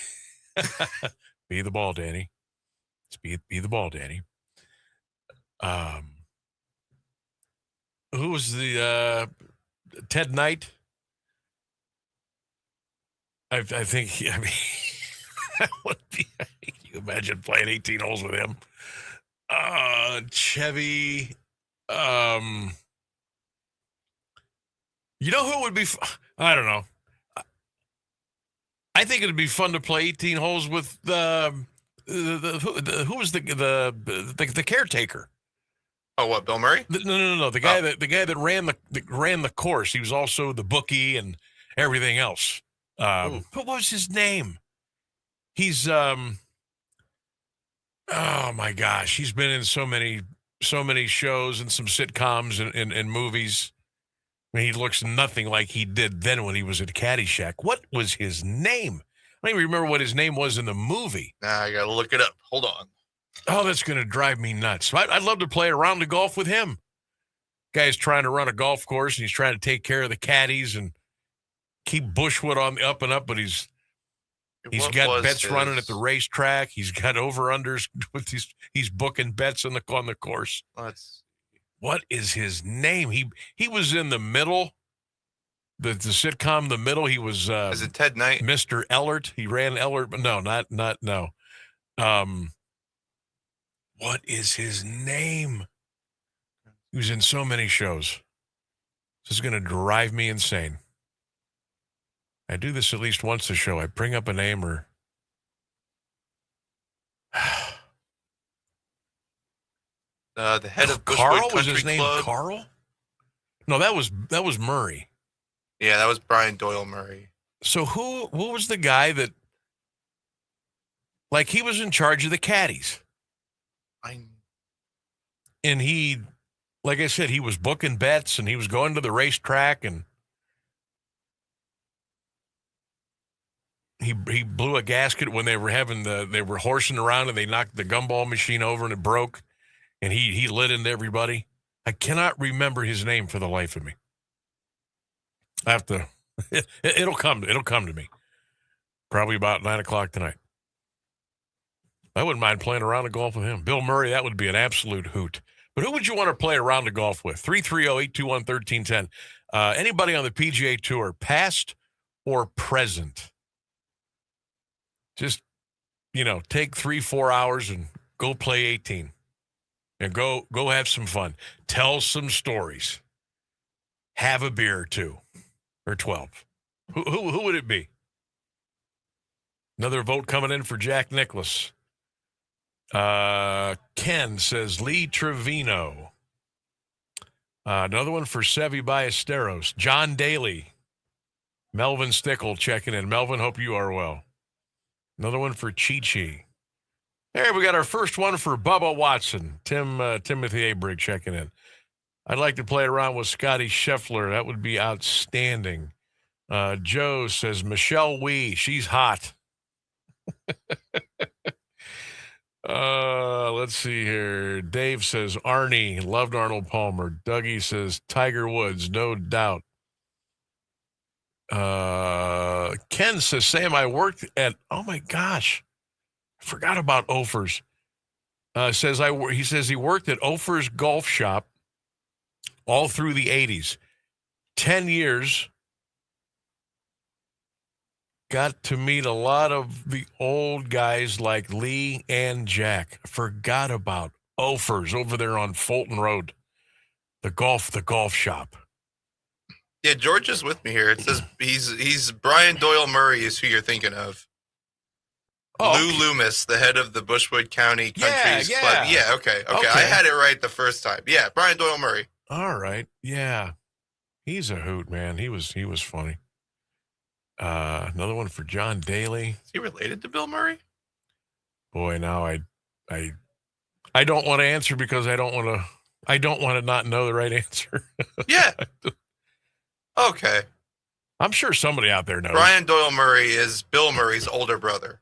Be the ball, Danny. Be the ball, Danny. Who was the Ted Knight? I think. I mean, that would be. Can you imagine playing 18 holes with him? Chevy. You know who would be? I don't know. I think it'd be fun to play 18 holes with who was the caretaker? Oh, what, Bill Murray? No. The guy that ran the course. He was also the bookie and everything else. What was his name? He's oh my gosh, he's been in so many shows and some sitcoms and movies. I mean, he looks nothing like he did then when he was at Caddyshack. What was his name? I don't even remember what his name was in the movie. Nah, I gotta look it up. Hold on. Oh, that's going to drive me nuts. I'd love to play around the golf with him. Guy's trying to run a golf course, and he's trying to take care of the caddies and keep Bushwood on the up and up, but he's got bets running at the racetrack. He's got over-unders with he's booking bets on the course. What is his name? He was in The Middle, the sitcom The Middle. He was is it Ted Knight? Mr. Ellert. He ran Ellert, but no. What is his name? He was in so many shows. This is going to drive me insane. I do this at least once a show. I bring up a name or the head of Bushwood Carl. Country Was his name Club. Carl? No, that was Murray. Yeah, that was Brian Doyle Murray. So who was the guy that Like he was in charge of the caddies. And he, like I said, he was booking bets and he was going to the racetrack and he blew a gasket when they were they were horsing around and they knocked the gumball machine over and it broke and he lit into everybody. I cannot remember his name for the life of me. I have to, it'll come to me. Probably about 9:00 tonight. I wouldn't mind playing a round of golf with him. Bill Murray, that would be an absolute hoot. But who would you want to play a round of golf with? 330-821-1310. Anybody on the PGA Tour, past or present? Just, take 3-4 hours and go play 18. And go have some fun. Tell some stories. Have a beer or two. Or 12. Who would it be? Another vote coming in for Jack Nicklaus. Ken says Lee Trevino. Another one for Sevi Ballesteros. John Daly. Melvin Stickle checking in. Melvin, hope you are well. Another one for Chi-Chi. There, we got our first one for Bubba Watson. Timothy Abrig checking in. I'd like to play around with Scotty Scheffler. That would be outstanding. Joe says Michelle Wee. She's hot. Let's see here. Dave says Arnie. Loved Arnold Palmer. Dougie says Tiger Woods. No doubt. Ken says, Sam, I worked at, oh my gosh, I forgot about Ophir's. He says he worked at Ophir's Golf Shop all through the 80s. 10 years. Got to meet a lot of the old guys like Lee and Jack. Forgot about Ophir's over there on Fulton Road. The golf shop. Yeah, George is with me here. It says he's Brian Doyle Murray is who you're thinking of. Oh, Lou Loomis, the head of the Bushwood County Countries Club. Yeah, okay. I had it right the first time. Yeah, Brian Doyle Murray. All right. Yeah. He's a hoot, man. He was funny. Another one for John Daly. Is he related to Bill Murray? Boy, now I don't want to answer because I don't want to not know the right answer. Yeah. Okay. I'm sure somebody out there knows. Brian Doyle Murray is Bill Murray's older brother.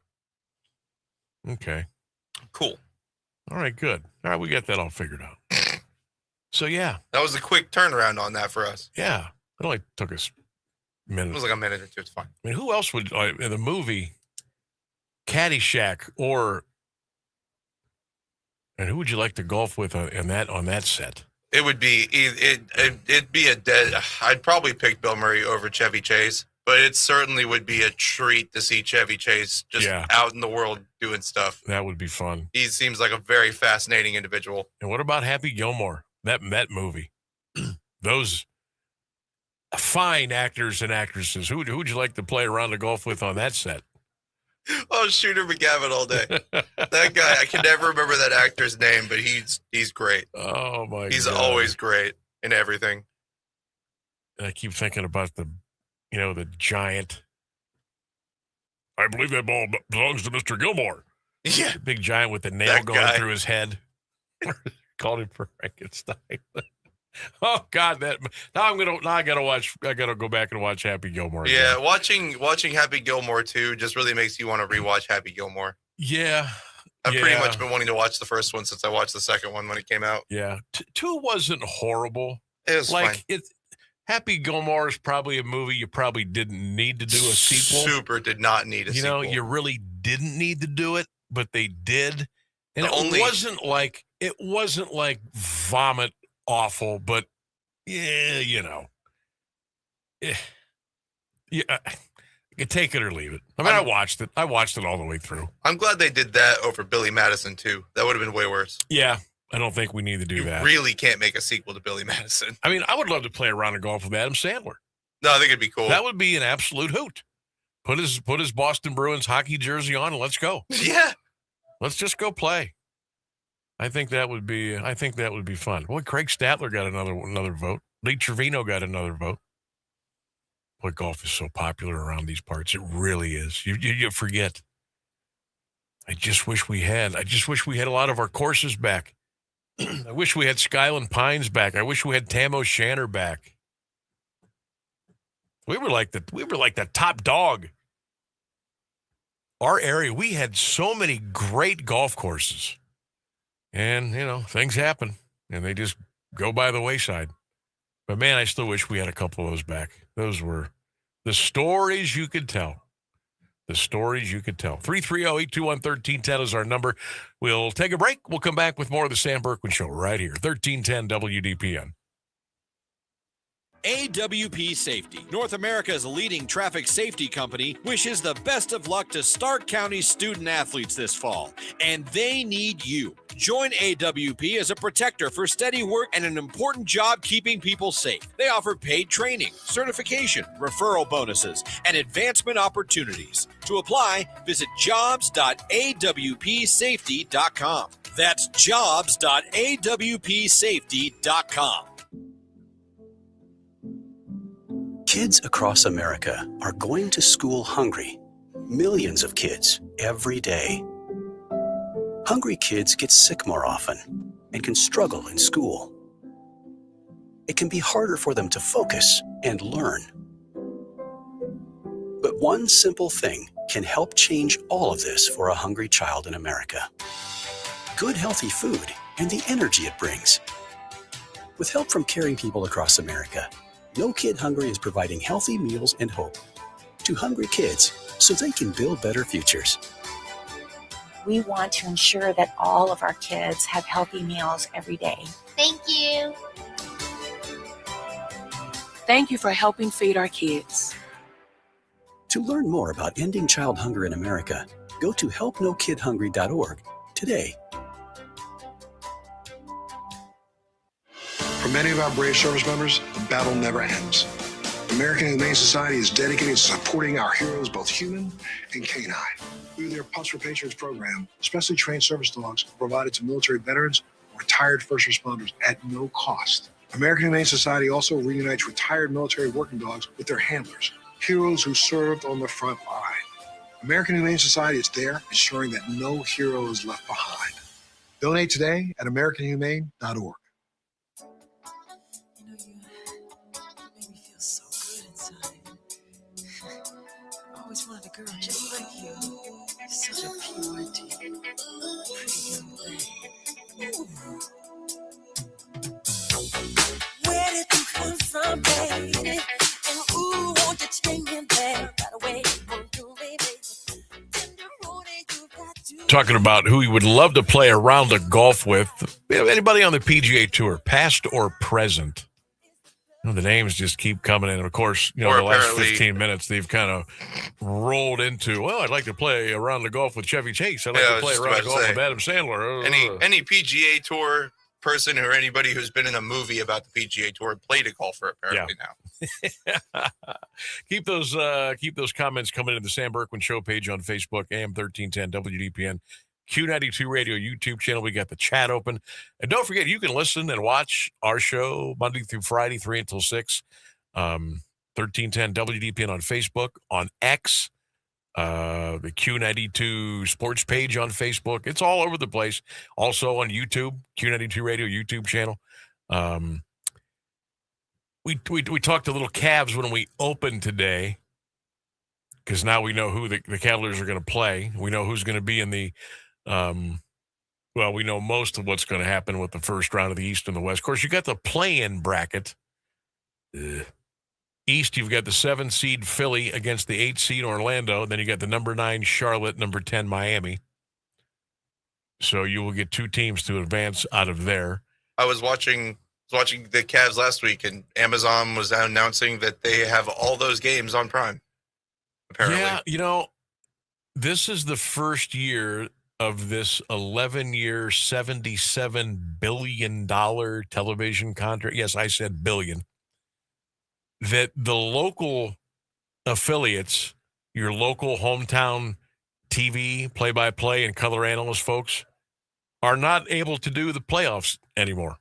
Okay. Cool. All right, good. All right, we got that all figured out. So, yeah. That was a quick turnaround on that for us. Yeah. It only took us a minute. It was like a minute or two. It's fine. I mean, who else would, in the movie Caddyshack and who would you like to golf with on that set? It would be, it'd be I'd probably pick Bill Murray over Chevy Chase, but it certainly would be a treat to see Chevy Chase just out in the world doing stuff. That would be fun. He seems like a very fascinating individual. And what about Happy Gilmore? That movie. Those fine actors and actresses. Who would you like to play around the golf with on that set? Oh, Shooter McGavin all day. That guy, I can never remember that actor's name, but he's great. Oh my God. He's always great in everything. And I keep thinking about the giant. I believe that ball belongs to Mr. Gilmore. Yeah. The big giant with the nail going through his head. Called him Frankenstein. Oh God, I gotta go back and watch Happy Gilmore. Yeah, watching Happy Gilmore 2 just really makes you want to rewatch Happy Gilmore. Yeah. I've pretty much been wanting to watch the first one since I watched the second one when it came out. Yeah. 2 wasn't horrible. It was fine. Happy Gilmore is probably a movie you probably didn't need to do a sequel. Super did not need a sequel. You really didn't need to do it, but they did. And it wasn't like vomit awful, but you can take it or leave it. I mean, I watched it all the way through. I'm glad they did that over Billy Madison too. That would have been way worse. Yeah, I don't think we need to do that. You really can't make a sequel to Billy Madison. I mean, I would love to play a round of golf with Adam Sandler. No, I think it'd be cool. That would be an absolute hoot. Put his Boston Bruins hockey jersey on and let's go. Yeah. Let's just go play. I think that would be fun. Boy, Craig Statler got another vote. Lee Trevino got another vote. Boy, golf is so popular around these parts. It really is. You forget. I just wish we had a lot of our courses back. I wish we had Skyland Pines back. I wish we had Tam O'Shanter back. We were like the top dog. Our area, we had so many great golf courses. And, things happen, and they just go by the wayside. But, man, I still wish we had a couple of those back. Those were the stories you could tell. The stories you could tell. 330-821-1310 is our number. We'll take a break. We'll come back with more of the Sam Bourquin Show right here, 1310 WDPN. AWP Safety, North America's leading traffic safety company, wishes the best of luck to Stark County student athletes this fall, and they need you. Join AWP as a protector for steady work and an important job keeping people safe. They offer paid training, certification, referral bonuses, and advancement opportunities. To apply, visit jobs.awpsafety.com. That's jobs.awpsafety.com. Kids across America are going to school hungry. Millions of kids every day. Hungry kids get sick more often and can struggle in school. It can be harder for them to focus and learn. But one simple thing can help change all of this for a hungry child in America. Good, healthy food and the energy it brings. With help from caring people across America, No Kid Hungry is providing healthy meals and hope to hungry kids so they can build better futures. We want to ensure that all of our kids have healthy meals every day. Thank you. Thank you for helping feed our kids. To learn more about ending child hunger in America, go to helpnokidhungry.org today. For many of our brave service members, the battle never ends. The American Humane Society is dedicated to supporting our heroes, both human and canine. Through their Pups for Patriots program, specially trained service dogs are provided to military veterans or retired first responders at no cost. American Humane Society also reunites retired military working dogs with their handlers, heroes who served on the front line. American Humane Society is there, ensuring that no hero is left behind. Donate today at AmericanHumane.org. I always wanted a girl just like you. Such a purity. Pretty young thing. Where did you come from, baby? And ooh, won't you take me there right away? Won't you, baby? Talking about who he would love to play a round of golf with. Anybody on the PGA Tour, past or present? The names just keep coming in. And of course, the last 15 minutes, they've kind of rolled into, well, I'd like to play a round of golf with Chevy Chase. I'd like to play a round of golf with Adam Sandler. Any PGA Tour person or anybody who's been in a movie about the PGA Tour played a golfer apparently now. Keep those comments coming in the Sam Bourquin Show page on Facebook, AM1310 WDPN. Q92 Radio YouTube channel. We got the chat open. And don't forget, you can listen and watch our show Monday through Friday, 3 until 6. 1310 WDPN on Facebook, on X, the Q92 Sports page on Facebook. It's all over the place. Also on YouTube, Q92 Radio YouTube channel. We talked a little Cavs when we opened today, because now we know who the Cavaliers are going to play. We know who's going to be in the we know most of what's going to happen with the first round of the East and the West. Of course, you got the play-in bracket. East, you've got the 7 seed Philly against the 8 seed Orlando. Then you got the number 9 Charlotte, number 10 Miami. So you will get 2 teams to advance out of there. I was watching the Cavs last week, and Amazon was announcing that they have all those games on Prime. Apparently. Yeah, this is the first year of this 11-year, $77 billion television contract. Yes, I said billion. That the local affiliates, your local hometown TV, play-by-play, and color analyst folks are not able to do the playoffs anymore.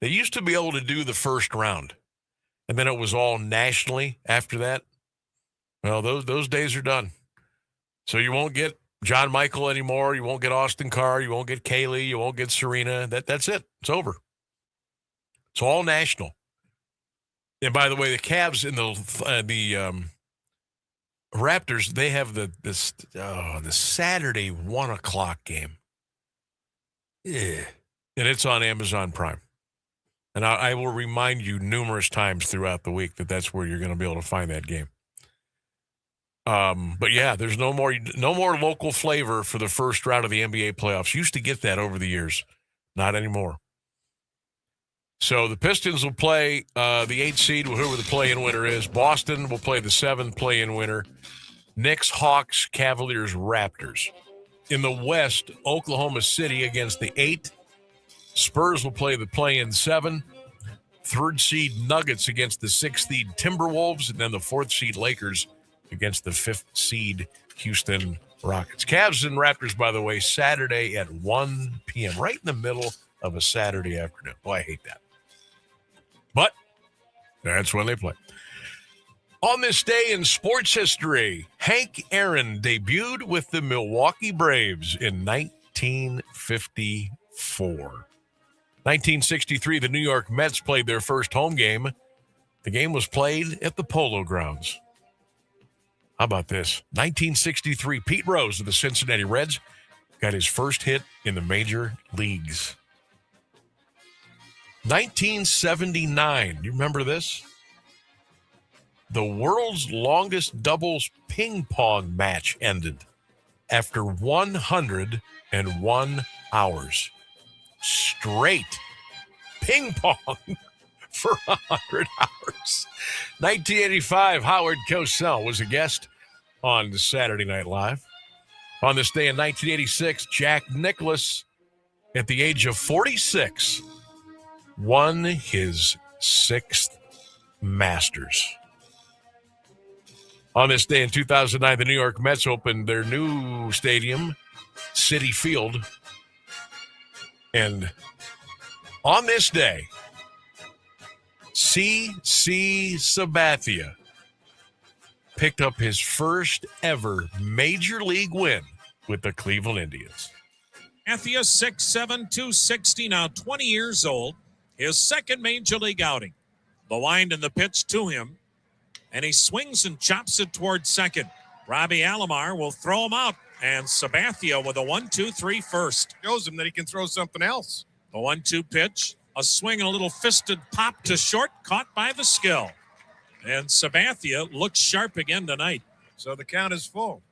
They used to be able to do the first round, and then it was all nationally after that. Well, those days are done. So you won't get John Michael anymore. You won't get Austin Carr. You won't get Kaylee. You won't get Serena. That's it. It's over. It's all national. And by the way, the Cavs and the Raptors, they have the Saturday 1:00 game. Yeah. And it's on Amazon Prime. And I will remind you numerous times throughout the week that that's where you're going to be able to find that game. But yeah, there's no more local flavor for the first round of the NBA playoffs. Used to get that over the years. Not anymore. So the Pistons will play the 8th seed, whoever the play-in winner is. Boston will play the 7th play-in winner. Knicks, Hawks, Cavaliers, Raptors. In the West, Oklahoma City against the 8th. Spurs will play the play-in 7. 3rd seed Nuggets against the 6th seed Timberwolves. And then the 4th seed Lakers against the 5th seed Houston Rockets. Cavs and Raptors, by the way, Saturday at 1 p.m., right in the middle of a Saturday afternoon. Boy, I hate that. But that's when they play. On this day in sports history, Hank Aaron debuted with the Milwaukee Braves in 1954. 1963, the New York Mets played their first home game. The game was played at the Polo Grounds. How about this? 1963, Pete Rose of the Cincinnati Reds got his first hit in the major leagues. 1979, you remember this? The world's longest doubles ping pong match ended after 101 hours. Straight ping pong for 100 hours. 1985, Howard Cosell was a guest on Saturday Night Live. On this day in 1986, Jack Nicklaus, at the age of 46, won his 6th Masters. On this day in 2009, the New York Mets opened their new stadium, Citi Field. And on this day, C.C. Sabathia picked up his first ever major league win with the Cleveland Indians. Sabathia, 6'7", 260, now 20 years old. His second major league outing. The wind and the pitch to him. And he swings and chops it towards second. Robbie Alomar will throw him out. And Sabathia with a 1-2-3 first. Shows him that he can throw something else. The 1-2 pitch. A swing and a little fisted pop to short. Caught by the skill. And Sabathia looks sharp again tonight. So the count is full.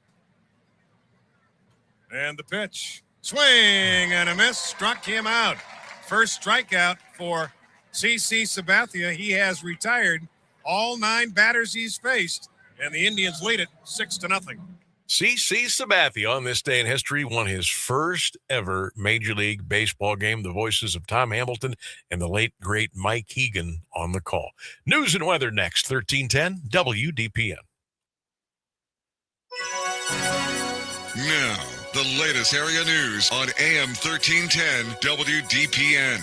And the pitch. Swing and a miss. Struck him out. First strikeout for C.C. Sabathia. He has retired all 9 batters he's faced. And the Indians lead it 6-0. C.C. Sabathia, on this day in history, won his first ever Major League Baseball game. The voices of Tom Hamilton and the late, great Mike Hegan on the call. News and weather next, 1310 WDPN. Now, the latest area news on AM 1310 WDPN.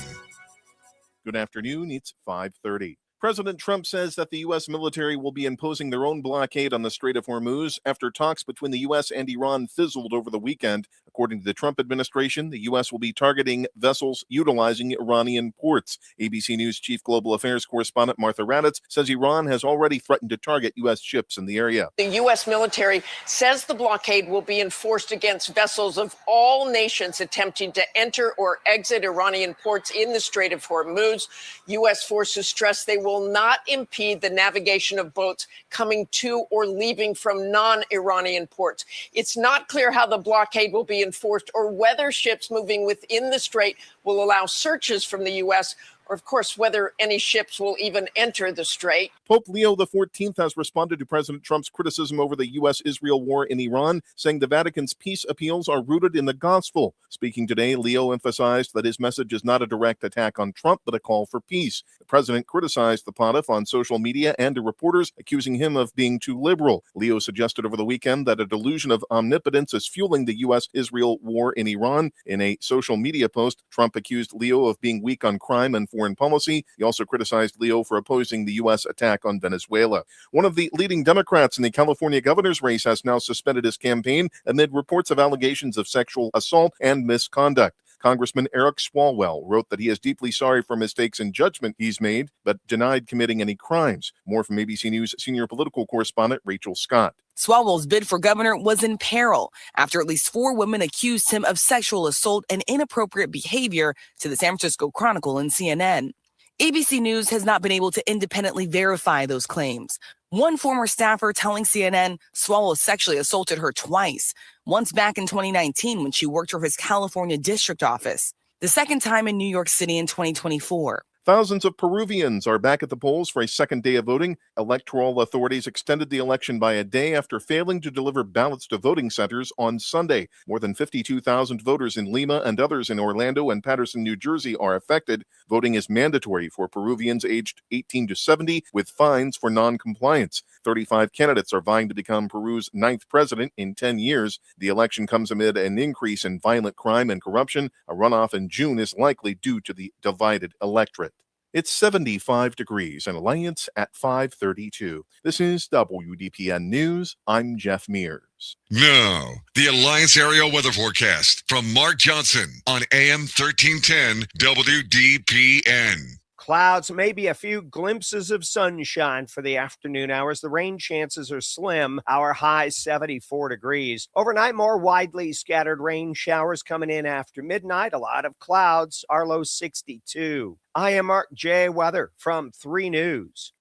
Good afternoon. It's 5:30. President Trump says that the U.S. military will be imposing their own blockade on the Strait of Hormuz after talks between the U.S. and Iran fizzled over the weekend. According to the Trump administration, the U.S. will be targeting vessels utilizing Iranian ports. ABC News Chief Global Affairs Correspondent Martha Raddatz says Iran has already threatened to target U.S. ships in the area. The U.S. military says the blockade will be enforced against vessels of all nations attempting to enter or exit Iranian ports in the Strait of Hormuz. U.S. forces stress they will not impede the navigation of boats coming to or leaving from non-Iranian ports. It's not clear how the blockade will be enforced or whether ships moving within the strait will allow searches from the U.S., or, of course, whether any ships will even enter the strait. Pope Leo XIV has responded to President Trump's criticism over the U.S.-Israel war in Iran, saying the Vatican's peace appeals are rooted in the gospel. Speaking today, Leo emphasized that his message is not a direct attack on Trump, but a call for peace. The president criticized the pontiff on social media and to reporters, accusing him of being too liberal. Leo suggested over the weekend that a delusion of omnipotence is fueling the U.S.-Israel war in Iran. In a social media post, Trump accused Leo of being weak on crime and foreign foreign policy. He also criticized Leo for opposing the U.S. attack on Venezuela. One of the leading Democrats in the California governor's race has now suspended his campaign amid reports of allegations of sexual assault and misconduct. Congressman Eric Swalwell wrote that he is deeply sorry for mistakes in judgment he's made, but denied committing any crimes. More from ABC News senior political correspondent Rachel Scott. Swalwell's bid for governor was in peril after at least 4 women accused him of sexual assault and inappropriate behavior to the San Francisco Chronicle and CNN. ABC News has not been able to independently verify those claims. One former staffer telling CNN Swalwell sexually assaulted her twice, once back in 2019 when she worked for his California district office, the second time in New York City in 2024. Thousands of Peruvians are back at the polls for a second day of voting. Electoral authorities extended the election by a day after failing to deliver ballots to voting centers on Sunday. More than 52,000 voters in Lima and others in Orlando and Patterson, New Jersey are affected. Voting is mandatory for Peruvians aged 18 to 70 with fines for non-compliance. 35 candidates are vying to become Peru's 9th president in 10 years. The election comes amid an increase in violent crime and corruption. A runoff in June is likely due to the divided electorate. It's 75 degrees in Alliance at 5:32. This is WDPN News. I'm Jeff Mears. Now, the Alliance Area Weather Forecast from Mark Johnson on AM 1310 WDPN. Clouds, maybe a few glimpses of sunshine for the afternoon hours. The rain chances are slim. Our high 74 degrees. Overnight, more widely scattered rain showers coming in after midnight. A lot of clouds. Our low 62. I am Mark J. Weather from 3 News.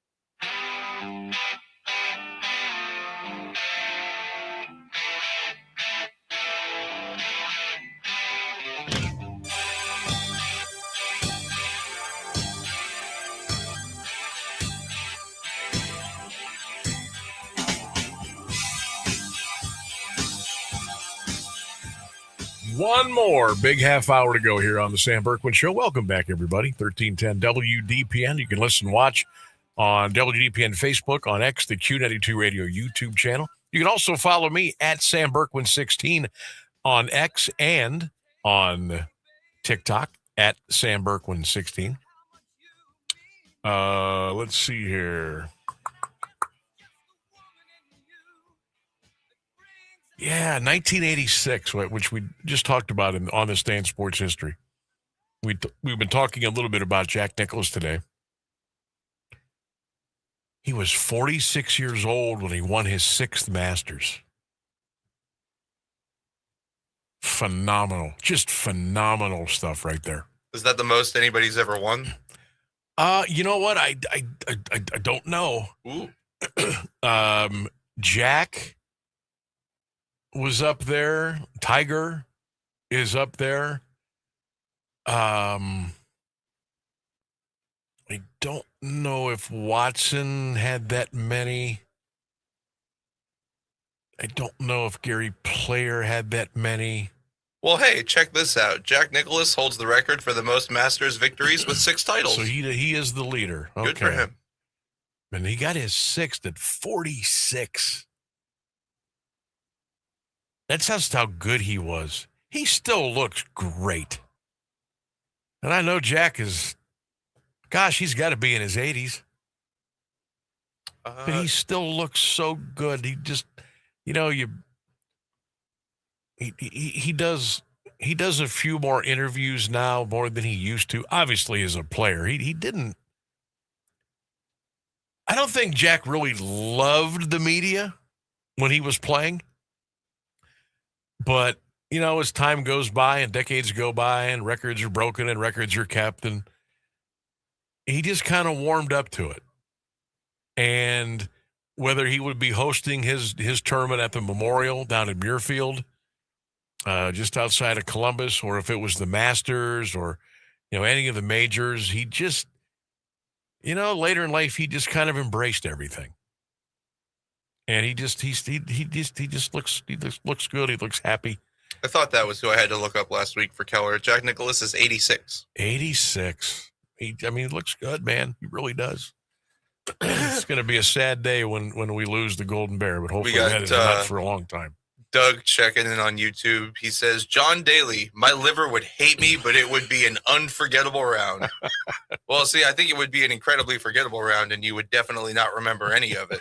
One more big half hour to go here on the Sam Bourquin Show. Welcome back, everybody. 1310 WDPN. You can listen and watch on WDPN Facebook, on X, the Q92 Radio YouTube channel. You can also follow me at Sam Bourquin 16 on X and on TikTok at Sam Bourquin 16. Let's see here. Yeah, 1986, which we just talked about on this day in sports history. We've been talking a little bit about Jack Nicklaus today. He was 46 years old when he won his 6th Masters. Phenomenal. Just phenomenal stuff right there. Is that the most anybody's ever won? You know what? I don't know. Ooh. Jack was up there. Tiger is up there. I don't know if Watson had that many. I don't know if Gary Player had that many. Well, hey, check this out. Jack Nicklaus holds the record for the most Masters victories with 6 titles. So he is the leader. Okay. Good for him. And he got his 6th at 46. That's just how good he was. He still looks great. And I know Jack is, gosh, he's got to be in his 80s. But he still looks so good. He just, he does a few more interviews now, more than he used to. Obviously, as a player, he didn't. I don't think Jack really loved the media when he was playing. But, as time goes by and decades go by and records are broken and records are kept, and he just kind of warmed up to it. And whether he would be hosting his tournament at the Memorial down in Muirfield, just outside of Columbus, or if it was the Masters or, any of the majors, he just, later in life, he just kind of embraced everything. And he just looks good. He looks happy. I thought that was who I had to look up last week for Keller. Jack Nicklaus is 86. 86. He looks good, man. He really does. It's going to be a sad day when we lose the Golden Bear, but hopefully that is not for a long time. Doug checking in on YouTube. He says, John Daly, my liver would hate me, but it would be an unforgettable round. Well, see, I think it would be an incredibly forgettable round, and you would definitely not remember any of it.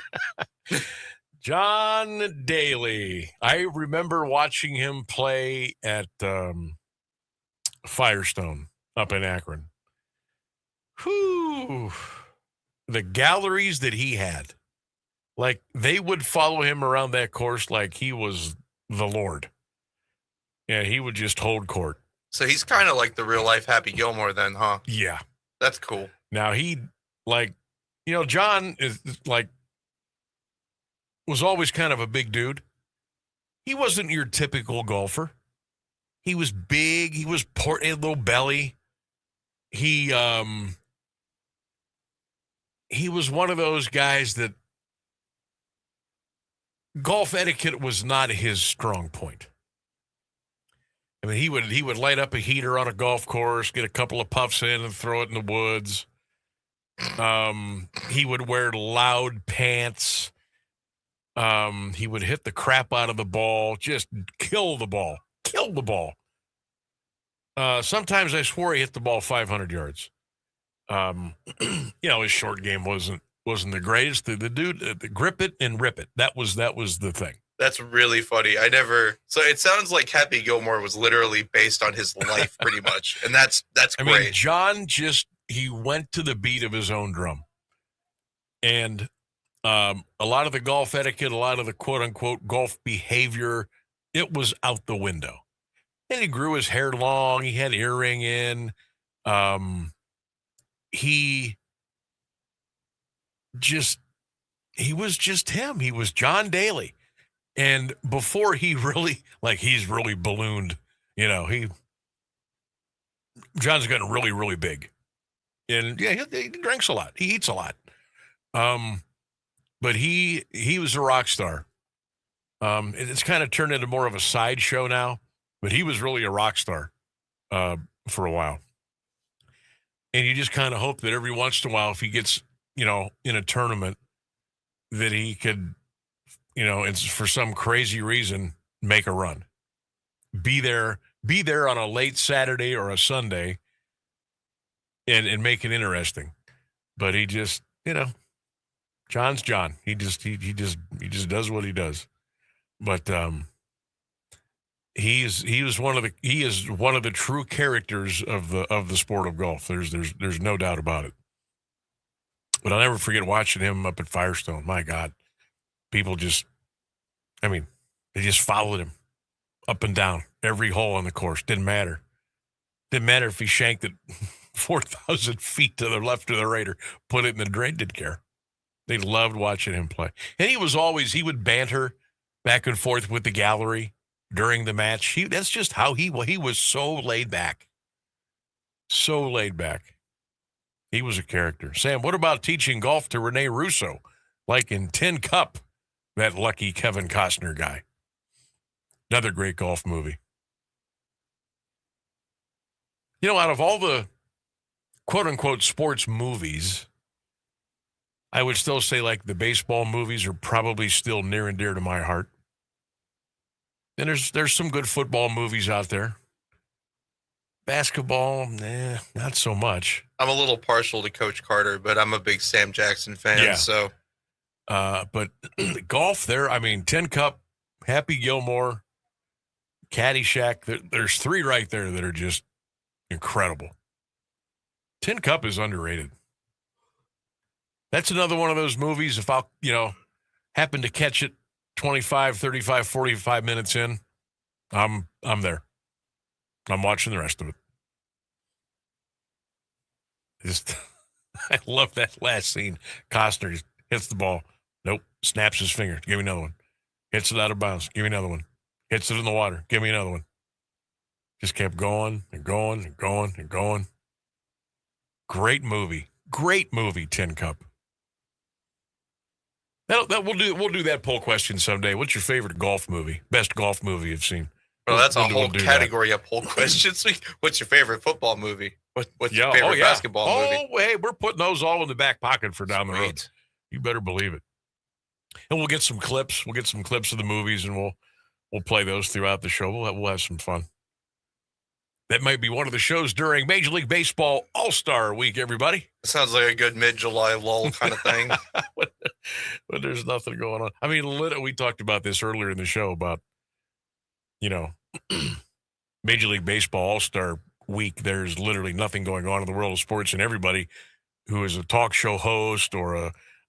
John Daly. I remember watching him play at Firestone up in Akron. Whew. The galleries that he had. Like, they would follow him around that course like he was the Lord. Yeah, he would just hold court. So he's kind of like the real-life Happy Gilmore then, huh? Yeah. That's cool. Now, he, like, you know, John is, like, was always kind of a big dude. He wasn't your typical golfer. He was big. He was a little belly. He was one of those guys that golf etiquette was not his strong point. I mean, he would light up a heater on a golf course, get a couple of puffs in and throw it in the woods. He would wear loud pants. He would hit the crap out of the ball, just kill the ball. Sometimes I swore he hit the ball 500 yards. You know, his short game wasn't the greatest. The dude, grip it and rip it. That was the thing. That's really funny. So it sounds like Happy Gilmore was literally based on his life pretty much. And that's great. I mean, John he went to the beat of his own drum. And a lot of the golf etiquette, a lot of the quote unquote golf behavior, it was out the window. And he grew his hair long. He had earring in. He was just him. He was John Daly. And before he really, he's really ballooned, you know, John's gotten really, really big. And yeah, he drinks a lot. He eats a lot. But he was a rock star. It's kind of turned into more of a sideshow now, but he was really a rock star for a while. And you just kind of hope that every once in a while, if he gets, you know, in a tournament, that he could, you know, it's for some crazy reason, make a run. Be there on a late Saturday or a Sunday and make it interesting. But he just, you know, John's John. He just does what he does. But he is one of the true characters of the sport of golf. There's no doubt about it. But I'll never forget watching him up at Firestone. My God, people they just followed him up and down every hole on the course. Didn't matter if he shanked it 4,000 feet to the left or the right or put it in the drain. Didn't care. They loved watching him play. And he would banter back and forth with the gallery during the match. That's just how he was so laid back. So laid back. He was a character. Sam, what about teaching golf to Rene Russo, like in Tin Cup, that lucky Kevin Costner guy? Another great golf movie. You know, out of all the quote-unquote sports movies, I would still say like the baseball movies are probably still near and dear to my heart. And there's some good football movies out there. Basketball, not so much. I'm a little partial to Coach Carter, but I'm a big Sam Jackson fan. Yeah. So, but golf there, I mean, Tin Cup, Happy Gilmore, Caddyshack, there's three right there that are just incredible. Tin Cup is underrated. That's another one of those movies, if I'll, happen to catch it 25, 35, 45 minutes in, I'm there. I'm watching the rest of it. I love that last scene. Costner hits the ball. Nope. Snaps his finger. Give me another one. Hits it out of bounds. Give me another one. Hits it in the water. Give me another one. Just kept going and going and going and going. Great movie. Great movie, Tin Cup. We'll do that poll question someday. What's your favorite golf movie? Best golf movie you've seen? Well, that's a whole category of poll questions. What's your favorite football movie? What's your favorite basketball movie? Oh, hey, we're putting those all in the back pocket for down the road. You better believe it. And we'll get some clips. We'll get some clips of the movies, and We'll play those throughout the show. We'll have some fun. That might be one of the shows during Major League Baseball All-Star Week, everybody. Sounds like a good mid-July lull kind of thing. But there's nothing going on. I mean, we talked about this earlier in the show about, Major League Baseball All-Star Week. There's literally nothing going on in the world of sports, and everybody who is a talk show host or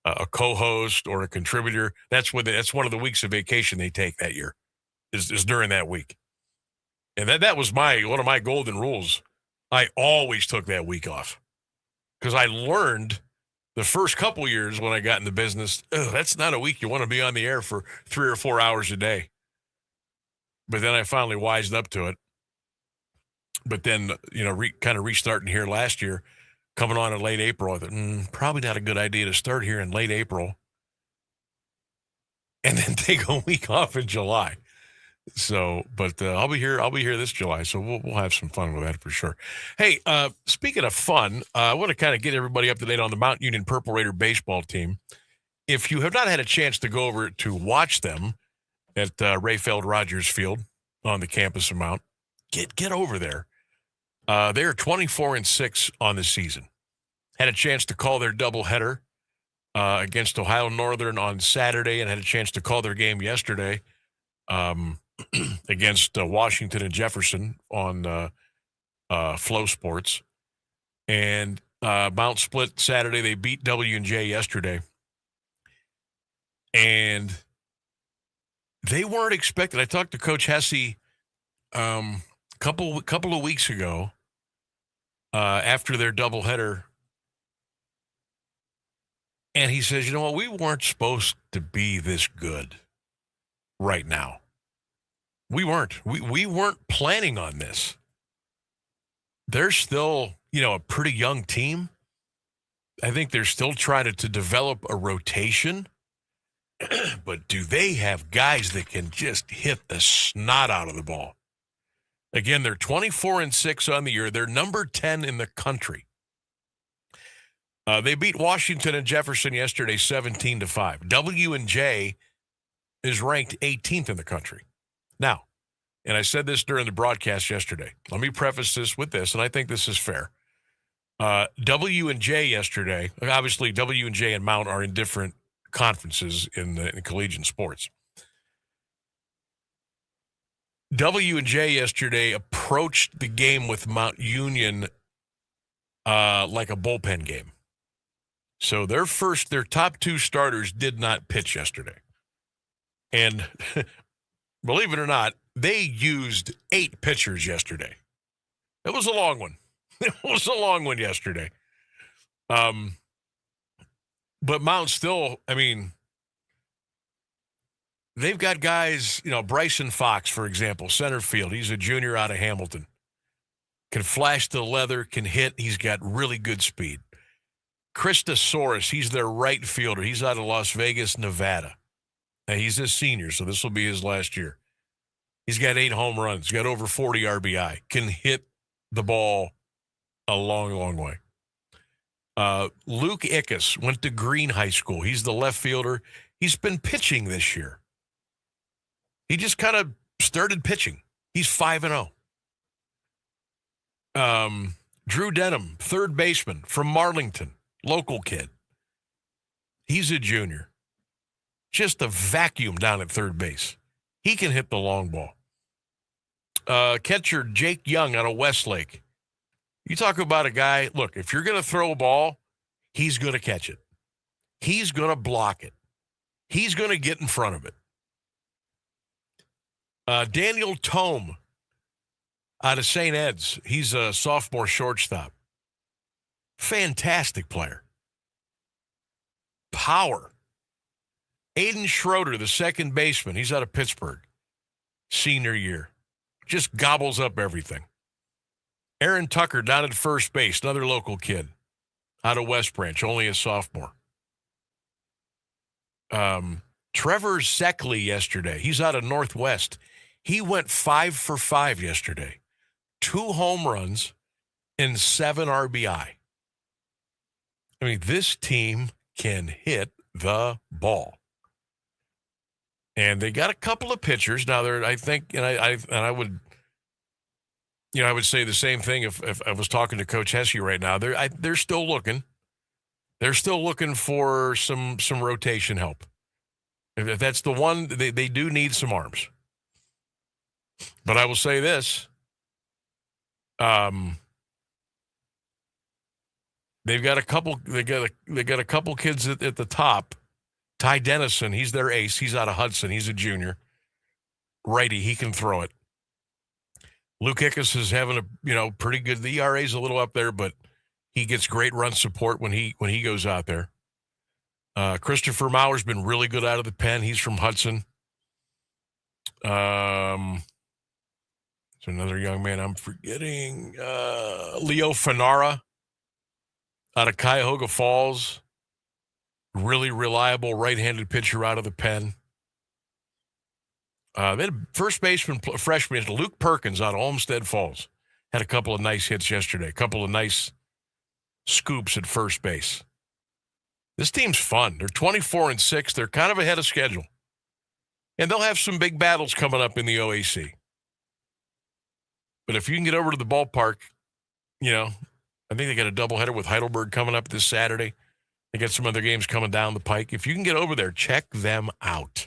a co-host or a contributor, that's one of the weeks of vacation they take that year is during that week. And that was one of my golden rules. I always took that week off because I learned the first couple years when I got in the business, that's not a week you want to be on the air for 3 or 4 hours a day. But then I finally wised up to it. But then, kind of restarting here last year, coming on in late April, I thought, probably not a good idea to start here in late April and then take a week off in July. So, but I'll be here this July, so we'll have some fun with that for sure. Hey, speaking of fun, I want to kind of get everybody up to date on the Mount Union Purple Raider baseball team. If you have not had a chance to go over to watch them at Rayfeld Rogers Field on the campus of Mount, get over there. They're 24-6 on the season. Had a chance to call their doubleheader against Ohio Northern on Saturday, and had a chance to call their game yesterday against Washington and Jefferson on Flow Sports. And Mount split Saturday. They beat W&J yesterday. And they weren't expected. I talked to Coach Hesse couple of weeks ago after their doubleheader, and he says, we weren't supposed to be this good right now. We weren't. We weren't planning on this. They're still, a pretty young team. I think they're still trying to develop a rotation. But do they have guys that can just hit the snot out of the ball? Again, they're 24-6 on the year. They're number 10 in the country. They beat Washington and Jefferson yesterday 17-5. W&J is ranked 18th in the country. Now, and I said this during the broadcast yesterday. Let me preface this with this, and I think this is fair. W&J yesterday, obviously W&J and Mount are in different conferences in collegiate sports. W&J yesterday approached the game with Mount Union like a bullpen game. So their top two starters did not pitch yesterday. And believe it or not, they used 8 pitchers yesterday. It was a long one. It was a long one yesterday. But Mount still, they've got guys, Bryson Fox, for example, center field. He's a junior out of Hamilton. Can flash the leather, can hit. He's got really good speed. Christosaurus, he's their right fielder. He's out of Las Vegas, Nevada. Now, he's a senior, so this will be his last year. He's got 8 home runs. He's got over 40 RBI. Can hit the ball a long, long way. Luke Ickes went to Green High School. He's the left fielder. He's been pitching this year. He just kind of started pitching. He's 5-0. Drew Denham, third baseman from Marlington, local kid. He's a junior. Just a vacuum down at third base. He can hit the long ball. Catcher Jake Young out of Westlake. You talk about a guy, look, if you're going to throw a ball, he's going to catch it. He's going to block it. He's going to get in front of it. Daniel Tome out of St. Ed's. He's a sophomore shortstop. Fantastic player. Power. Aiden Schroeder, the second baseman. He's out of Pittsburgh. Senior year. Just gobbles up everything. Aaron Tucker down at first base. Another local kid. Out of West Branch. Only a sophomore. Trevor Zeckley yesterday. He's out of Northwest. He went 5 for 5 yesterday. 2 home runs and 7 RBI. This team can hit the ball. And they got a couple of pitchers. Now, I think, and I would, I would say the same thing if I was talking to Coach Hesse right now. They're still looking. They're still looking for some rotation help. If that's the one, they do need some arms. But I will say this. They've got a couple. They got a couple kids at the top. Ty Dennison, he's their ace. He's out of Hudson. He's a junior. Righty, he can throw it. Luke Ickes is having a pretty good. The ERA's a little up there, but he gets great run support when he goes out there. Christopher Mauer's been really good out of the pen. He's from Hudson. There's another young man I'm forgetting. Leo Fanara out of Cuyahoga Falls. Really reliable right-handed pitcher out of the pen. They had a first baseman freshman, Luke Perkins out of Olmsted Falls. Had a couple of nice hits yesterday. A couple of nice scoops at first base. This team's fun. They're 24-6. They're kind of ahead of schedule. And they'll have some big battles coming up in the OAC. But if you can get over to the ballpark, I think they got a doubleheader with Heidelberg coming up this Saturday. They got some other games coming down the pike. If you can get over there, check them out.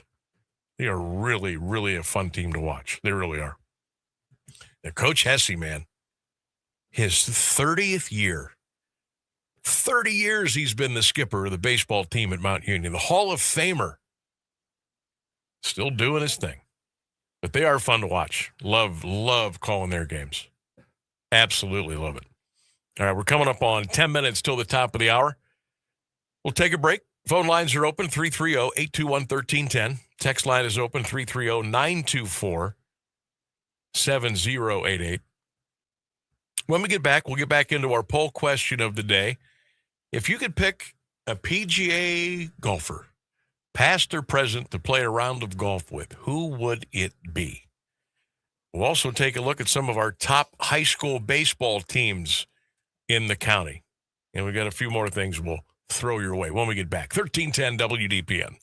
They are really, really a fun team to watch. They really are. Now, Coach Hesse, man, his 30th year. 30 years he's been the skipper of the baseball team at Mount Union. The Hall of Famer. Still doing his thing. But they are fun to watch. Love calling their games. Absolutely love it. All right, we're coming up on 10 minutes till the top of the hour. We'll take a break. Phone lines are open, 330-821-1310. Text line is open, 330-924-7088. When we get back, we'll get back into our poll question of the day. If you could pick a PGA golfer, past or present, to play a round of golf with, who would it be? We'll also take a look at some of our top high school baseball teams in the county. And we got a few more things we'll throw your way when we get back. 1310 WDPN.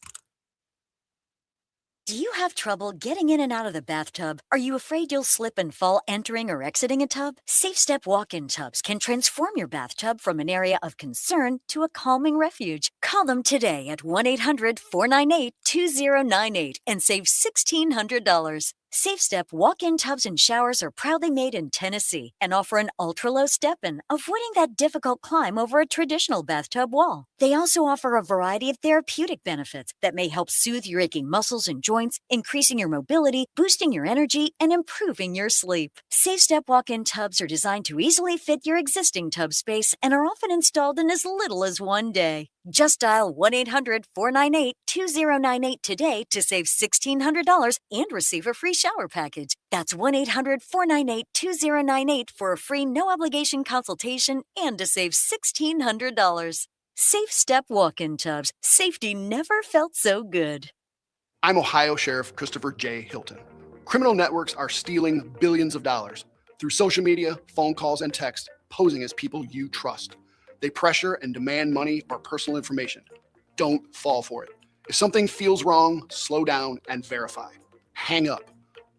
Do you have trouble getting in and out of the bathtub? Are you afraid you'll slip and fall entering or exiting a tub? Safe Step walk-in tubs can transform your bathtub from an area of concern to a calming refuge. Call them today at 1-800-498-2098 and save $1,600. Safe Step walk-in tubs and showers are proudly made in Tennessee and offer an ultra-low step-in, avoiding that difficult climb over a traditional bathtub wall. They also offer a variety of therapeutic benefits that may help soothe your aching muscles and joints, increasing your mobility, boosting your energy, and improving your sleep. Safe Step walk-in tubs are designed to easily fit your existing tub space and are often installed in as little as one day. Just dial 1-800-498-2098 today to save $1,600 and receive a free shower package. That's 1-800-498-2098 for a free no-obligation consultation and to save $1,600. Safe Step walk-in tubs. Safety never felt so good. I'm Ohio Sheriff Christopher J. Hilton. Criminal networks are stealing billions of dollars through social media, phone calls, and text, posing as people you trust. They pressure and demand money or personal information. Don't fall for it. If something feels wrong, slow down and verify. Hang up.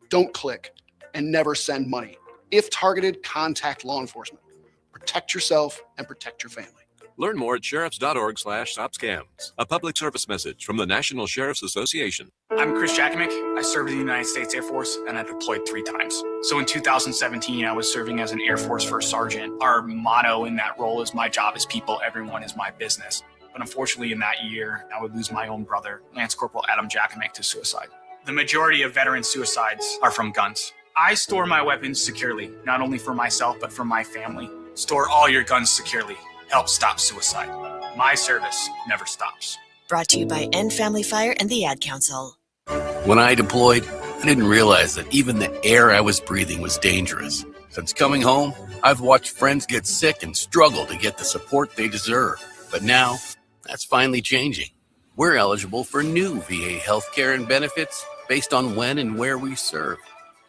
Don't click and never send money. If targeted, contact law enforcement. Protect yourself and protect your family. Learn more at sheriffs.org/stopscams. A public service message from the National Sheriff's Association. I'm Chris Jackamick. I served in the United States Air Force and I deployed 3 times. So in 2017, I was serving as an Air Force First Sergeant. Our motto in that role is my job is people, everyone is my business. But unfortunately in that year, I would lose my own brother, Lance Corporal Adam Jackamick, to suicide. The majority of veteran suicides are from guns. I store my weapons securely, not only for myself, but for my family. Store all your guns securely. Help stop suicide. My service never stops. Brought to you by End Family Fire and the Ad Council. When I deployed, I didn't realize that even the air I was breathing was dangerous. Since coming home, I've watched friends get sick and struggle to get the support they deserve. But now, that's finally changing. We're eligible for new VA healthcare and benefits based on when and where we serve.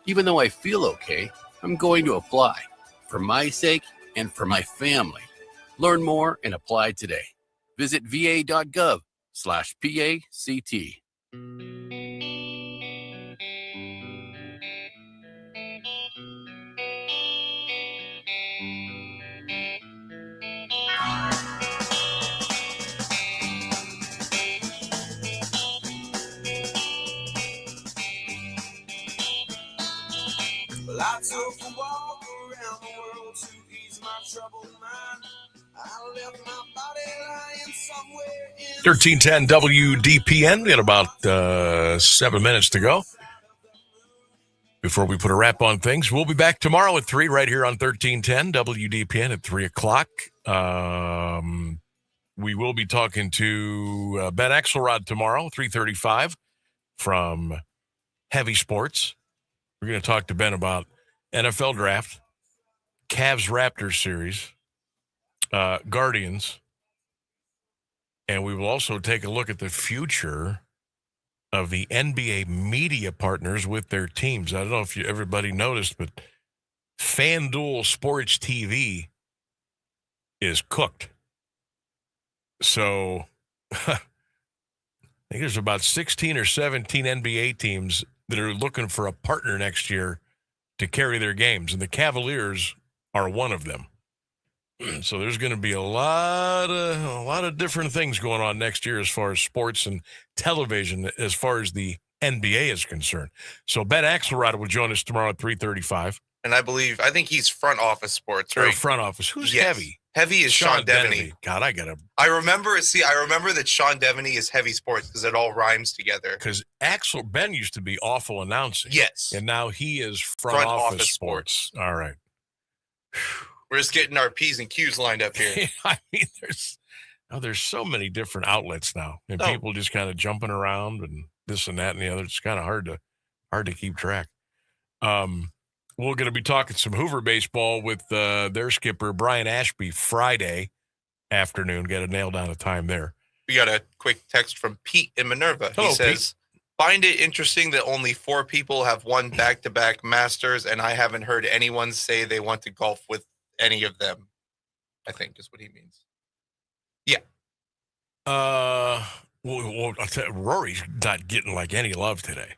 Even though I feel okay, I'm going to apply. For my sake and for my family. Learn more and apply today. Visit va.gov/PACT. I took a walk around the world to ease my troubled mind. I left my body lying somewhere in 1310 WDPN. We got about 7 minutes to go before we put a wrap on things. We'll be back tomorrow at 3 right here on 1310 WDPN at 3 o'clock. We will be talking to Ben Axelrod tomorrow, 3:35 from Heavy Sports. We're going to talk to Ben about NFL Draft, Cavs Raptors series, Guardians, and we will also take a look at the future of the NBA media partners with their teams. I don't know if everybody noticed, but FanDuel Sports TV is cooked. So I think there's about 16 or 17 NBA teams that are looking for a partner next year to carry their games, and the Cavaliers are one of them. So there's going to be a lot of different things going on next year as far as sports and television, as far as the NBA is concerned. So Ben Axelrod will join us tomorrow at 3:35. And I think he's front office sports, right? Or front office. Who's Yes. Heavy? Heavy is Sean Devaney. God, I remember that Sean Devaney is Heavy Sports because it all rhymes together. Because Ben used to be awful announcing. Yes. And now he is front office sports. All right. We're just getting our P's and Q's lined up here. I mean, there's so many different outlets now, and people just kind of jumping around and this and that and the other. It's kind of hard to keep track. We're going to be talking some Hoover baseball with their skipper, Brian Ashby, Friday afternoon. Got to nail down a time there. We got a quick text from Pete in Minerva. Hello, he says, find it interesting that only 4 people have won back-to-back Masters, and I haven't heard anyone say they want to golf with any of them, I think is what he means. Yeah. Well, I'll tell you, Rory's not getting like any love today.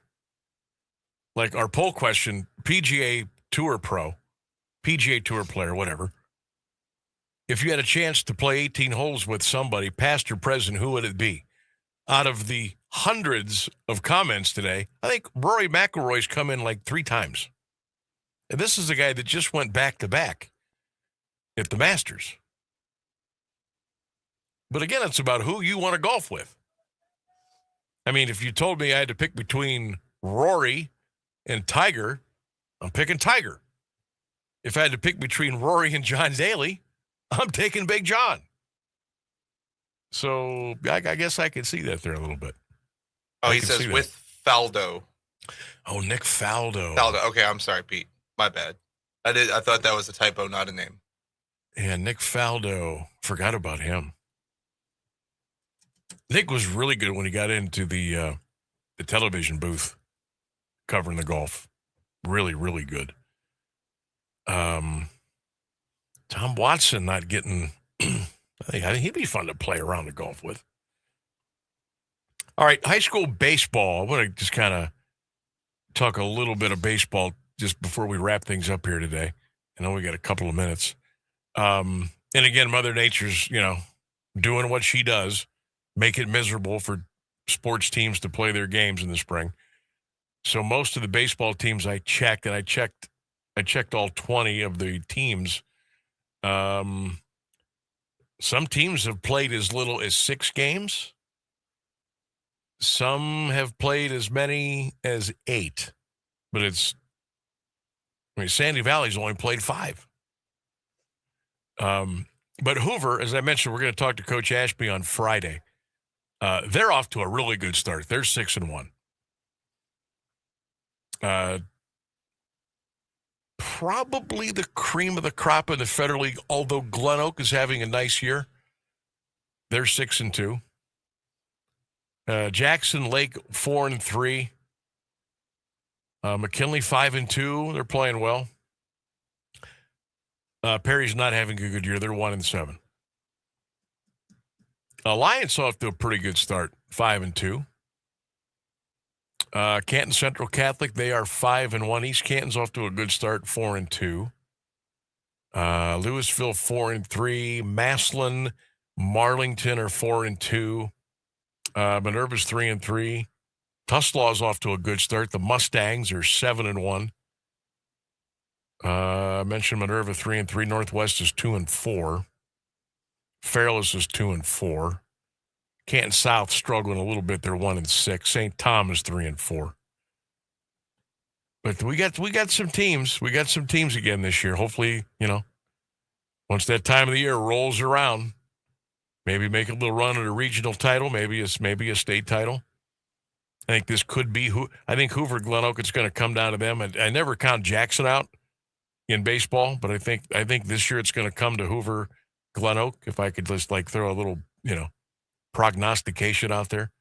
Like our poll question, PGA Tour pro, PGA Tour player, whatever. If you had a chance to play 18 holes with somebody, past or present, who would it be? Out of the hundreds of comments today, I think Rory McIlroy's come in like 3 times. And this is a guy that just went back-to-back at the Masters. But again, it's about who you want to golf with. I mean, if you told me I had to pick between Rory and Tiger, I'm picking Tiger. If I had to pick between Rory and John Daly, I'm taking Big John. So I guess I can see that there a little bit. Oh, he says with Faldo. Oh, Nick Faldo. Faldo. Okay, I'm sorry, Pete. My bad. I thought that was a typo, not a name. Yeah, Nick Faldo. Forgot about him. Nick was really good when he got into the television booth covering the golf. Really, really good. Tom Watson not getting I think he'd be fun to play around the golf with. All right, high school baseball. I want to just kind of talk a little bit of baseball just before we wrap things up here today. I know we got a couple of minutes. And again, Mother Nature's, doing what she does, make it miserable for sports teams to play their games in the spring. So most of the baseball teams I checked, and I checked all 20 of the teams. Some teams have played as little as 6 games. Some have played as many as 8. But Sandy Valley's only played 5. But Hoover, as I mentioned, we're going to talk to Coach Ashby on Friday. They're off to a really good start. They're 6-1. Probably the cream of the crop in the Federal League, although Glen Oak is having a nice year. They're 6-2. Jackson Lake 4-3. McKinley 5-2. They're playing well. Perry's not having a good year. They're 1-7. Alliance off to a pretty good start, 5-2. Canton Central Catholic, they are 5-1. East Canton's off to a good start, 4-2. Louisville 4-3. Massillon, Marlington are 4-2. Minerva's 3-3. Tuslaw's off to a good start. The Mustangs are 7-1. I mentioned Minerva 3-3. Northwest is 2-4. Fairless is 2-4. Canton South struggling a little bit. They're 1-6. St. Thomas 3-4. But we got some teams. We got some teams again this year. Hopefully, once that time of the year rolls around, maybe make a little run at a regional title, maybe a state title. I think this could be I think Hoover Glen Oak, it's going to come down to them. I never count Jackson out in baseball, but I think this year it's going to come to Hoover Glen Oak. If I could just throw a little, prognostication out there.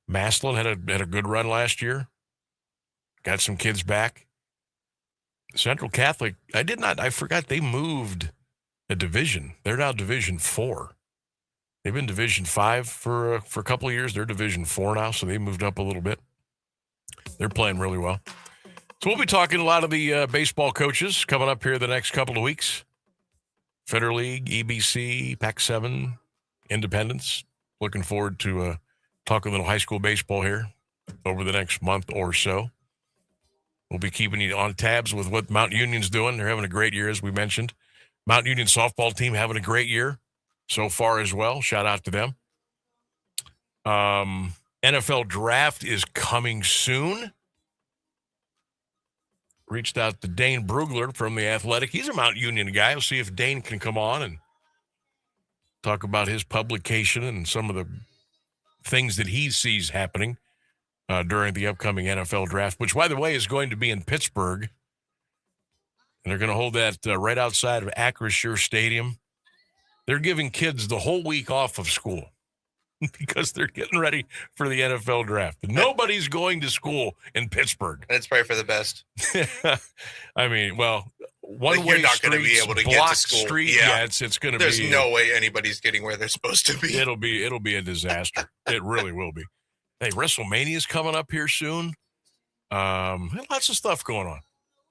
Maslin had a good run last year. Got some kids back. Central Catholic, I forgot they moved a division. They're now Division 4. They've been Division 5 for a couple of years. They're Division 4 now, so they moved up a little bit. They're playing really well. So we'll be talking to a lot of the baseball coaches coming up here the next couple of weeks. Federal League, EBC, Pac-7, Independence. Looking forward to talking a little high school baseball here over the next month or so. We'll be keeping you on tabs with what Mount Union's doing. They're having a great year, as we mentioned. Mount Union softball team having a great year so far as well. Shout out to them. NFL draft is coming soon. Reached out to Dane Brugler from The Athletic. He's a Mount Union guy. We'll see if Dane can come on and talk about his publication and some of the things that he sees happening during the upcoming NFL draft, which, by the way, is going to be in Pittsburgh. And they're going to hold that right outside of Acrisure Stadium. They're giving kids the whole week off of school because they're getting ready for the NFL draft. Nobody's going to school in Pittsburgh. That's probably for the best. I mean, well, one-way you're not going to be able to get to school. Street, yeah, it's going to be. There's no way anybody's getting where they're supposed to be. It'll be a disaster. It really will be. Hey, WrestleMania is coming up here soon. Lots of stuff going on.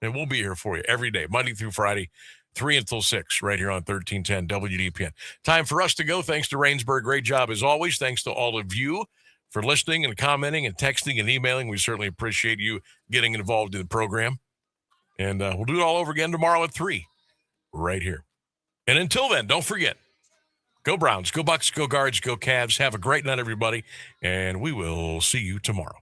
And we'll be here for you every day, Monday through Friday, 3 until 6, right here on 1310 WDPN. Time for us to go. Thanks to Rainsburg. Great job as always. Thanks to all of you for listening and commenting and texting and emailing. We certainly appreciate you getting involved in the program. And we'll do it all over again tomorrow at 3, right here. And until then, don't forget, go Browns, go Bucks, go Guards, go Cavs. Have a great night, everybody. And we will see you tomorrow.